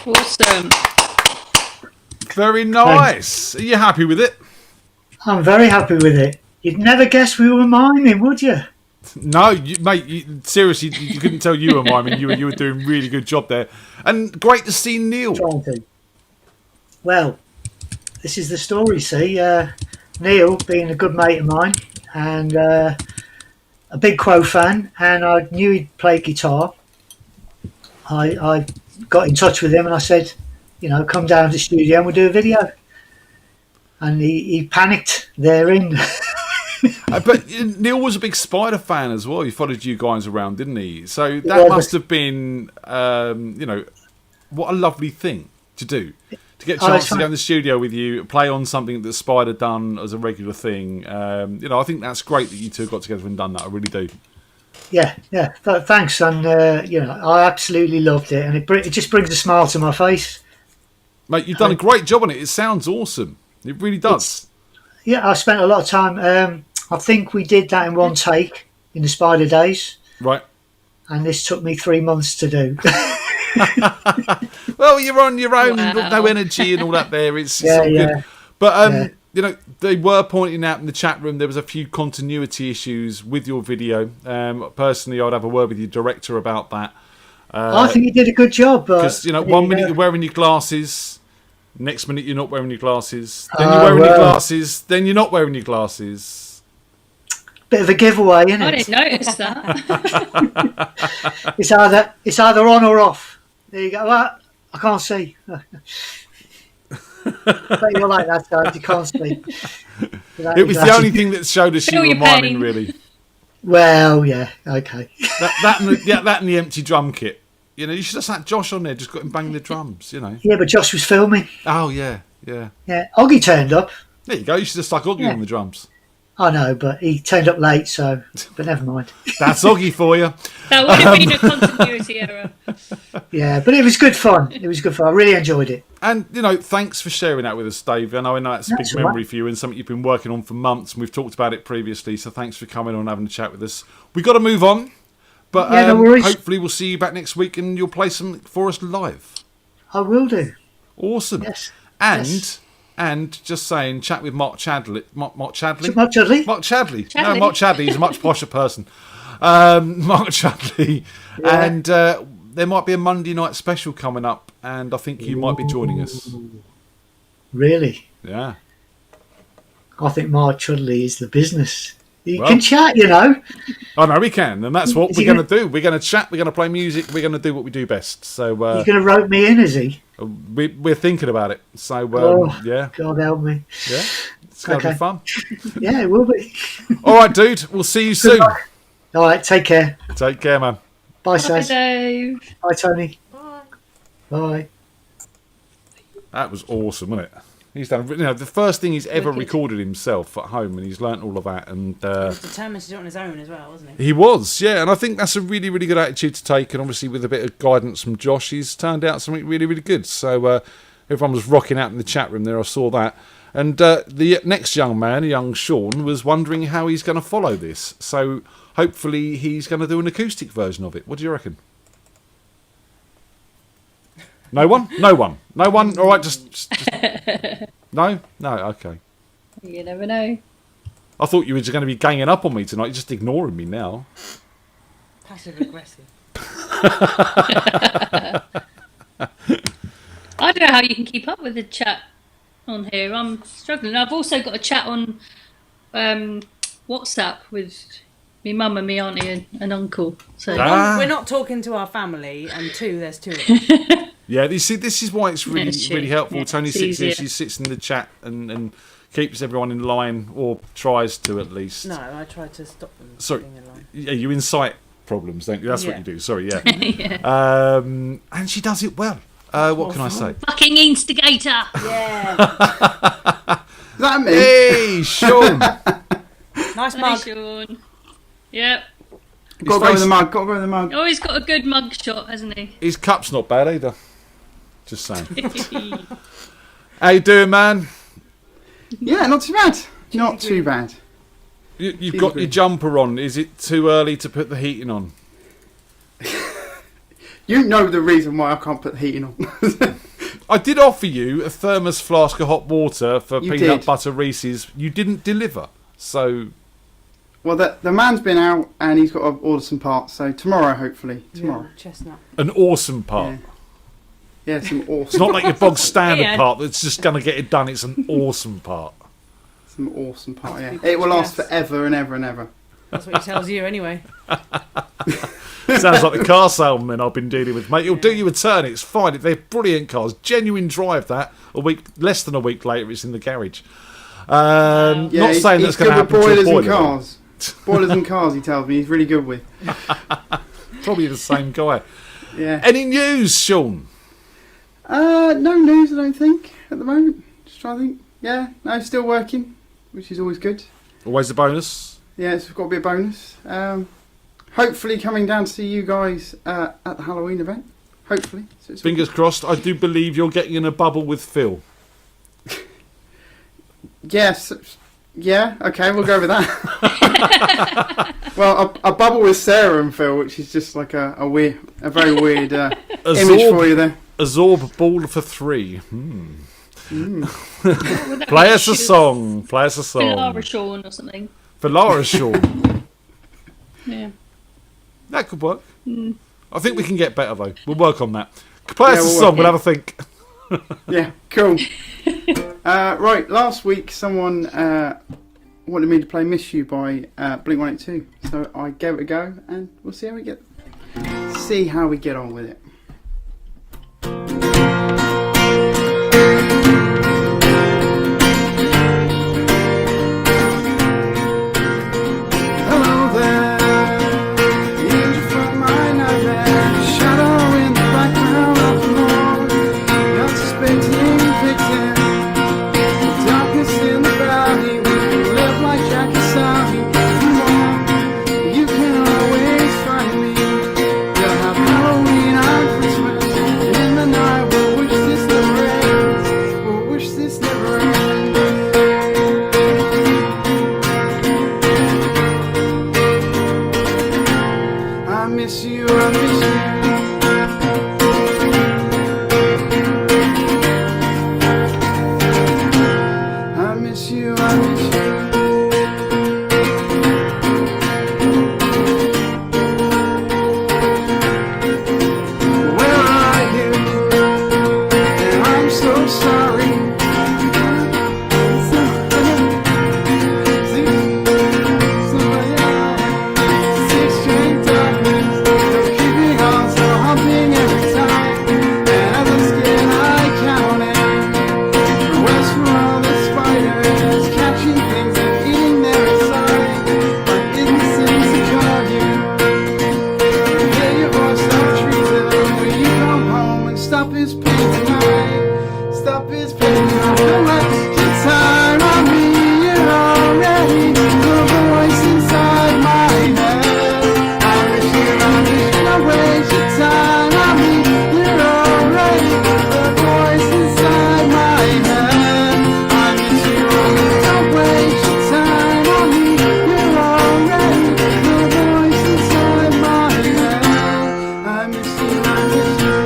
Awesome. Very nice. Are you happy with it? I'm very happy with it. You'd never guess we were miming, would you? No, mate. Seriously, you couldn't tell you were miming. You were doing a really good job there, and great to see Neil. Trying to. Well, this is the story. See, Neil being a good mate of mine and a big Quo fan, and I knew he'd play guitar. I got in touch with him and I said, come down to the studio and we'll do a video. And he panicked therein. But Neil was a big Spider fan as well. He followed you guys around, didn't he? So that must have been, what a lovely thing to do. To get a chance to go in the studio with you, play on something that Spider done as a regular thing. I think that's great that you two got together and done that. I really do. Yeah. Thanks, and I absolutely loved it, and it just brings a smile to my face. Mate, you've done a great job on it. It sounds awesome. It really does. I spent a lot of time. I think we did that in one take in the Spider days. Right. And this took me 3 months to do. Well, you're on your own, and no energy and all that there. It's all good. But, they were pointing out in the chat room there was a few continuity issues with your video. Personally, I'd have a word with your director about that. I think you did a good job. Because, 1 minute you're wearing your glasses, next minute you're not wearing your glasses, then you're wearing your glasses, then you're not wearing your glasses. Bit of a giveaway, isn't it? I didn't notice that. It's either on or off. There you go. Well, I can't see. But you're like that, Dad. You can't see. It was the only thing that showed us you were miming, really. Well, yeah, okay. That and the empty drum kit. You should have sat Josh on there, just got him banging the drums. Yeah, but Josh was filming. Oh yeah. Yeah, Oggy turned up. There you go. You should have stuck Oggy on the drums. I know, but he turned up late, but never mind. That's Oggy for you. That would have been a continuity error. Yeah, but it was good fun. I really enjoyed it. And, thanks for sharing that with us, Dave. I know that's a big memory for you and something you've been working on for months, and we've talked about it previously, so thanks for coming on and having a chat with us. We've got to move on, but no worries. Hopefully we'll see you back next week and you'll play something for us live. I will do. Awesome. Yes. And just saying, chat with Mark Chadley. Mark Chadley? Mark Chadley? Mark Chadley. No, Mark Chadley. He's a much posher person. Mark Chadley. Yeah. And there might be a Monday night special coming up, and I think you might be joining us. Really? Yeah. I think Mark Chudley is the business. You can chat, I know we can, and that's what we're going to do. We're going to chat, we're going to play music, we're going to do what we do best. So you're going to rope me in, is he? We're thinking about it. So yeah. God help me. Yeah, it's going to be fun. Yeah, it will be. All right, dude. We'll see you soon. All right, take care. Take care, man. Bye, Saz. Dave. Bye, Tony. Bye. That was awesome, wasn't it? He's done, the first thing he's ever recorded himself at home, and he's learnt all of that. And he was determined to do it on his own as well, wasn't he? He was, yeah. And I think that's a really, really good attitude to take. And obviously, with a bit of guidance from Josh, he's turned out something really, really good. So everyone was rocking out in the chat room there. I saw that. And the next young man, young Sean, was wondering how he's going to follow this. So hopefully, he's going to do an acoustic version of it. What do you reckon? No one? No one? No one? All right, just... No? No, okay. You never know. I thought you were just going to be ganging up on me tonight. You're just ignoring me now. Passive aggressive. I don't know how you can keep up with the chat on here. I'm struggling. I've also got a chat on WhatsApp with me mum and me auntie and uncle. So we're not talking to our family, and there's two of us. Yeah, you see, this is why it's really, really helpful. Yeah, Tony sits here, she sits in the chat and keeps everyone in line, or tries to at least. No, I try to stop them. Sorry, being in line. yeah, you incite problems, don't you? That's what you do. Sorry, yeah. Yeah. And she does it well. What can I say? Fucking instigator. Yeah. Is that me? Hey, Sean. Nice Hi, mug. Sean. Yep. Got to go with the mug. Got to go with the mug. Oh, he's got a good mug shot, hasn't he? His cup's not bad either. Just saying. How you doing, man? Yeah, not too bad. Not too bad. You've got your jumper on. Is it too early to put the heating on? You know the reason why I can't put the heating on. I did offer you a thermos flask of hot water for You peanut did. butter Reese's. You didn't deliver, so Well, the man's been out and he's got to order some parts. So tomorrow, hopefully, tomorrow. Chestnut. an awesome part. Yeah, some awesome. It's not like your bog standard Yeah. part that's just going to get it done. It's an awesome part. Some awesome part. Yeah, it will last forever and ever and ever. That's what he tells you anyway. Sounds like the car salesman I've been dealing with, mate. He'll do you a turn. It's fine. They're brilliant cars. Genuine drive that. Less than a week later, it's in the garage. Not saying that's going to happen to boilers a and boiler. cars. Boilers and cars. He tells me he's really good with. Probably the same guy. Yeah. Any news, Sean? No news, I don't think at the moment. Just trying to think. Yeah, no, still working, which is always good. Always a bonus. Yeah, it's got to be a bonus. Hopefully coming down to see you guys at the Halloween event. Hopefully. So it's Fingers crossed. I do believe you're getting in a bubble with Phil. Yes. Yeah, okay, we'll go with that. Well, a bubble with Sarah and Phil, which is just like a very weird image for you there. Azorb ball for 3. Play us a song. Play us a song. Lara Sean or something. For Lara Sean. Yeah. That could work. Mm. I think we can get better though. We'll work on that. Play us a we'll song. work We'll on have a think. Yeah, cool. Right, last week someone wanted me to play "Miss You" by Blink-182, so I gave it a go, and we'll see how we get on with it. Hello there, the angel from my nightmare, shadow in the background of the moon, not suspecting victim, darkness in the valley, we live like Jack and Sally. Come on, you can always find me. You'll have Halloween on Christmas, and in the night we'll wish this never ends. We'll wish this never ends. I miss you, I miss you. I miss you, I miss you. Where are you? And I'm so sorry. Six string darkness, keeping on so humping every time. And as I skin, I count it. West from all the spiders, catching things and eating them inside. My innocence to call you. Hear your voice of treason when you come home and stop his pain tonight. Stop his pain tonight. Don't waste your time on me. You're already the voice inside my head. I miss you. Don't waste your time on me. You're already the voice inside my head. I miss you. Don't waste your time on me. You're already the voice inside my head. I miss you. I miss you.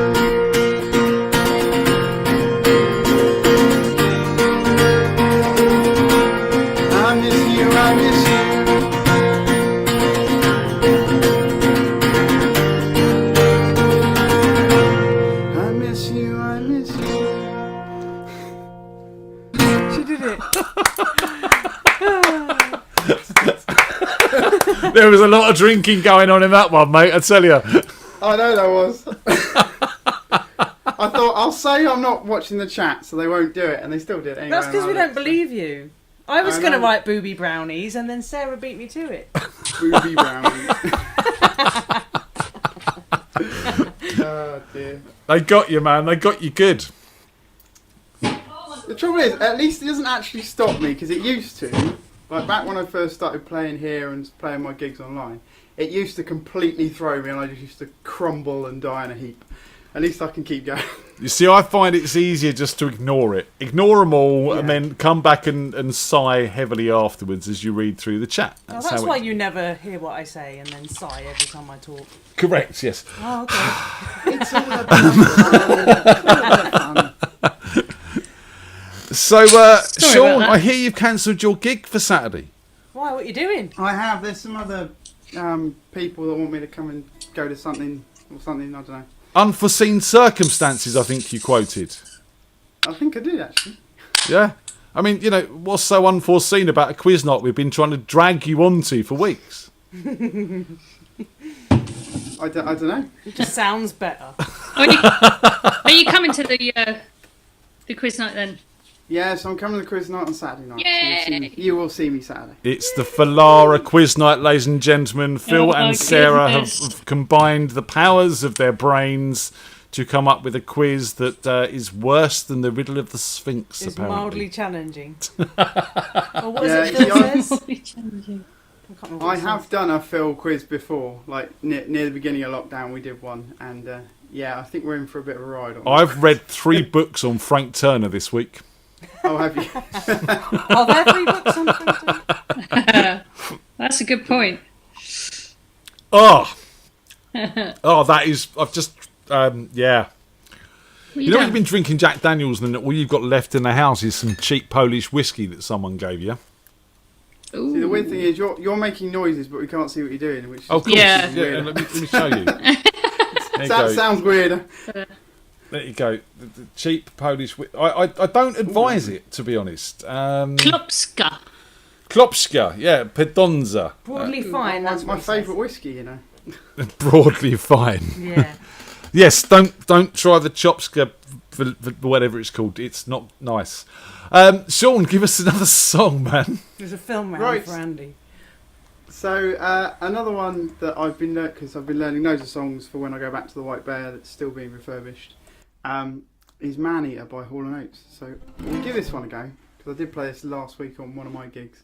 I miss you. I miss you. I miss you. I miss you. She did it. There was a lot of drinking going on in that one, mate. I tell you. I know there was. I thought I'll say I'm not watching the chat, so they won't do it, and they still did it anyway. That's because we and I don't believe you. I was I going to know. write booby brownies, and then Sarah beat me to it. Booby brownies. Oh dear. They got you, man. They got you good. The trouble is, at least it doesn't actually stop me, because it used to. Like back when I first started playing here and playing my gigs online, it used to completely throw me, and I just used to crumble and die in a heap. At least I can keep going. You see, I find it's easier just to ignore it. Ignore them all and then come back and sigh heavily afterwards as you read through the chat. Oh, that's why you never hear what I say and then sigh every time I talk. Correct, yes. Oh, okay. It's all about fun. So, Sorry Sean, about that. I hear you've cancelled your gig for Saturday. Why? What are you doing? I have. There's some other people that want me to come and go to something or something. I don't know. Unforeseen circumstances, I think you quoted. I think I did actually. Yeah? I mean, you know, what's so unforeseen about a quiz night we've been trying to drag you onto for weeks? I don't know. It just sounds better. Are you coming to the quiz night then? Yeah, so I'm coming to the quiz night on Saturday night. Yay! So you will see me Saturday. It's the Falara quiz night, ladies and gentlemen. Phil Oh my and Sarah goodness. have combined the powers of their brains to come up with a quiz that is worse than the riddle of the Sphinx, It's apparently. mildly challenging. Or what Yeah, is it Phil I- says? Mildly challenging. can't remember I what it have says. done a Phil quiz before, like near the beginning of lockdown. We did one, and yeah, I think we're in for a bit of a ride. On I've read 3 books on Frank Turner this week. Oh, have you? Are there 3 books on Twitter? That's a good point. Oh, that is. I've just. Yeah. You know, when you've been drinking Jack Daniels, and then all you've got left in the house is some cheap Polish whiskey that someone gave you. See, the weird thing is you're making noises, but we can't see what you're doing. Which is Oh, of course. Yeah. Yeah, let me show you. There you That go. sounds weird. There you go. The cheap Polish. I don't advise it, to be honest. Klopska. Klopska, yeah, Pedonza. Broadly fine. That's my what it says. favourite whiskey, you know. Broadly fine. Yeah. Yes, don't try the Chopska, for whatever it's called. It's not nice. Sean, give us another song, man. There's a film round Right. for Andy. So another one that I've been because I've been learning loads of songs for when I go back to the White Bear that's still being refurbished. Is Man Eater by Hall & Oates. So we'll give this one a go because I did play this last week on one of my gigs,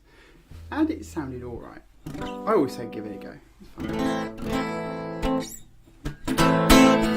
and it sounded all right. I always say give it a go. It's fun.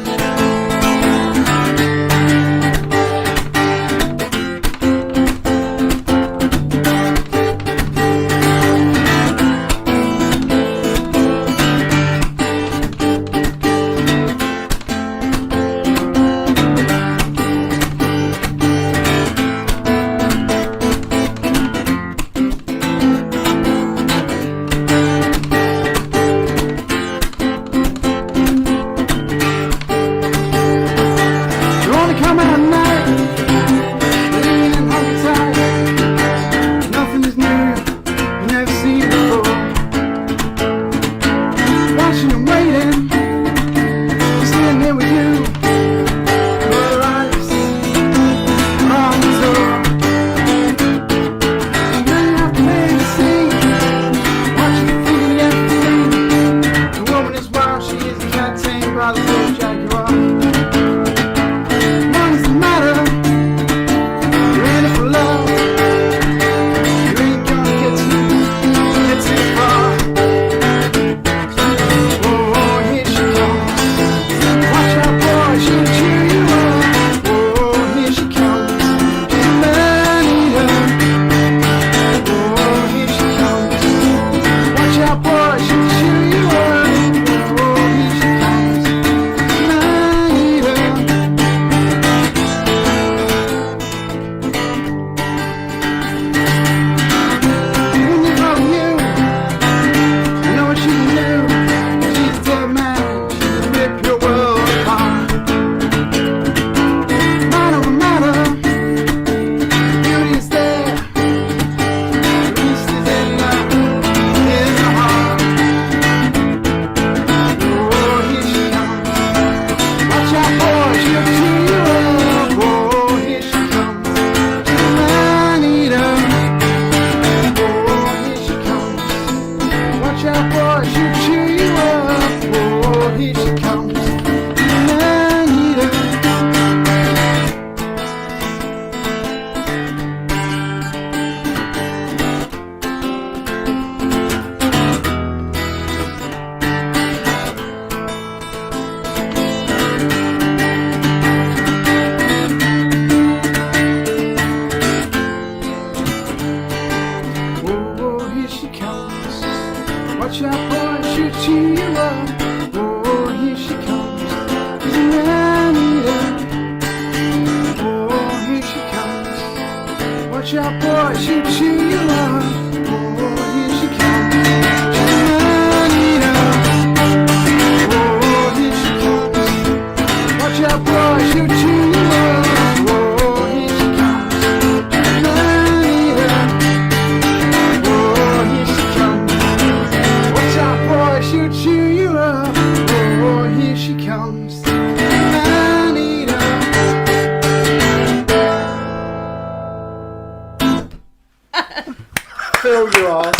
Oh, you are.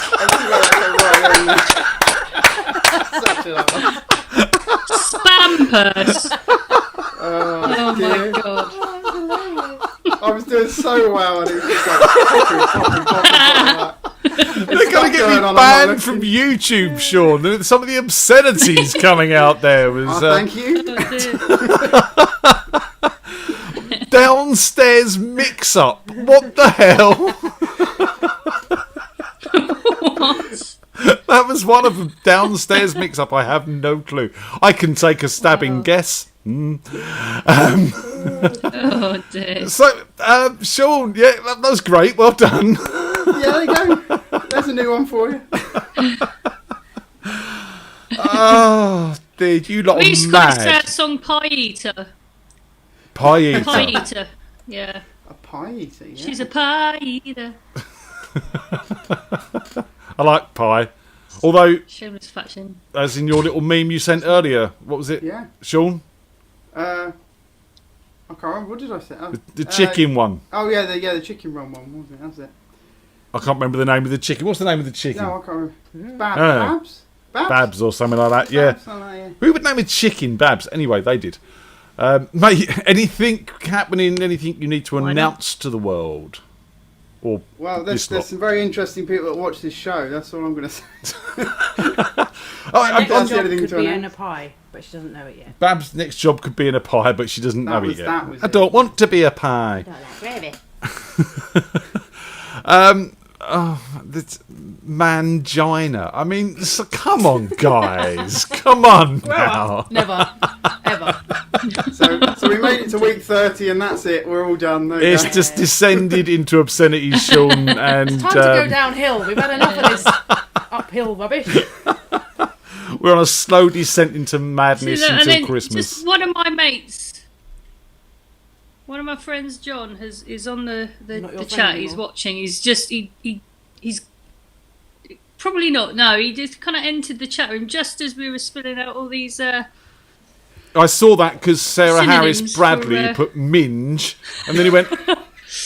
Such an arse. Spam purse. Oh, my god. I was doing so well and it was just like popping. They're going to get me banned from YouTube, Sean. Some of the obscenities coming out there was. Thank you. Downstairs mix-up. What the hell? What? That was one of them. Downstairs mix-up. I have no clue. I can take a stabbing guess. Oh dear. So, Sean, yeah, that was great. Well done. Yeah, there you go. There's a new one for you. Oh, dude, you lot We are used to call this mad. song Pie Eater. Pie eater. Pie Eater. Yeah. A pie eater, yeah. She's a pie eater. I like pie. Although, Shameless fashion. as in your little meme you sent earlier, what was it? Yeah. Sean? I can't remember. What did I say? Oh, The chicken one. Oh yeah, the chicken run one, wasn't it? That's it. I can't remember the name of the chicken. What's the name of the chicken? No, I can't remember. Babs? Babs or something like that, yeah. Babs, something like that, yeah. Who would name a chicken Babs? Anyway, they did. Mate, anything happening, anything you need to announce to the world? Or Well, there's some very interesting people that watch this show. That's all I'm going to say. Next That's the job only thing could to be announce. in a pie, but she doesn't know it yet. Babs' next job could be in a pie, but she doesn't know it yet. that was I don't want to be a pie. Gravy. This mangina. I mean, come on, guys. Come on now. Never. Ever. So we made it to week 30 and that's it. We're all done. There you It's go. just descended into obscenities, Sean, and It's time to go downhill. We've had enough of this uphill rubbish. we're on a slow descent into madness And until then Christmas. just one of my mates, one of my friends, John, is on the Not your friend chat. He's anymore. watching. He's just he's probably not. No, he just kind of entered the chat room just as we were spilling out all these. I saw that because Sarah Synonyms Harris Bradley for, put minge, and then he went,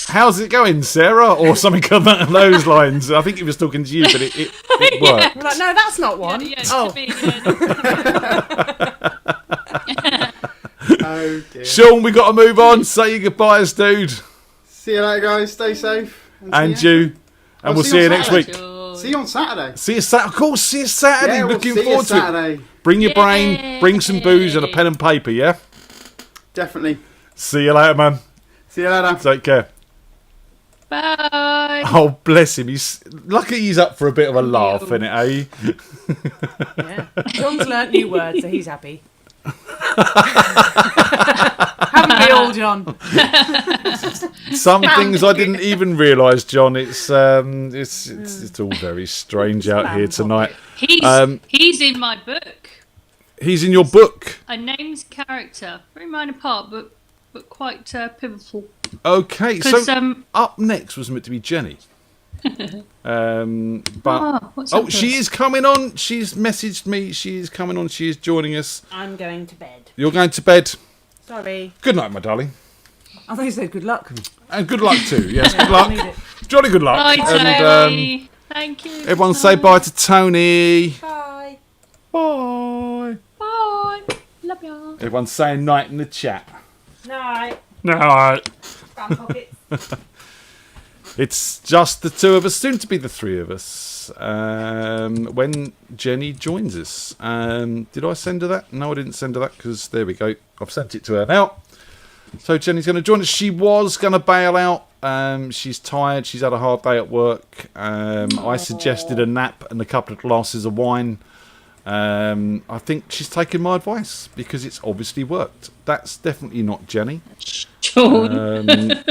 "How's it going, Sarah?" or something along those lines. I think he was talking to you, but it worked. We're like, no, that's not one. Oh. Oh dear. Sean, we got to move on. Say your goodbyes, dude. See you later, guys. Stay safe. And see ya. you. And we'll see you next week. See you on Saturday. See you Saturday. Of course, see you Saturday. Yeah, we'll Looking see you forward to Saturday. it. Bring your brain, bring some booze and a pen and paper, yeah? Definitely. See you later, man. See you later. Take care. Bye. Oh, bless him. He's lucky he's up for a bit of a laugh, innit, eh? Yeah. John's learnt new words, so he's happy. Haven't we all, John? Some things I didn't even realise, John. It's all very strange out here tonight. He's in my book. He's in your book. A named character, very minor part, but quite pivotal. Okay, 'Cause, so up next was meant to be Jenny. what's up she first? is coming on. She's messaged me. She is coming on. She is joining us. I'm going to bed. You're going to bed. Sorry. Good night, my darling. I thought you said good luck. And good luck too. Yes, Yeah, good I need luck. it. Jolly good luck. Bye, And Tony. Thank you. everyone say bye to Tony. Bye. Bye. Bye. Love ya. Everyone's saying night in the chat. Night. Night. Bum pockets. It's just the two of us, soon to be the three of us, when Jenny joins us. Did I send her that? No, I didn't send her that because there we go. I've sent it to her now. So Jenny's going to join us. She was going to bail out. She's tired. She's had a hard day at work. I suggested a nap and a couple of glasses of wine. I think she's taken my advice because it's obviously worked. That's definitely not Jenny. Sean.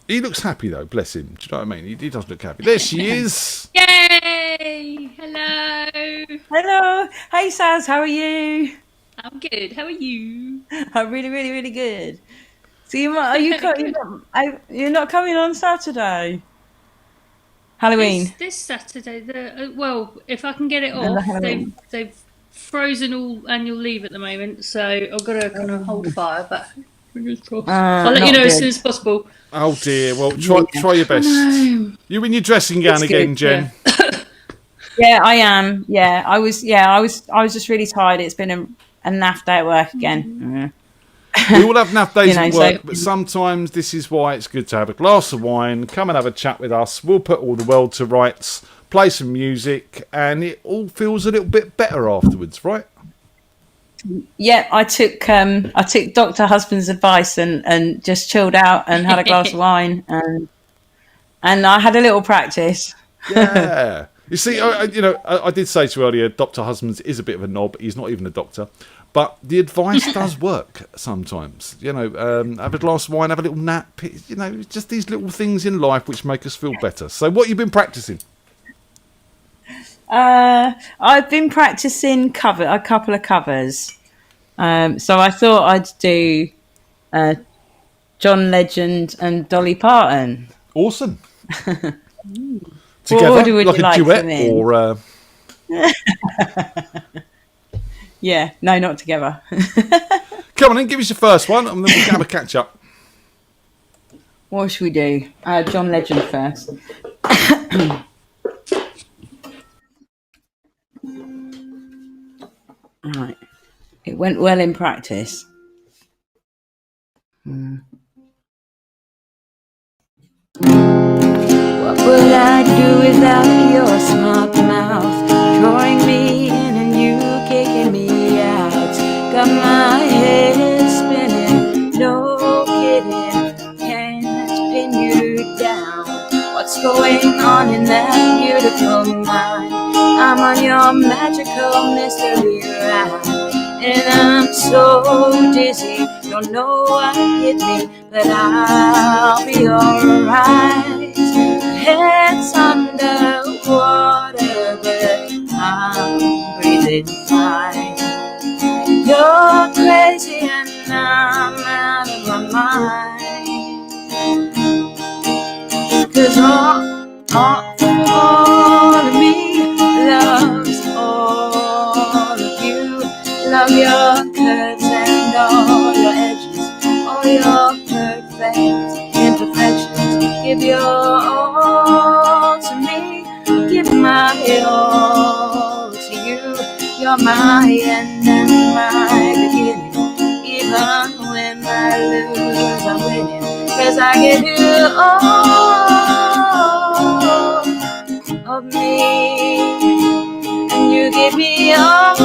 He looks happy though, bless him. Do you know what I mean? He does look happy. There she is. Yay! Hello. Hello. Hey, Saz. How are you? I'm good. How are you? I'm really, really, really good. So you're not coming on Saturday? Halloween. This Saturday. Well, if I can get it And the off, Halloween. they've frozen all annual leave at the moment, so I've got to kind of hold fire. But Fingers crossed. I'll let you know as soon as possible. Oh dear. Well, try your best. You in your dressing gown It's again, good, Jen? Yeah, I am. Yeah, I was just really tired. It's been a naff day at work again. We all have naff days You know, at work, so- but sometimes this is why it's good to have a glass of wine, come and have a chat with us. We'll put all the world to rights, play some music, and it all feels a little bit better afterwards, right? Yeah, I took Dr. Husband's advice and just chilled out and had a glass of wine and I had a little practice. Yeah. You see, I did say to you earlier, Dr. Husbands is a bit of a knob. He's not even a doctor. But the advice does work sometimes. You know, have a glass of wine, have a little nap. You know, just these little things in life which make us feel better. So what have you been practicing? I've been practicing a couple of covers. So I thought I'd do John Legend and Dolly Parton. Awesome. What Together, order would like you a like duet, them in? or Yeah, no, not together. come on, then give us your first one, and then we'll have a catch up. What should we do? John Legend first. Right. It went well in practice. What would I do without your smart mouth? Drawing me in and you kicking me out. Got my head spinning, no kidding. Can't pin you down. What's going on in that beautiful mind? I'm on your magical mystery ride, and I'm so dizzy, don't know what hit me, but I'll be alright. Head's under water, but I'm breathing fine. You're crazy and I'm out of my mind. 'Cause all of me loves all of you. Love your curves and all your edges, all your perfect imperfections. Give your all to me, give my all to you. You're my end and my beginning. Even when I lose, I'm winning. 'Cause I give you all of me, and you give me all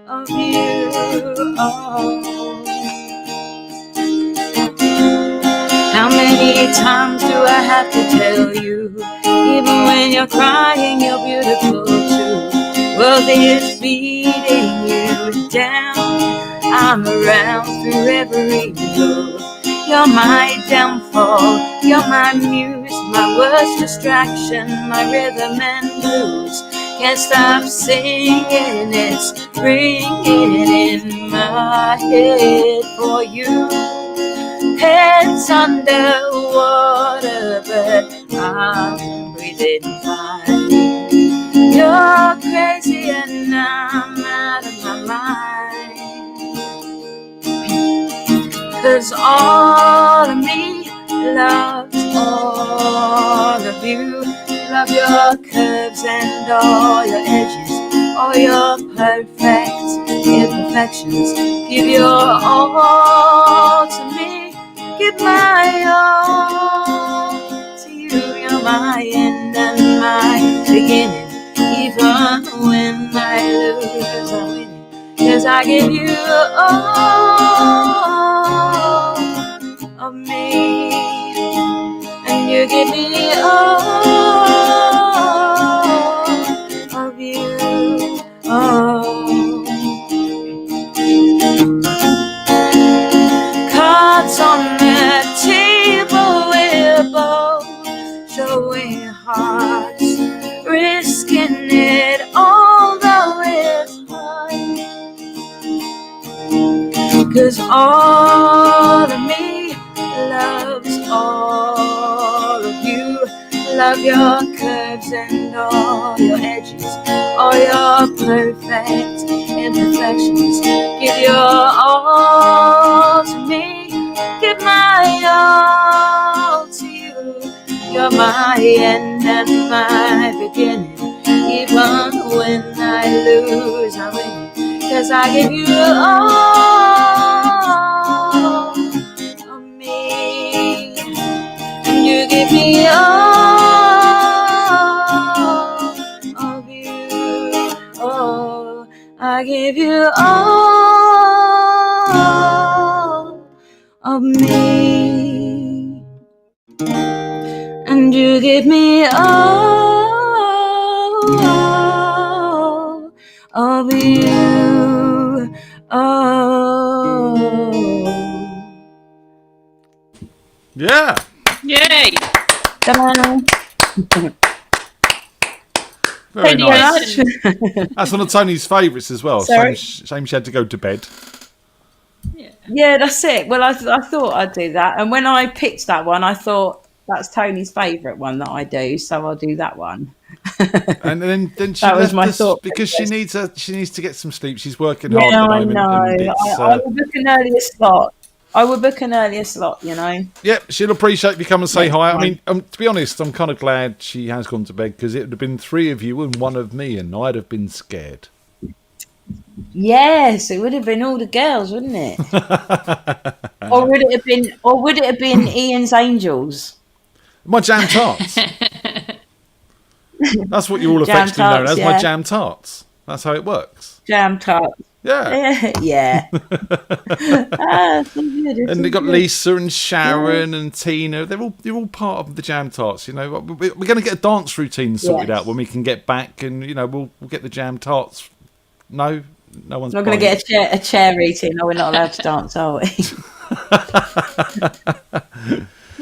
of you. How many times do I have to tell you? Even when you're crying, you're beautiful too. World is beating you down. I'm around through every move. You're my downfall, you're my muse, my worst distraction, my rhythm and blues. Can't stop singing, it's ringing in my head for you. Head's under water, but I'm breathing fine. You're crazy and I'm out of my mind. 'Cause all of me loves all of you. Love your curves and all your edges, all your perfect imperfections. Give your all to me, give my all to you. You're my end and my beginning. Even when I lose, I'm winning. 'Cause I give you all of me, and you give me all of you. Cards on the table, we're both showing hearts, risking it all though it's hard. 'Cause all of me loves all of you. Love your curves and all your edges, all your perfect imperfections. Give your all to me. Give my all to you. You're my end and my beginning. Even when I lose, I win. 'Cause I give you all of me, and you give me all of you. Oh, I give you all of me, and you give me all of you. Oh. Yeah. Yay! Ta-da. Very Thank you nice. very much. That's one of Tony's favourites as well. Sorry? Shame she had to go to bed. Yeah, that's it. Well, I thought I'd do that. And when I picked that one, I thought that's Tony's favourite one that I do. So I'll do that one. And then she That was left my us thought because process. she needs to get some sleep. She's working hard Yeah, at the I moment. know. And it's, I will book an earlier slot. I will book an earlier slot, you know. Yep, she'll appreciate if you come and say Next hi. I time. mean, to be honest, I'm kind of glad she has gone to bed because it would have been 3 of you and 1 of me, and I'd have been scared. Yes, it would have been all the girls, wouldn't it? Or would it have been Ian's Angels? My jam tarts. That's what you're all Jam affectionately known tarts, as, yeah. my jam tarts. That's how it works. Jam tarts. Yeah. Yeah. It's so good, it's And so they got good. Lisa and Sharon and Tina. They're all part of the jam tarts. You know, we're going to get a dance routine sorted Yes. out when we can get back, and you know, we'll get the jam tarts. No one's We're going to buying get a chair eating. No, we're not allowed to dance, are we?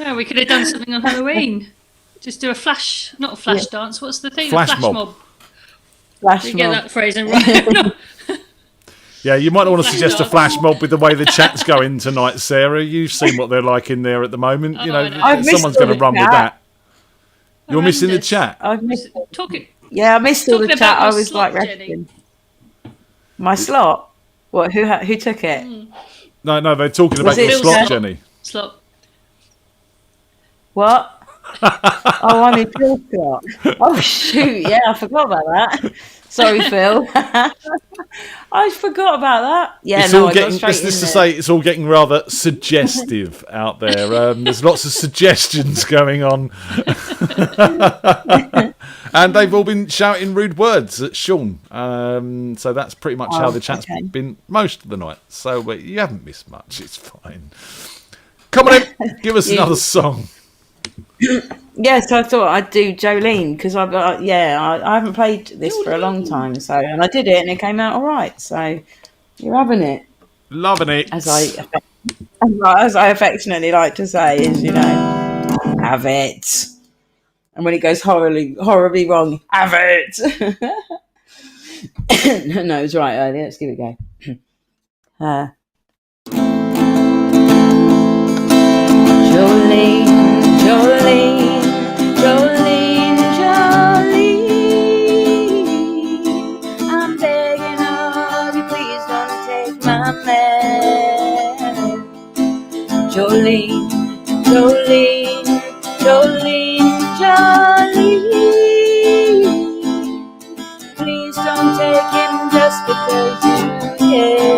No, we could have done something on Halloween. Just do not a flash dance. What's the thing? Flash a flash mob. mob. Flash You get mob. that phrasing right. Yeah, you might want to Flash suggest a mob. flash mob with the way the chat's going tonight, Sarah. You've seen what they're like in there at the moment. You know, I know. I've missed someone's all going to the run with chat. that. You're missing the Horrendous. chat. I've missed Talking. Yeah, I missed all the Talking chat. about I your was slot, like Jenny. resting. My slot? What? Who took it? No, they're talking about Was your it slot, Phil's Jenny. Slot. What? Oh, I'm in Phil's slot. Oh shoot! Yeah, I forgot about that. Sorry, Phil. I forgot about that. Yeah, It's no, all I getting. got straight This in to there. say, it's all getting rather suggestive out there. There's lots of suggestions going on, and they've all been shouting rude words at Sean. So that's pretty much how the chat's been most of the night. So you haven't missed much. It's fine. Come on in, give us another song. Yes, I thought I'd do Jolene because I haven't played this for a long time, and I did it and it came out all right. So you're having it, loving it, as I affectionately like to say, is have it. And when it goes horribly wrong, have it. No, it was right earlier. Let's give it a go. Jolene, Jolene, Jolene, Jolene. I'm begging of you, please don't take my man. Jolene, Jolene, Jolene, Jolene. Please don't take him just because you can.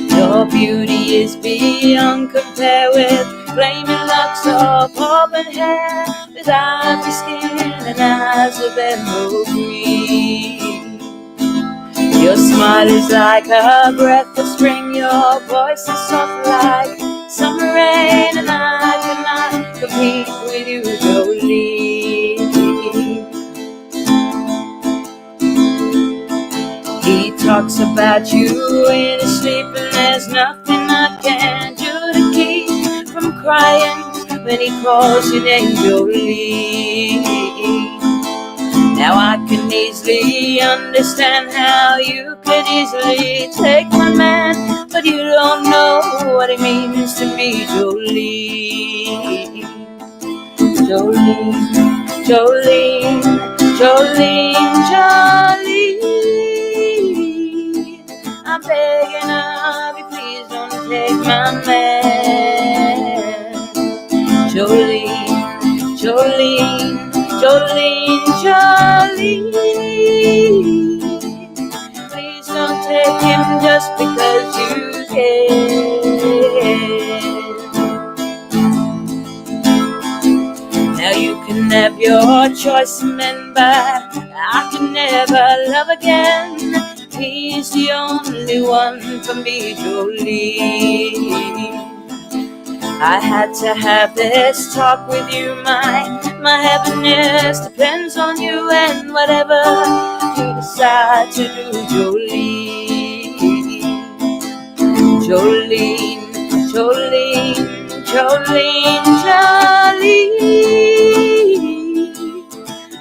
Your beauty is beyond compare with flaming locks of auburn hair, with ivory skin and eyes of emerald green. Your smile is like a breath of spring, your voice is soft like summer rain, and I cannot compete with you, Jolene. He talks about you in his sleep, and there's nothing I can do to keep from crying when he calls your name, Jolene. Now I can easily understand how you could easily take my man, but you don't know what it means to me, Jolene. Jolene, Jolene, Jolene, Jolene. I'm begging of you, please don't take my man. Jolene, Jolene, Jolene, Jolene. Please don't take him just because you can. Now you can have your choice of men, but I can never love again. He's the only one for me, Jolene. I had to have this talk with you, my happiness depends on you, and whatever you decide to do, Jolene. Jolene, Jolene, Jolene, Jolene.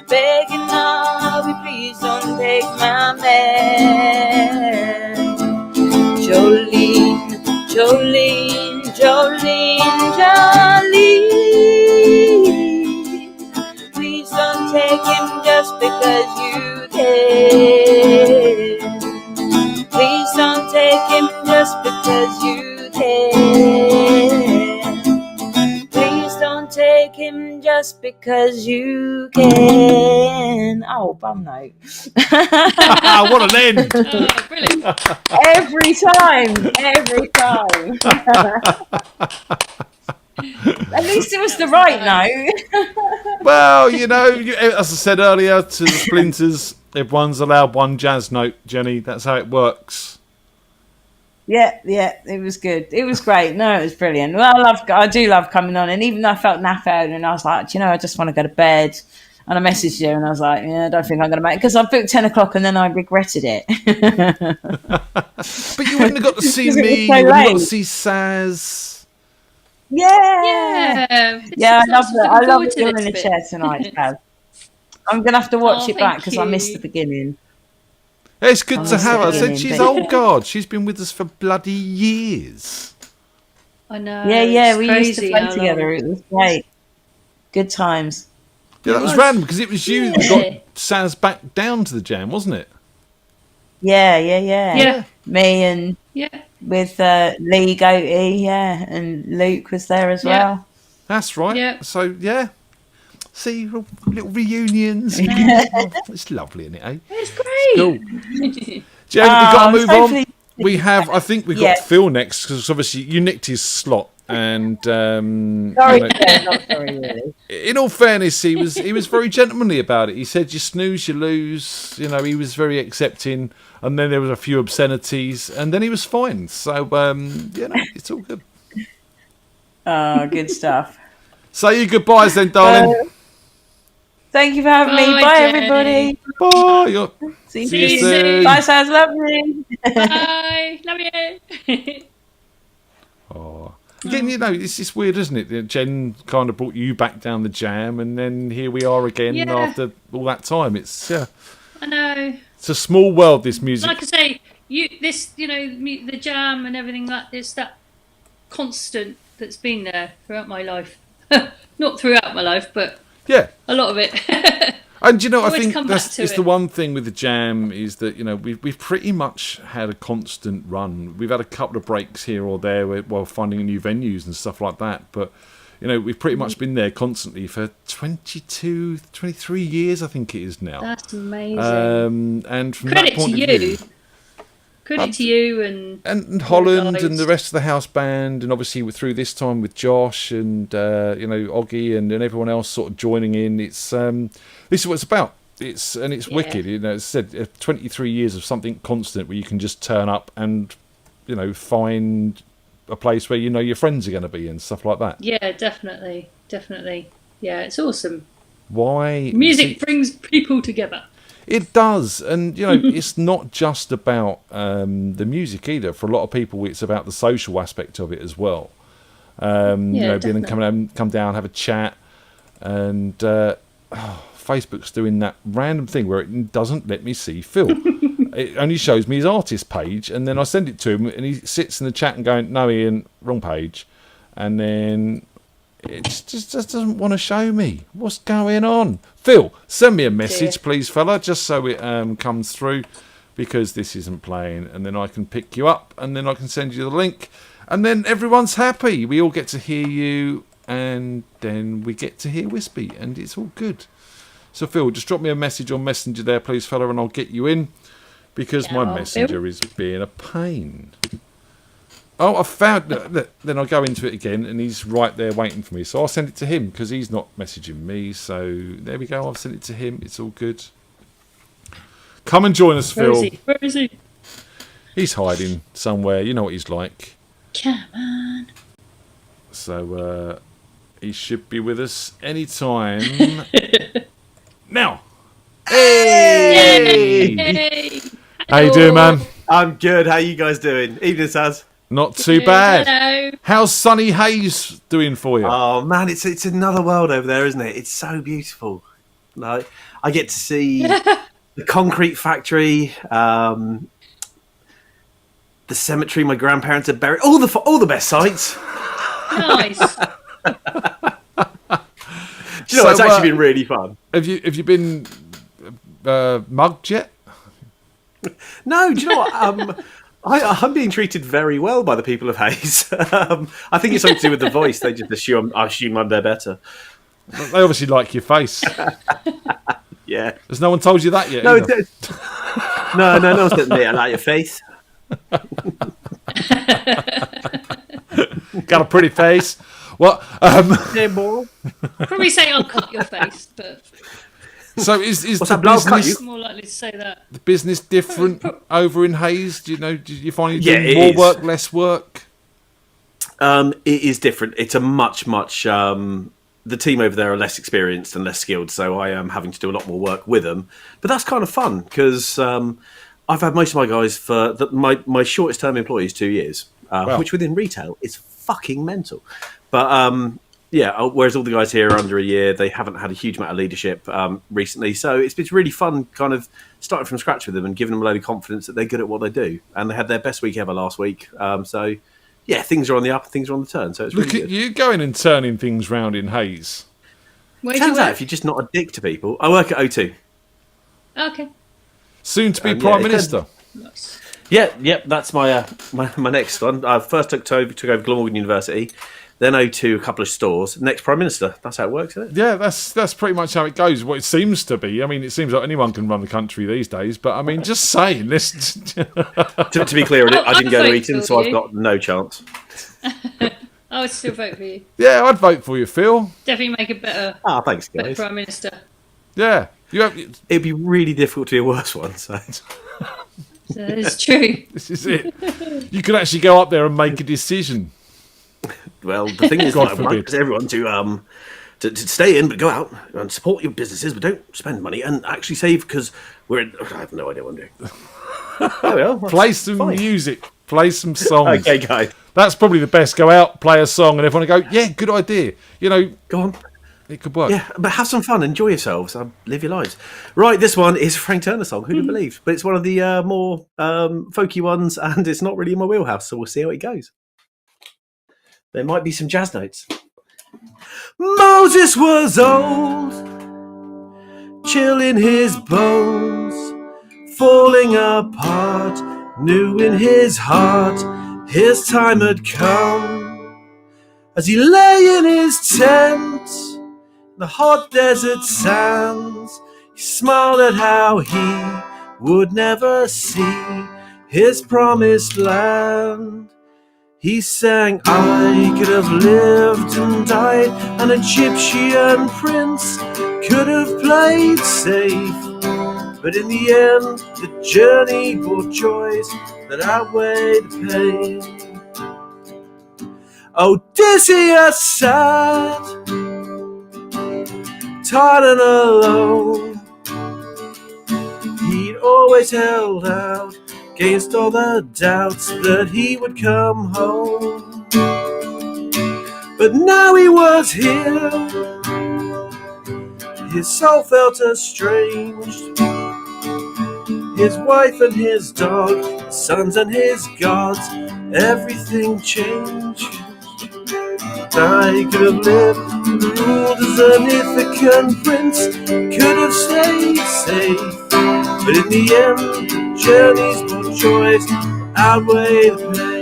Begging of you, please don't take my man. Jolene, Jolene, Jolene, Jolene. Please don't take him just because you can. Please don't take him just because you can. Please don't take him just because you can. Oh, bum note. What an end! Oh, brilliant. Every time. At least it was the right note. Well, you know, as I said earlier to the Splinters, everyone's allowed one jazz note, Jenny. That's how it works. Yeah, it was good. It was great. No, it was brilliant. Well, I do love coming on, and even though I felt knackered, and I was like, I just want to go to bed. And I messaged you, and I was like, yeah, I don't think I'm going to make it, because I booked 10 o'clock, and then I regretted it. But you wouldn't have got to see me. So You wouldn't have got to late. see Saz. Yeah, I love it. I love it. You're in the chair tonight, Saz. I'm going to have to watch it back because I missed the beginning. It's good I to missed have the her. I said beginning, she's but- old guard. She's been with us for bloody years. I know. Yeah, it's we used to crazy play how together. long. It was great. Good times. Yeah, that was random because it was you that got Saz back down to the jam, wasn't it? Yeah. Yeah. Me and with Lee Goatee, and Luke was there as well. That's right. Yeah. So, yeah. See, little reunions. Oh, it's lovely, isn't it, eh? It's great. Cool. Jen, we've got to move on. We have, I think we've got Yeah. Phil next, because obviously you nicked his slot. And Sorry, you know, not sorry, really. in all fairness, he was very gentlemanly about it. He said, "You snooze, you lose." You know, he was very accepting. And then there was a few obscenities, and then he was fine. So, it's all good. Oh, good stuff. Say your goodbyes then, darling. Thank you for having me. Bye, Bye, Jenny. everybody. Bye. See See you you soon. soon. Bye, Saz. Love you. Bye. Love you. Oh. Again, you know, it's just weird, isn't it? That Jen kind of brought you back down the jam, and then here we are again Yeah. after all that time. It's I know. it's a small world, this music. Like I say, the jam and everything, that it's that constant that's been there throughout my life. Not throughout my life, but Yeah. a lot of it. And you know, I Always think come that's back to it's it. the one thing with the jam is that, you know, we've pretty much had a constant run. We've had a couple of breaks here or there while finding new venues and stuff like that, but you know, we've pretty much been there constantly for 22, 23 years, I think it is now. That's amazing. And from Credit that point to of you. view, Credit to you and Holland guys. and the rest of the house band, and obviously through this time with Josh and Oggy and everyone else sort of joining in. It's this is what it's about. It's wicked. You know, it's said 23 years of something constant where you can just turn up and find a place where you know your friends are going to be and stuff like that. Yeah, definitely. Yeah, it's awesome. Why Music brings people together. It does, and you know, it's not just about the music either. For a lot of people, it's about the social aspect of it as well. Being come down, have a chat, and Facebook's doing that random thing where it doesn't let me see Phil. It only shows me his artist page, and then I send it to him, and he sits in the chat and going, "No, Ian, wrong page," and then it just doesn't want to show me. What's going on? Phil, send me a message, please, fella, just so it comes through, because this isn't playing, and then I can pick you up, and then I can send you the link, and then everyone's happy. We all get to hear you, and then we get to hear Wispy, and it's all good. So, Phil, just drop me a message on Messenger there, please, fella, and I'll get you in, because my Messenger is being a pain. Oh, I found that. Then I go into it again, and he's right there waiting for me. So I'll send it to him, because he's not messaging me. So there we go. I've sent it to him. It's all good. Come and join us, Phil. Where is he? He's hiding somewhere. You know what he's like. Come on. So he should be with us anytime. Now. Hey! Hey! How you doing, man? I'm good. How you guys doing? Evening, Saz. Not too bad. Hello. How's sunny Hayes doing for you? Oh man, it's another world over there, isn't it? It's so beautiful. Like, I get to see the concrete factory, the cemetery my grandparents are buried. All the best sites. Nice. Do you know, it's actually been really fun. Have you been mugged yet? No, do you know what? I'm being treated very well by the people of Hayes. I think it's something to do with the voice. They just assume I'm their better. They obviously like your face. Yeah. Has no one told you that yet? No, no one's said to me, I like your face. Got a pretty face. What? Probably say I'll cut your face, but. So is What's the that, blow cut business you? More likely to say that. the business different over in Hayes? Do you find you Yeah, doing it more is. work, less work? It is different. It's a much the team over there are less experienced and less skilled, so I am having to do a lot more work with them. But that's kind of fun, because I've had most of my guys for my shortest term employee is 2 years, Wow. which within retail is fucking mental. But yeah, whereas all the guys here are under a year, they haven't had a huge amount of leadership recently. So it's been really fun kind of starting from scratch with them and giving them a load of confidence that they're good at what they do. And they had their best week ever last week. So, yeah, things are on the up, things are on the turn. So it's Look really at good. you going and turning things round in Hayes. Where do you Turns out work? if you're just not a dick to people, I work at O2. Okay. Soon to be Yeah, Prime it Minister. Nice. Yeah, that's my next one. I first took over Glamorgan University, then O2 a couple of stores. Next Prime Minister. That's how it works, isn't it? Yeah, that's pretty much how it goes. What it seems to be. I mean, it seems like anyone can run the country these days. But I mean, just saying this. To be clear, I didn't go to vote Eton, for so I've you. got no chance. I would still vote for you. Yeah, I'd vote for you, Phil. Definitely make a better, Thanks, better guys. Prime Minister. Yeah, It'd be really difficult to be a worse one. So. So it's true. This is it. You could actually go up there and make a decision. Well, the thing is, God I forbid. want everyone to stay in, but go out and support your businesses, but don't spend money and actually save, because I have no idea what I'm doing. There we are. Play some music. Play some songs. Okay, guys. That's probably the best. Go out, play a song, and everyone will go, yeah, good idea. You know, go on. It could work. Yeah, but have some fun, enjoy yourselves, live your lives. Right, this one is a Frank Turner song. Who'd have believed? But it's one of the more folky ones, and it's not really in my wheelhouse, so we'll see how it goes. There might be some jazz notes. Moses was old, chill in his bones, falling apart, knew in his heart his time had come. As he lay in his tent, the hot desert sands, he smiled at how he would never see his promised land. He sang, I could have lived and died, an Egyptian prince could have played safe. But in the end, the journey brought joys that outweighed the pain. Odysseus sat, tired and alone. He'd always held out against all the doubts that he would come home. But now he was here, his soul felt estranged. His wife and his dog, his sons and his gods, everything changed. I could have lived ruled as an Ithacan prince, could have stayed safe, but in the end, journey's more choice outweigh the pain.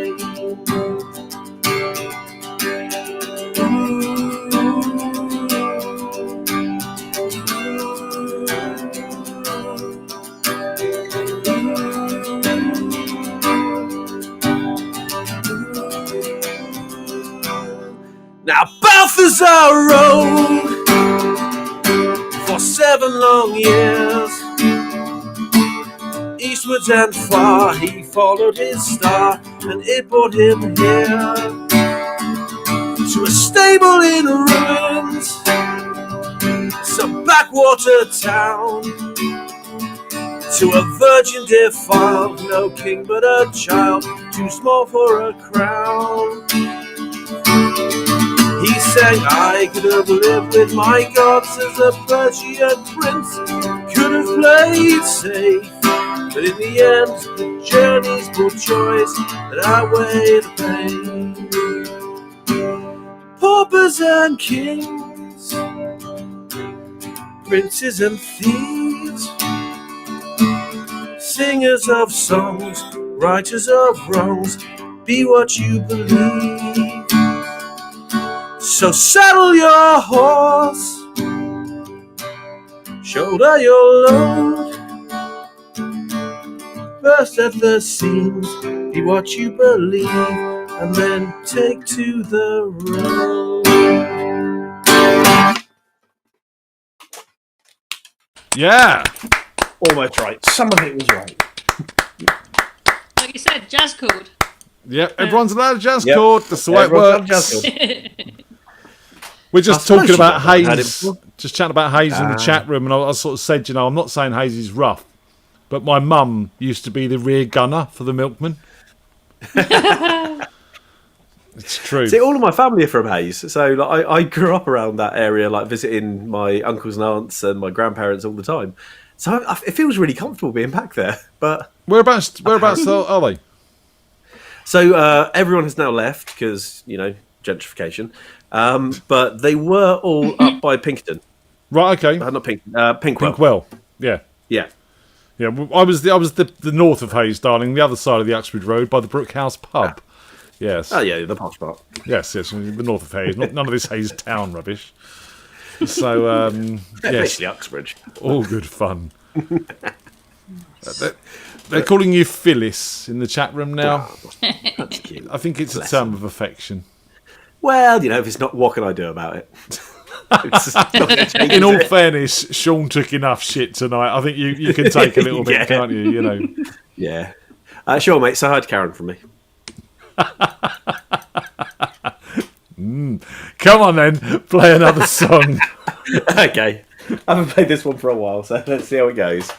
Now Balthazar rode for 7 long years. Eastwards and far he followed his star, and it brought him here to a stable in ruins, some backwater town, to a virgin defiled, no king but a child, too small for a crown. He sang, I could have lived with my gods as a Persian prince, could have played safe, but in the end, the journey's more choice that outweigh the pain. Paupers and kings, princes and thieves, singers of songs, writers of wrongs, be what you believe. So saddle your horse, shoulder your load, burst at the seams, be what you believe, and then take to the road. Yeah. Almost right. Some of it was right. Like you said, jazz chord. Yep, everyone's allowed a jazz Yep. chord. That's the way it Everyone's allowed a works. jazz We're just I suppose talking you about haven't had it Hayes. before. Just chatting about Hayes in the chat room, and I sort of said, I'm not saying Hayes is rough, but my mum used to be the rear gunner for the milkman. It's true. See, all of my family are from Hayes, so like, I grew up around that area, like visiting my uncles and aunts and my grandparents all the time. So it feels really comfortable being back there. But whereabouts are they? So everyone has now left because gentrification. But they were all up by Pinkerton. Right. Okay. Not Pinkwell. Pinkwell. Yeah. Yeah. Yeah. I was the north of Hayes, darling. The other side of the Uxbridge Road by the Brookhouse pub. Yes. Oh yeah, the posh part. Yes. The north of Hayes. None of this Hayes town rubbish. So yes, basically Uxbridge. All good fun. They're calling you Phyllis in the chat room now. That's cute. I think it's a term of affection. Well, if it's not, what can I do about it? In all fairness, Sean took enough shit tonight. I think you can take a little bit, Yeah. can't you? Yeah. Sure, mate. Say hi to Karen from me. Come on then, play another song. Okay. I haven't played this one for a while, so let's see how it goes.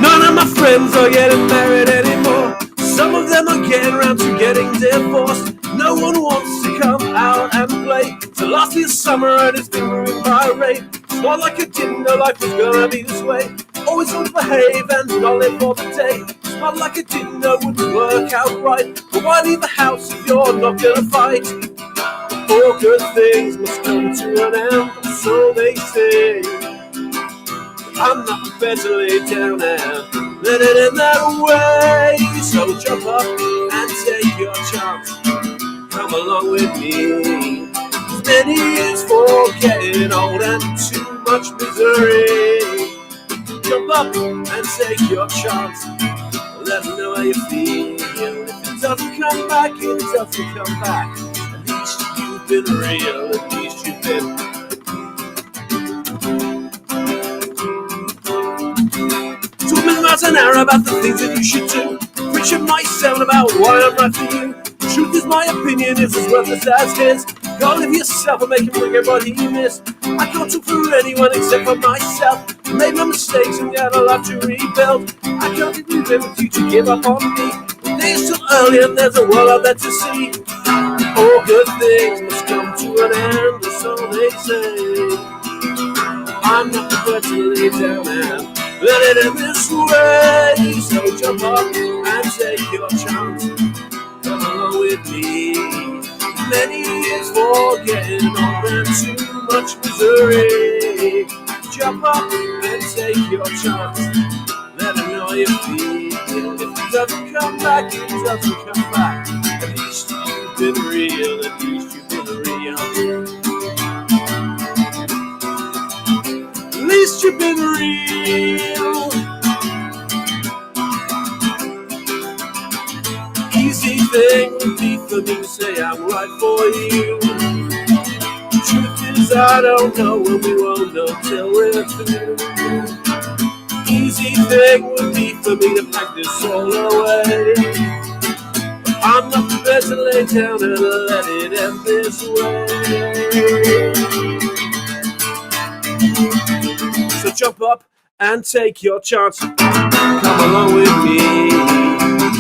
None of my friends are getting married anymore. Some of them are getting around to getting divorced. No one wants to come out and play. So last year's summer and it's been ruined by rain. It's not like I didn't know life was gonna be this way. Always on behave and not live for the day. It's not like I didn't know it would work out right. But why leave the house if you're not gonna fight? All good things must come to an end, so they say. I'm not prepared to lay down and let it end that way. So jump up and take your chance. Come along with me. There's many years for getting old and too much misery. Jump up and take your chance. Let them know how you feel. If it doesn't come back, it doesn't come back. At least you've been real. At least you've been. Miles an hour about the things that you should do. Preaching myself about why I'm right for you. Truth is, my opinion is as worthless as his. Go live yourself and make him forget what he missed. I can't talk for anyone except for myself. Made my mistakes and yet I'll have to rebuild. I can't even live with you to give up on me. The day is still early and there's a world out there to see. All good things must come to an end, or so they say. I'm not prepared to lay down and let it end this way. So jump up and chance. Come along with me. Many years for getting old and too much misery. Jump up and take your chance. Let him know you feel. If it doesn't come back, it doesn't come back. At least you've been real. At least you've been real. At least you've been real. Easy thing would be for me to say I'm right for you. Truth is I don't know and we won't know till we're through. Easy thing would be for me to pack this all away. I'm not prepared to lay down and let it end this way. So jump up and take your chance. Come along with me.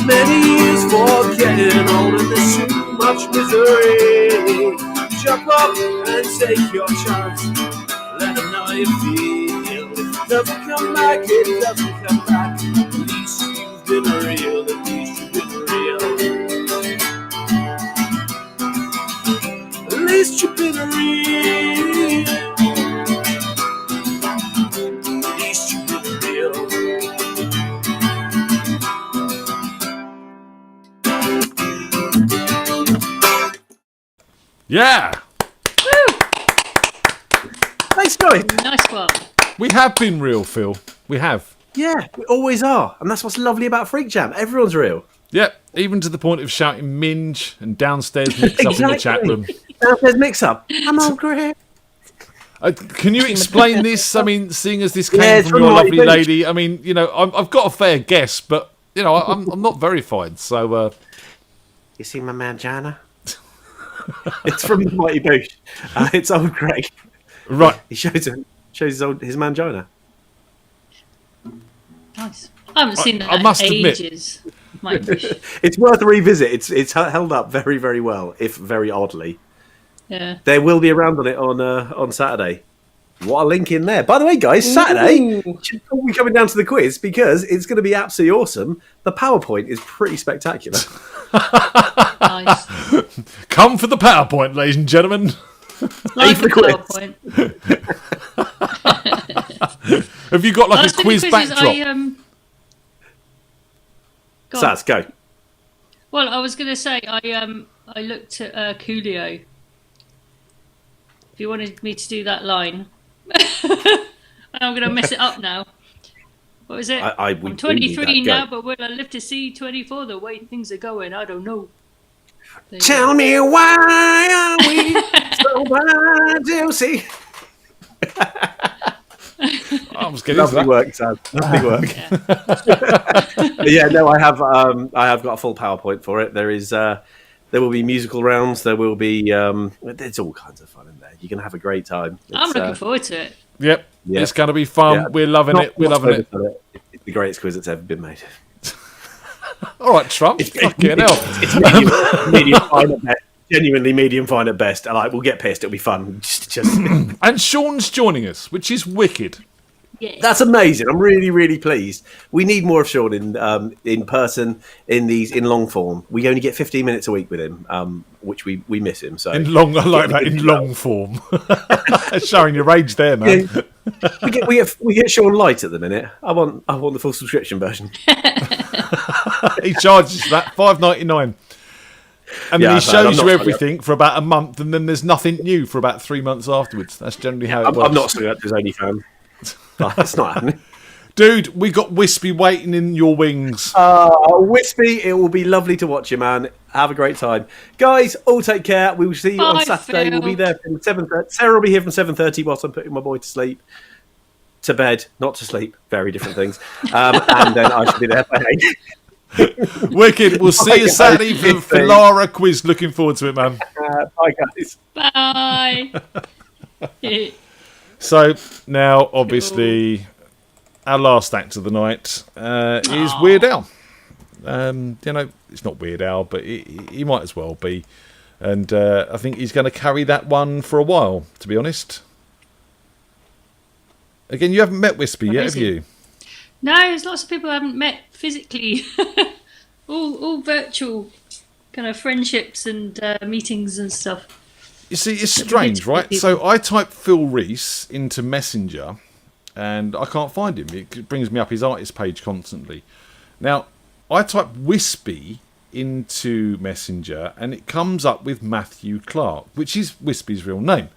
Many years for getting old and there's too much misery. Jump up and take your chance. Let them know you feel. If it doesn't come back, it doesn't come back. At least you've been real. At least you've been real. At least you've been real. At least you've been real. Yeah. Thanks, guys. Nice one. We have been real, Phil. We have. Yeah, we always are. And that's what's lovely about FreakJam. Everyone's real. Yep, even to the point of shouting minge and downstairs mix up in the chat room. Downstairs mix up. I'm all great. Can you explain this? I mean, seeing as this came it's from your Mighty lovely Boosh. lady, I mean, you know, I've got a fair guess, but, you know, I'm not verified, so... You see my man, Jana? It's from the Mighty Boosh. It's old Greg. Right. He shows his mangina. Nice. I haven't seen that I must in admit. ages. My gosh. It's worth a revisit. It's held up very, very well, if very oddly. Yeah. There will be a round on it on Saturday. What a link in there. By the way, guys, Saturday, we'll be coming down to the quiz because it's going to be absolutely awesome. The PowerPoint is pretty spectacular. Nice. Come for the PowerPoint, ladies and gentlemen. Like the PowerPoint. Have you got like Last a quiz thing is backdrop? go on. Saz, go. Well, I was going to say I looked at Coolio. If you wanted me to do that line, I'm going to mess it up now. What was it? I'm 23 now, but will I live to see 24? The way things are going, I don't know. Tell me why are we so blind to see? I was getting Lovely work, Saz. Lovely work. But yeah, no, I have got a full PowerPoint for it. There will be musical rounds. There will be there's all kinds of fun in there. You're gonna have a great time. I'm looking forward to it. Yep, Yeah. it's going to be fun. Yeah. We're loving it. We're loving it. It's the greatest quiz that's ever been made. All right, Trump. Fucking hell. It's medium fine at best. Genuinely medium fine at best. Like, we'll get pissed. It'll be fun. Just And Sean's joining us, which is wicked. That's amazing. I'm really, really pleased. We need more of Sean in person in long form. We only get 15 minutes a week with him, which we miss him. So In long, I like that, in long form. Showing your age there, man. Yeah. we get Sean Light at the minute. I want the full subscription version. He charges that $5.99. And then he shows you everything for about a month, and then there's nothing new for about 3 months afterwards. That's generally how it works. I'm not signing up to his OnlyFans. That's not happening. Dude, we got Wispy waiting in your wings. Wispy, it will be lovely to watch you, man. Have a great time. Guys, all take care. We will see you on Bye, Saturday. Phil. We'll be there from 7:30. Sarah will be here from 7:30 whilst I'm putting my boy to sleep. To bed, not to sleep. Very different things. And then I should be there by 8. Wicked. We'll see you Saturday for Lara quiz. Looking forward to it, man. Bye, guys. Bye. So now, obviously, our last act of the night is Weird Al. You know, it's not Weird Al, but he might as well be. And I think he's going to carry that one for a while, to be honest. Again, you haven't met Wispy yet, have you? No, there's lots of people I haven't met physically. all virtual kind of friendships and meetings and stuff. You see, it's strange, right? So I type Phil Reese into Messenger, and I can't find him. It brings me up his artist page constantly. Now, I type Wispy into Messenger, and it comes up with Matthew Clark, which is Wispy's real name.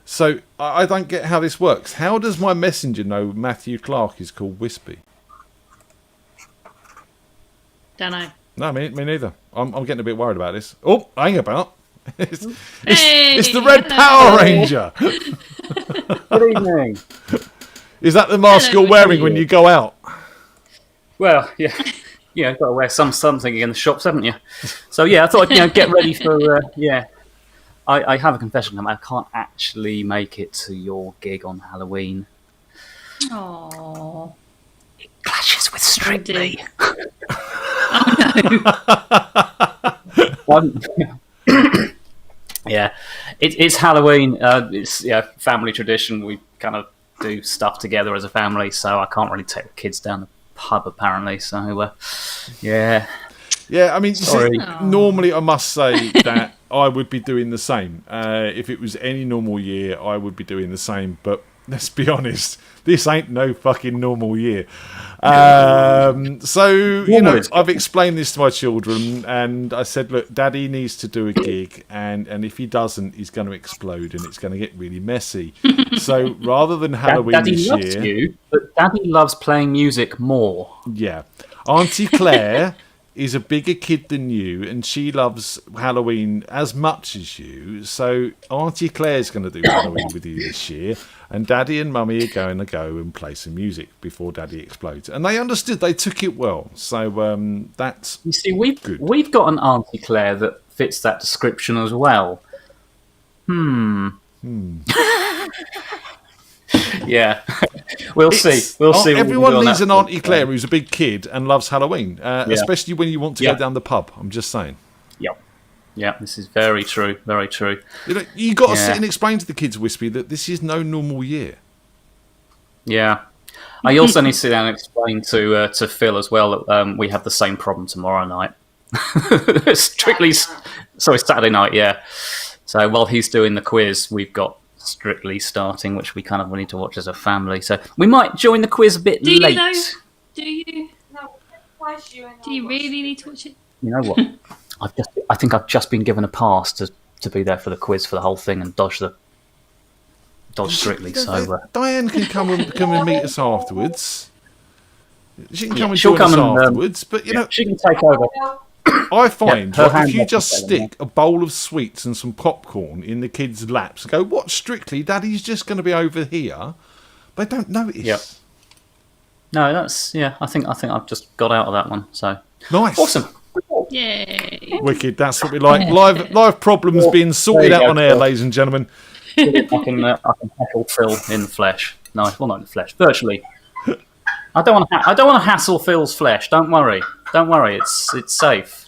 So I don't get how this works. How does my Messenger know Matthew Clark is called Wispy? Don't know. No, me neither. I'm getting a bit worried about this. Oh, hang about. It's the Red hello. Power Ranger. Good evening. Is that the mask you're wearing when you go out? Well, yeah. Yeah, you've got to wear something in the shops, haven't you? So, yeah, I thought I'd get ready for, I have a confession. I can't actually make it to your gig on Halloween. Aww. It clashes with Strictly. Yeah, it's Halloween. It's family tradition. We kind of do stuff together as a family, so I can't really take the kids down the pub apparently. So yeah. I mean, you see, normally I must say that I would be doing the same. If it was any normal year, I would be doing the same. But let's be honest, this ain't no fucking normal year. So, you know, I've explained this to my children, and I said, look, Daddy needs to do a gig, and if he doesn't, he's going to explode, and it's going to get really messy. So rather than Halloween Daddy this loves year... you, but Daddy loves playing music more. Yeah. Auntie Claire is a bigger kid than you, and she loves Halloween as much as you. So Auntie Claire's going to do Halloween with you this year, and Daddy and Mummy are going to go and play some music before Daddy explodes. And they understood; they took it well. So that's you see, we've got an Auntie Claire that fits that description as well. Yeah, we'll see. We'll see. Everyone needs an Auntie Claire who's a big kid and loves Halloween, especially when you want to go down the pub. I'm just saying. Yeah, this is very true. Very true. You know, you got to sit and explain to the kids, Wispy, that this is no normal year. Yeah, I also need to sit down and explain to Phil as well that we have the same problem tomorrow night. Saturday night. Yeah. So while he's doing the quiz, we've got Strictly starting, which we kind of need to watch as a family. So we might join the quiz a bit late. Do you? Do you really need to watch it? You know what? I think I've just been given a pass to be there for the quiz for the whole thing and dodge Strictly. So Diane can come and meet us afterwards. She can come and she'll join come us and, afterwards. But you know, she can take over. I find if you just better, stick a bowl of sweets and some popcorn in the kids' laps and go, "Watch Strictly, Daddy's just going to be over here," they don't notice. Yep. No, that's I think I've just got out of that one. So nice, awesome. Yay! Wicked. That's what we like. Live problems being sorted out on air, ladies and gentlemen. I can heckle Phil in the flesh. No, well, not in the flesh. Virtually. I don't want to hassle Phil's flesh. Don't worry. It's safe.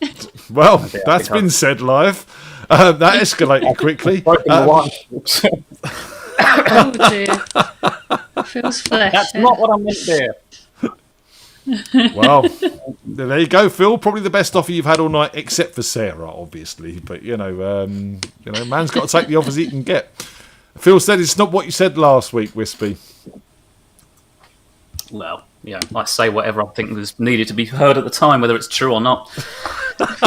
Well, that's been said live. That escalated quickly. Oh dear. Phil's flesh. That's not what I meant there. Well, there you go, Phil. Probably the best offer you've had all night, except for Sarah, obviously. But you know, man's got to take the offers he can get. Phil said it's not what you said last week, Wispy. Well, yeah, I say whatever I think was needed to be heard at the time, whether it's true or not.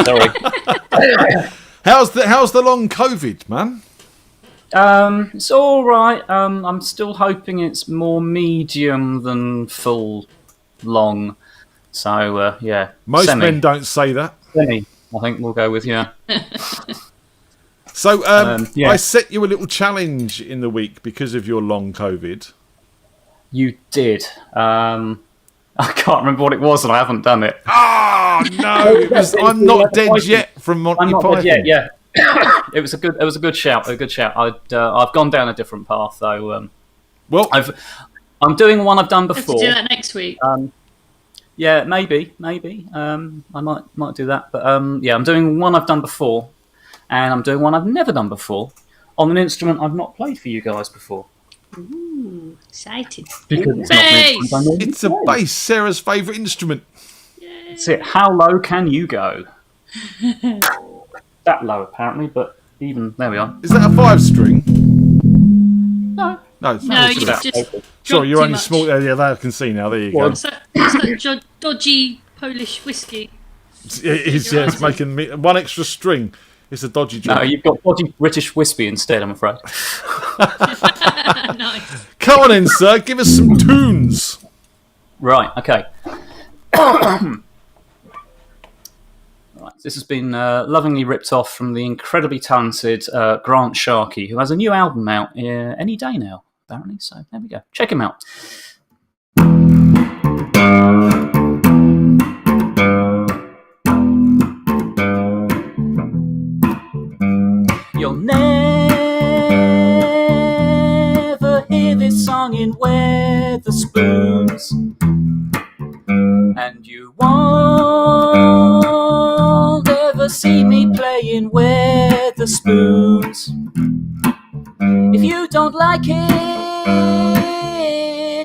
Sorry. How's the long COVID, man? It's all right. I'm still hoping it's more medium than full long. So yeah, most men don't say that. Semi, I think we'll go with So I set you a little challenge in the week because of your long COVID. You did. I can't remember what it was, and I haven't done it. Oh no! It was I'm Not Dead Yet from Monty Python. Yeah. It was a good shout. I've gone down a different path though. Well, I'm doing one I've done before. Let's do that next week. Yeah, maybe. I might do that. But I'm doing one I've done before, and I'm doing one I've never done before on an instrument I've not played for you guys before. Ooh, excited. Because it's a bass, Sarah's favourite instrument. Yay. That's it. How low can you go? That low, apparently, but even there we are. Is that a 5-string? No. No, No, you've just Sorry, you're too only much. small. Yeah, that I can see now. There you go. What's that dodgy Polish whiskey? It is, yeah, it's making me one extra string. It's a dodgy drink. No, you've got dodgy British whiskey instead, I'm afraid. Nice. Come on in, sir. Give us some tunes. Right, okay. Right, this has been lovingly ripped off from the incredibly talented Grant Sharkey, who has a new album out any day now, apparently. So there we go. Check him out. You'll never hear this song in Weatherspoons, and you won't ever see me playing Weatherspoons. If you don't like it,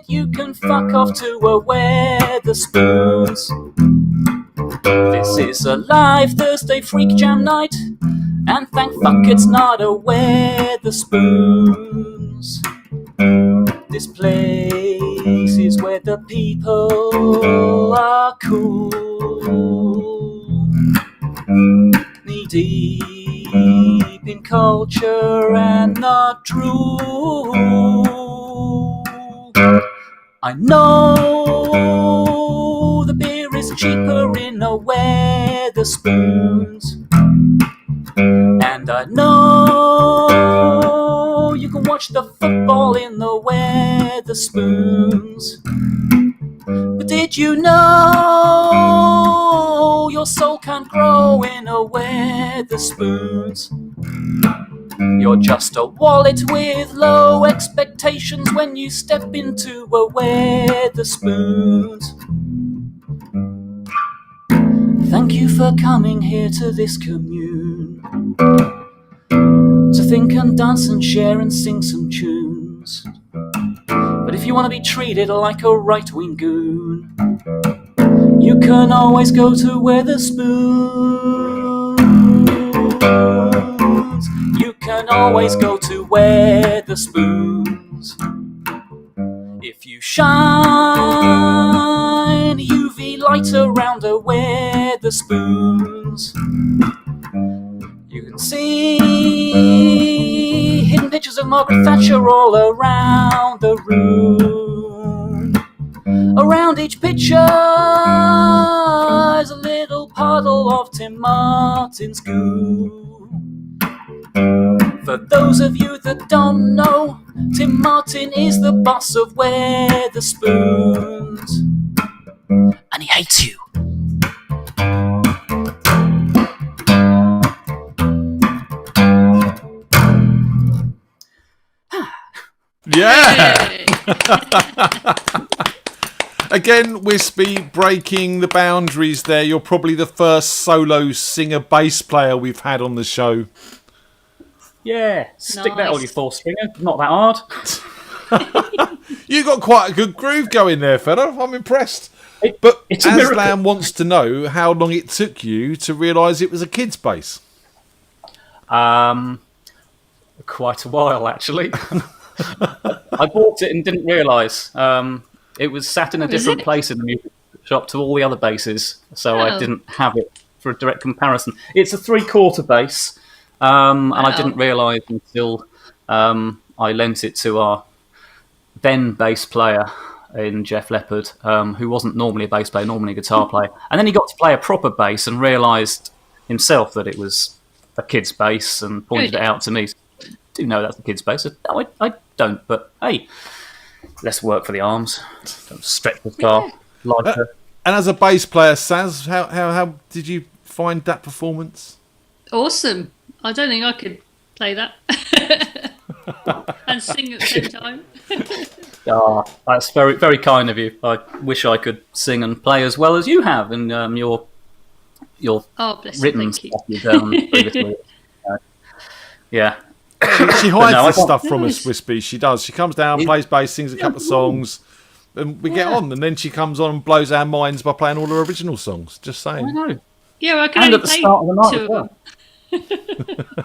you can fuck off to a Weatherspoons. This is a live Thursday FreakJam night, and thank fuck it's not a Weatherspoons. This place is where the people are cool, knee deep in culture and not true. I know the beer is cheaper in a Weatherspoons, and I know you can watch the football in the Weatherspoons. But did you know your soul can't grow in a Weatherspoons? You're just a wallet with low expectations when you step into a Weatherspoons. Thank you for coming here to this commune, to think and dance and share and sing some tunes. But if you want to be treated like a right-wing goon, you can always go to Weatherspoons. You can always go to Weatherspoons. If you shine UV light around a Weatherspoons, you can see hidden pictures of Margaret Thatcher all around the room. Around each picture is a little puddle of Tim Martin's goo. For those of you that don't know, Tim Martin is the boss of Weatherspoons, and he hates you. Yeah! Again, Wispy breaking the boundaries there. You're probably the first solo singer bass player we've had on the show. Yeah, stick that on your 4-stringer. Not that hard. You got quite a good groove going there, fella. I'm impressed. But Aslan wants to know how long it took you to realise it was a kid's bass. Quite a while, actually. I bought it and didn't realise. It was sat in a different place in the music shop to all the other basses, so I didn't have it for a direct comparison. It's a 3/4 bass, and I didn't realise until I lent it to our then bass player in Jeff Leppard, who wasn't normally a bass player, normally a guitar player. And then he got to play a proper bass and realised himself that it was a kid's bass and pointed it out to me. I do know that's the kid's bass. No, I don't, but hey, less work for the arms. Don't stretch the guitar. Lighter. And as a bass player, Saz, how did you find that performance? Awesome. I don't think I could play that and sing at the same time. That's very, very kind of you. I wish I could sing and play as well as you have in your written stuff you've done previously. Yeah. She hides this stuff from us, Wispy. She does. She comes down, plays bass, sings a couple of songs, and we get on. And then she comes on and blows our minds by playing all her original songs. Just saying. I know. Yeah, I can And only at the play start of the night two as of well. them.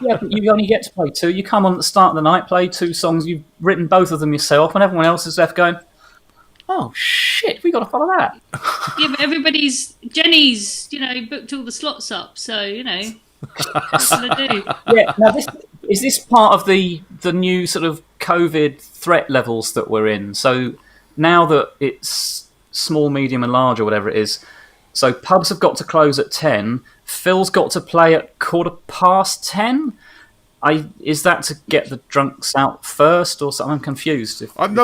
Yeah, but you only get to play 2. You come on at the start of the night, play 2 songs. You've written both of them yourself, and everyone else is left going, "Oh shit, we got to follow that." Yeah, but Jenny's, booked all the slots up, so what can I do? Yeah. Now, is this part of the new sort of COVID threat levels that we're in? So now that it's small, medium, and large, or whatever it is, so pubs have got to close at 10. Phil's got to play at 10:15. Is that to get the drunks out first, or something? I'm confused. I'm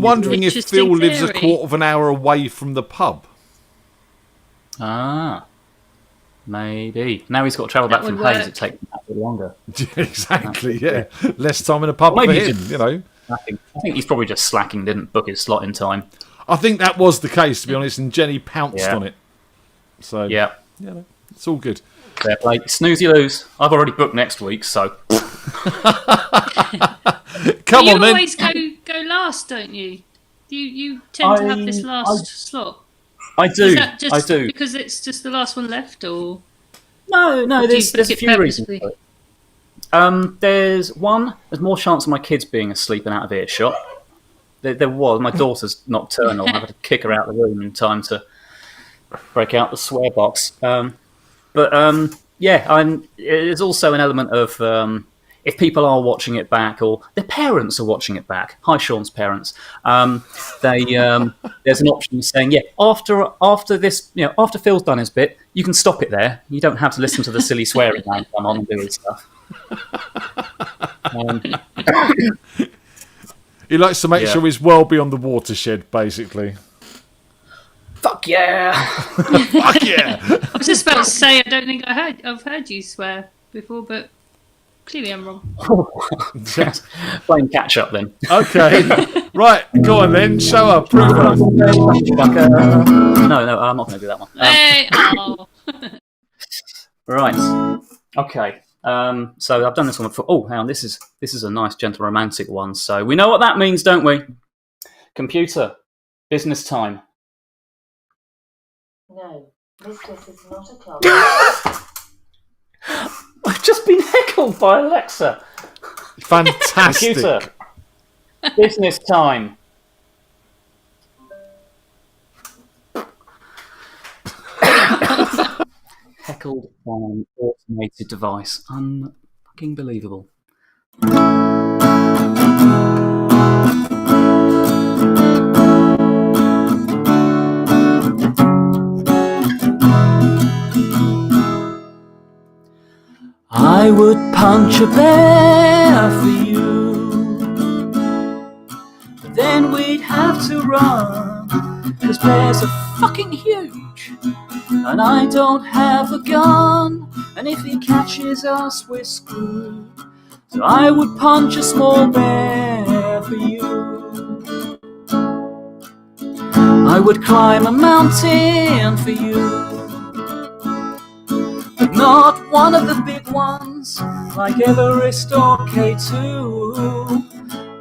wondering if Phil lives a quarter of an hour away from the pub. Ah, maybe. Now he's got to travel back from Hayes. It takes a bit longer. Exactly. Yeah, less time in a pub for him. I think he's probably just slacking. Didn't book his slot in time. I think that was the case, to be honest. And Jenny pounced on it. So yeah, it's all good. Fair play. Snooze, you lose. I've already booked next week, so. Come on, you always go last, don't you? You tend to have this last slot. I do. Is that just I do. because it's just the last one left, or No, there's a it few reasons. purposely? There's more chance of my kids being asleep and out of earshot. There was. My daughter's nocturnal. I had to kick her out of the room in time to break out the swear box. There's also an element of if people are watching it back, or their parents are watching it back. Hi, Sean's parents. There's an option saying, after this, after Phil's done his bit, you can stop it there. You don't have to listen to the silly swearing man come on and do his stuff. He likes to make sure he's well beyond the watershed, basically. Fuck yeah! Fuck yeah! I was just about to say I don't think I've heard you swear before, but clearly I'm wrong. Playing catch up then. Okay, right, go on then. Show up, prove us. No, I'm not going to do that one. Hey, Right. Okay. So I've done this one before. Oh, hang on. This is a nice, gentle, romantic one. So we know what that means, don't we? Computer, business time. No, this is not a club. I've just been heckled by Alexa. Fantastic. Computer, business time. Heckled by an automated device. Unfucking believable. I would punch a bear for you, but then we'd have to run, 'cause bears are fucking huge, and I don't have a gun, and if he catches us we're screwed. So I would punch a small bear for you. I would climb a mountain for you, but not one of the big ones, like Everest or K2.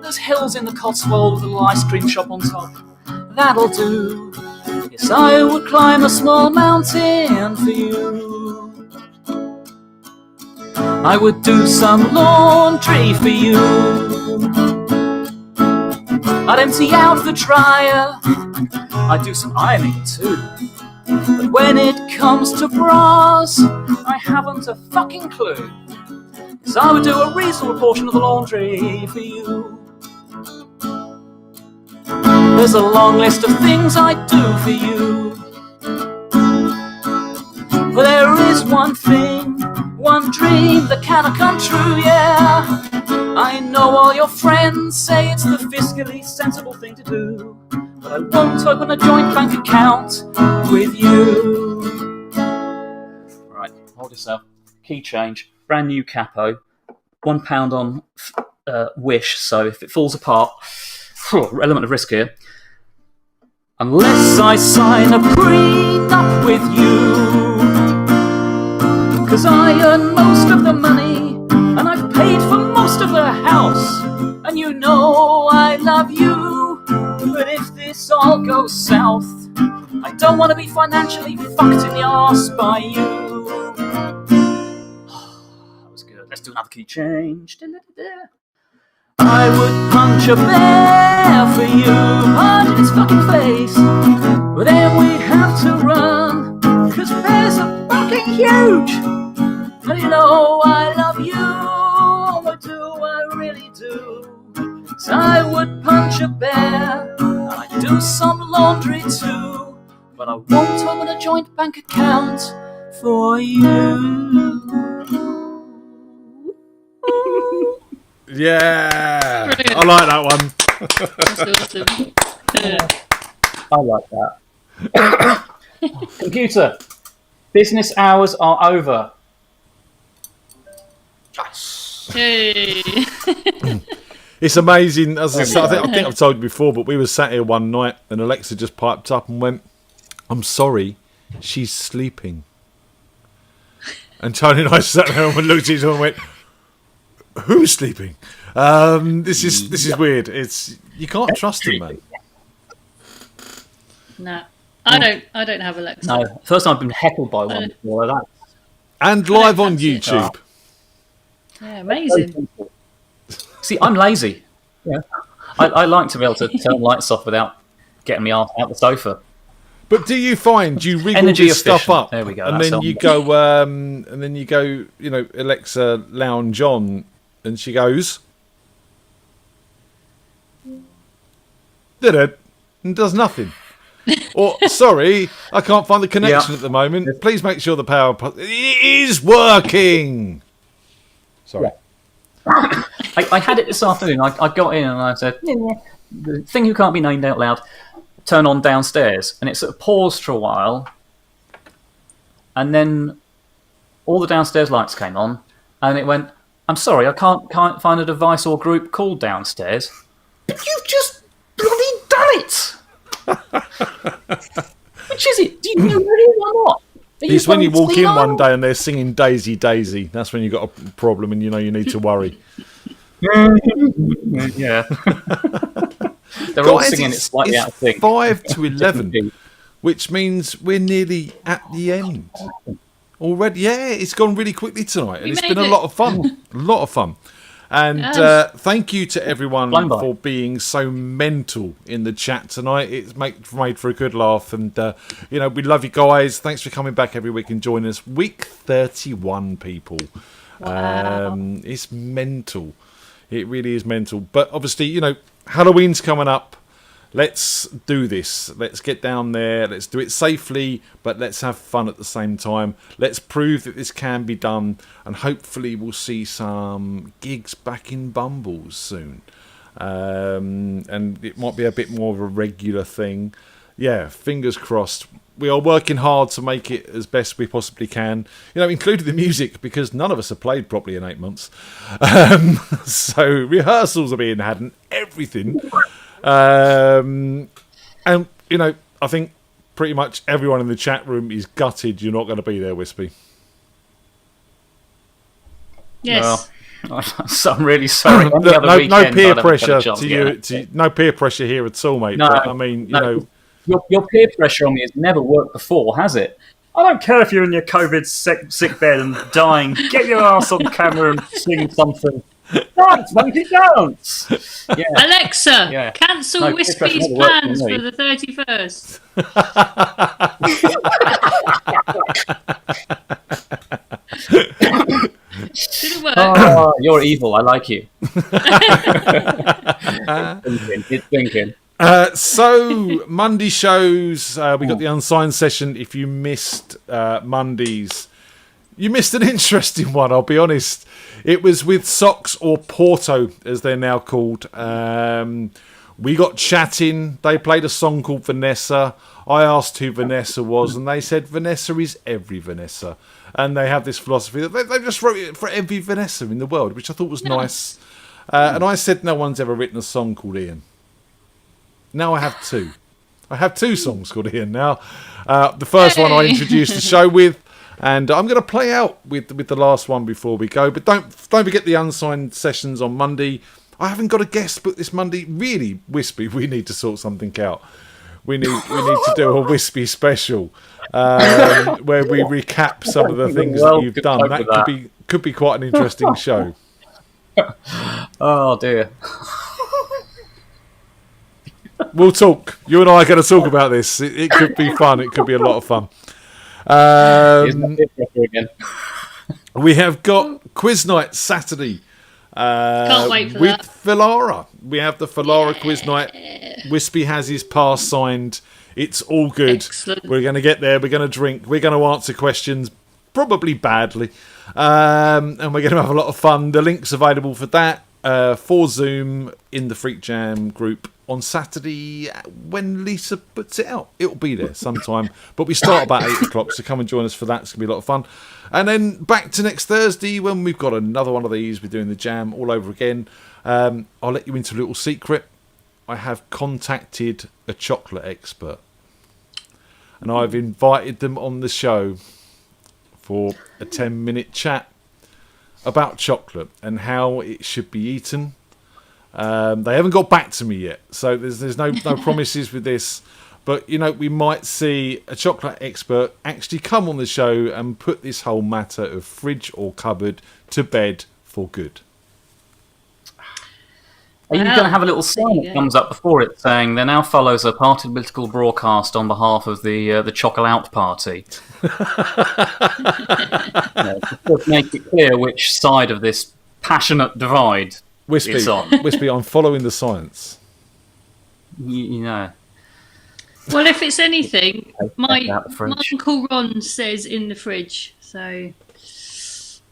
There's hills in the Cotswolds with a little ice cream shop on top. That'll do. Yes, I would climb a small mountain for you. I would do some laundry for you. I'd empty out the dryer. I'd do some ironing too. But when it comes to bras, I haven't a fucking clue. 'Cause I would do a reasonable portion of the laundry for you. There's a long list of things I'd do for you, but there is one thing, one dream that cannot come true, yeah. I know all your friends say it's the fiscally sensible thing to do, but I won't open a joint bank account with you. Right, hold yourself. Key change, brand new capo, £1 on Wish, so if it falls apart, element of risk here. Unless I sign a prenup with you, 'cause I earn most of the money, and I've paid for most of the house, and you know I love you. But if this this all goes south. I don't want to be financially fucked in the arse by you. That was good. Let's do another key change. I would punch a bear for you, punch in his fucking face. But then we'd have to run, cause bears are fucking huge. And you know I love you, I do, I really do. So I would punch a bear, and I'd do some laundry too. But I won't open a joint bank account for you. Yeah, Brilliant. I like that one. That's awesome. I like that. Computer, business hours are over. Hey. It's amazing. As I said, I think I've told you before, but we were sat here one night and Alexa just piped up and went, "I'm sorry, she's sleeping." And Tony and I sat there and looked at each other and went, "Who's sleeping?" This is weird. It's you can't trust him, man. No, I don't have Alexa. No, first time I've been heckled by one before that. And live on YouTube. Yeah, amazing. See, I'm lazy. Yeah, I like to be able to turn lights off without getting me arse out the sofa. But do you find you wriggle Energy this stuff efficient. up, There we go, and that's then on. you go, you know, Alexa lounge on, and she goes, did it, and does nothing. Or sorry, I can't find the connection at the moment. Please make sure the power it is working. Sorry. I had it this afternoon. I got in and I said, the thing who can't be named out loud, turn on downstairs. And it sort of paused for a while. And then all the downstairs lights came on. And it went, I'm sorry, I can't find a device or group called downstairs. But you've just bloody done it! Which is it? Do you know where it is or not? It's when you walk in one day and they're singing Daisy Daisy. That's when you've got a problem and you know you need to worry. Yeah. They're all singing it slightly out of sync. 5 to 11, which means we're nearly at the end already. Yeah, it's gone really quickly tonight, and it's been a lot of fun. A lot of fun. And thank you to everyone for being so mental in the chat tonight. It's made for a good laugh. And, you know, we love you guys. Thanks for coming back every week and joining us. Week 31, people. Wow. It's mental. It really is mental. But obviously, you know, Halloween's coming up. Let's do this. Let's get down there. Let's do it safely, but let's have fun at the same time. Let's prove that this can be done, and hopefully we'll see some gigs back in Bumbles soon. And it might be a bit more of a regular thing. Yeah, fingers crossed. We are working hard to make it as best we possibly can, you know, including the music, because none of us have played properly in 8 months. So rehearsals are being had and everything. And, you know, I think pretty much everyone in the chat room is gutted you're not going to be there, Wispy. Yes. Well, so I'm really sorry. No peer pressure to you. No peer pressure here at all, mate. No, but, I mean, you know... Your peer pressure on me has never worked before, has it? I don't care if you're in your COVID sick bed and dying. Get your ass on camera and sing something. Dance, monkey, dance! Yeah. Alexa, cancel Wispy's plans for the 31st. Didn't work. Oh, you're evil. I like you. It's thinking. So Monday shows, we got the unsigned session. If you missed Mondays, you missed an interesting one, I'll be honest. It was with Socks, or Porto as they're now called. We got chatting. They played a song called Vanessa. I asked who Vanessa was, and they said Vanessa is every Vanessa. And they have this philosophy that they just wrote it for every Vanessa in the world, which I thought was nice. And I said no one's ever written a song called Ian. Now I have two. I have two songs called Ian now. The first one I introduced the show with, and I'm going to play out with the last one before we go. But don't forget the unsigned sessions on Monday. I haven't got a guest book this Monday. Really, Wispy, we need to sort something out. we need to do a Wispy special where we recap some of the things that you've done. That could be quite an interesting show. Oh dear. We'll talk. You and I are going to talk about this. It could be fun. It could be a lot of fun. We have got quiz night Saturday. Can't wait for with that. Filara. We have the Filara quiz night. Wispy has his pass signed. It's all good. Excellent. We're going to get there. We're going to drink. We're going to answer questions, probably badly. And we're going to have a lot of fun. The link's available for that for Zoom in the FreakJam group on Saturday when Lisa puts it out. It'll be there sometime. But we start about 8 o'clock, so come and join us for that. It's going to be a lot of fun. And then back to next Thursday when we've got another one of these. We're doing the jam all over again. I'll let you into a little secret. I have contacted a chocolate expert. And I've invited them on the show for a 10-minute chat about chocolate and how it should be eaten. They haven't got back to me yet, so there's no promises with this. But, you know, we might see a chocolate expert actually come on the show and put this whole matter of fridge or cupboard to bed for good. Are you going to have a little sign that comes up before it saying there now follows a party political broadcast on behalf of the Chocolate Out Party? Just make it clear which side of this passionate divide it's on. Wispy, I'm following the science. You know. Well, if it's anything, my Uncle Ron says in the fridge. So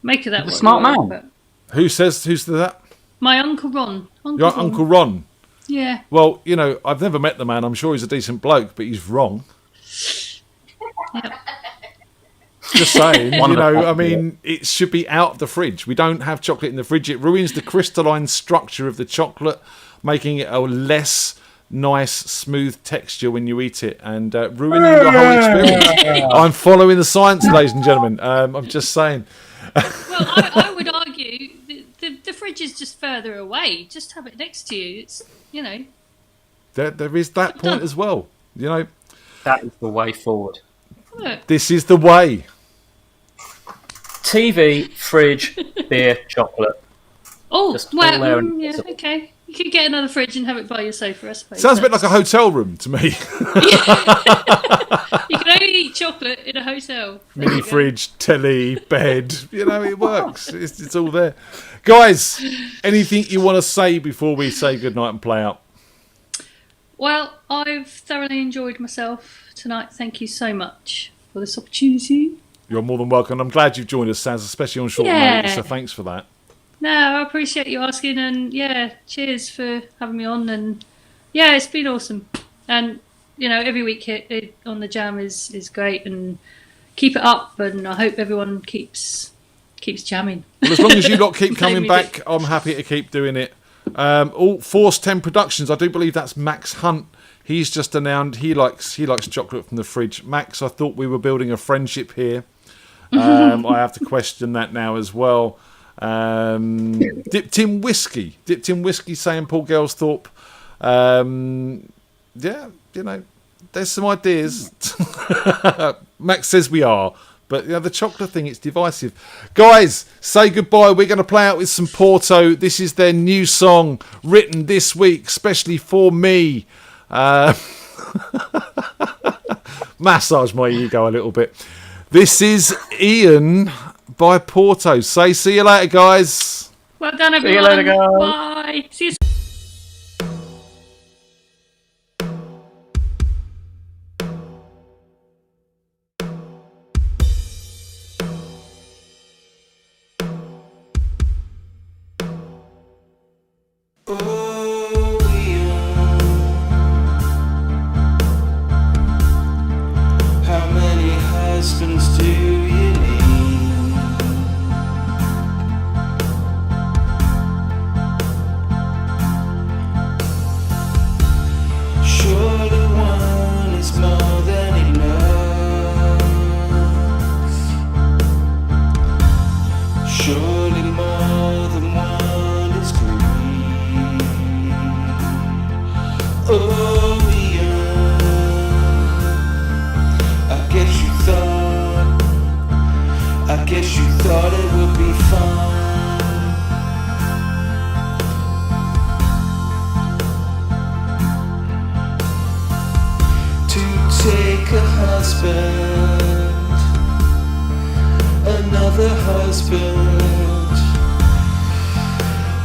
make of that. He's a smart man. But Who's that? my Uncle Ron. Your Uncle Ron. Yeah. Well, you know, I've never met the man. I'm sure he's a decent bloke, but he's wrong. Yep. Just saying, you know, I mean, it should be out of the fridge. We don't have chocolate in the fridge. It ruins the crystalline structure of the chocolate, making it a less nice, smooth texture when you eat it, and ruining the whole experience. I'm following the science, ladies and gentlemen. I'm just saying. Well, I would argue the fridge is just further away. Just have it next to you. It's, you know. There is that point as well. You know. That is the way forward. Look. This is the way. TV, fridge, beer, chocolate. Oh, Just well, all there and yeah, okay. You could get another fridge and have it by your sofa, I suppose. Sounds a bit like a hotel room to me. You can only eat chocolate in a hotel. Mini fridge, telly, bed. You know, it works. It's all there. Guys, anything you want to say before we say goodnight and play out? Well, I've thoroughly enjoyed myself tonight. Thank you so much for this opportunity. You're more than welcome. I'm glad you've joined us, Saz, especially on short notice, so thanks for that. No, I appreciate you asking, and yeah, cheers for having me on, and yeah, it's been awesome. And you know, every week on the jam is great, and keep it up, and I hope everyone keeps jamming. Well, as long as you lot keep coming back, I'm happy to keep doing it. All Force 10 Productions, I do believe that's Max Hunt. He's just announced he likes chocolate from the fridge. Max, I thought we were building a friendship here. I have to question that now as well. Dipped in whiskey saying Paul Gelsthorpe. Yeah, you know, there's some ideas. Max says we are, but you know, the chocolate thing, it's divisive. Guys, say goodbye. We're going to play out with some Porto. This is their new song written this week especially for me. Massage my ego a little bit. This is Ian by Porto. Say see you later, guys. Well done, everyone. See you later, guys. Bye. See you. How many husbands do you need? Surely one is more than enough. Surely more than one is greed. guess you thought it would be fun to take a husband, another husband,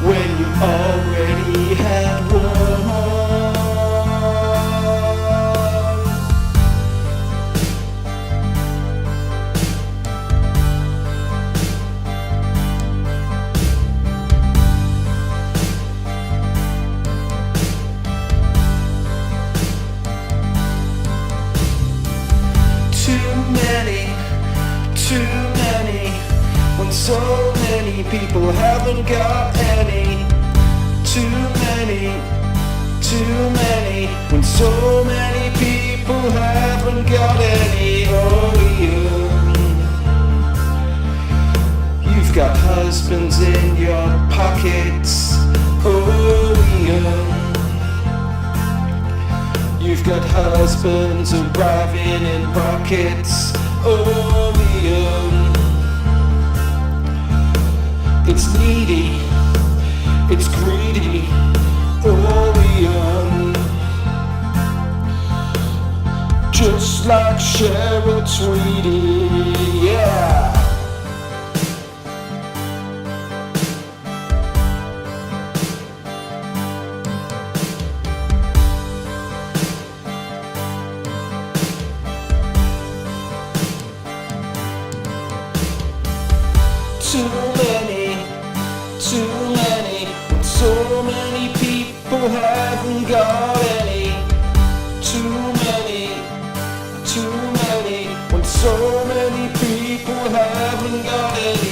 when you already had one. Too many, when so many people haven't got any. Too many, when so many people haven't got any. Oh, you've got husbands in your pockets. Oh, you've got husbands arriving in rockets. Oh, it's needy, it's greedy, Orion. Just like Cheryl Tweedy, yeah. Too many, when so many people haven't got any. Too many, when so many people haven't got any.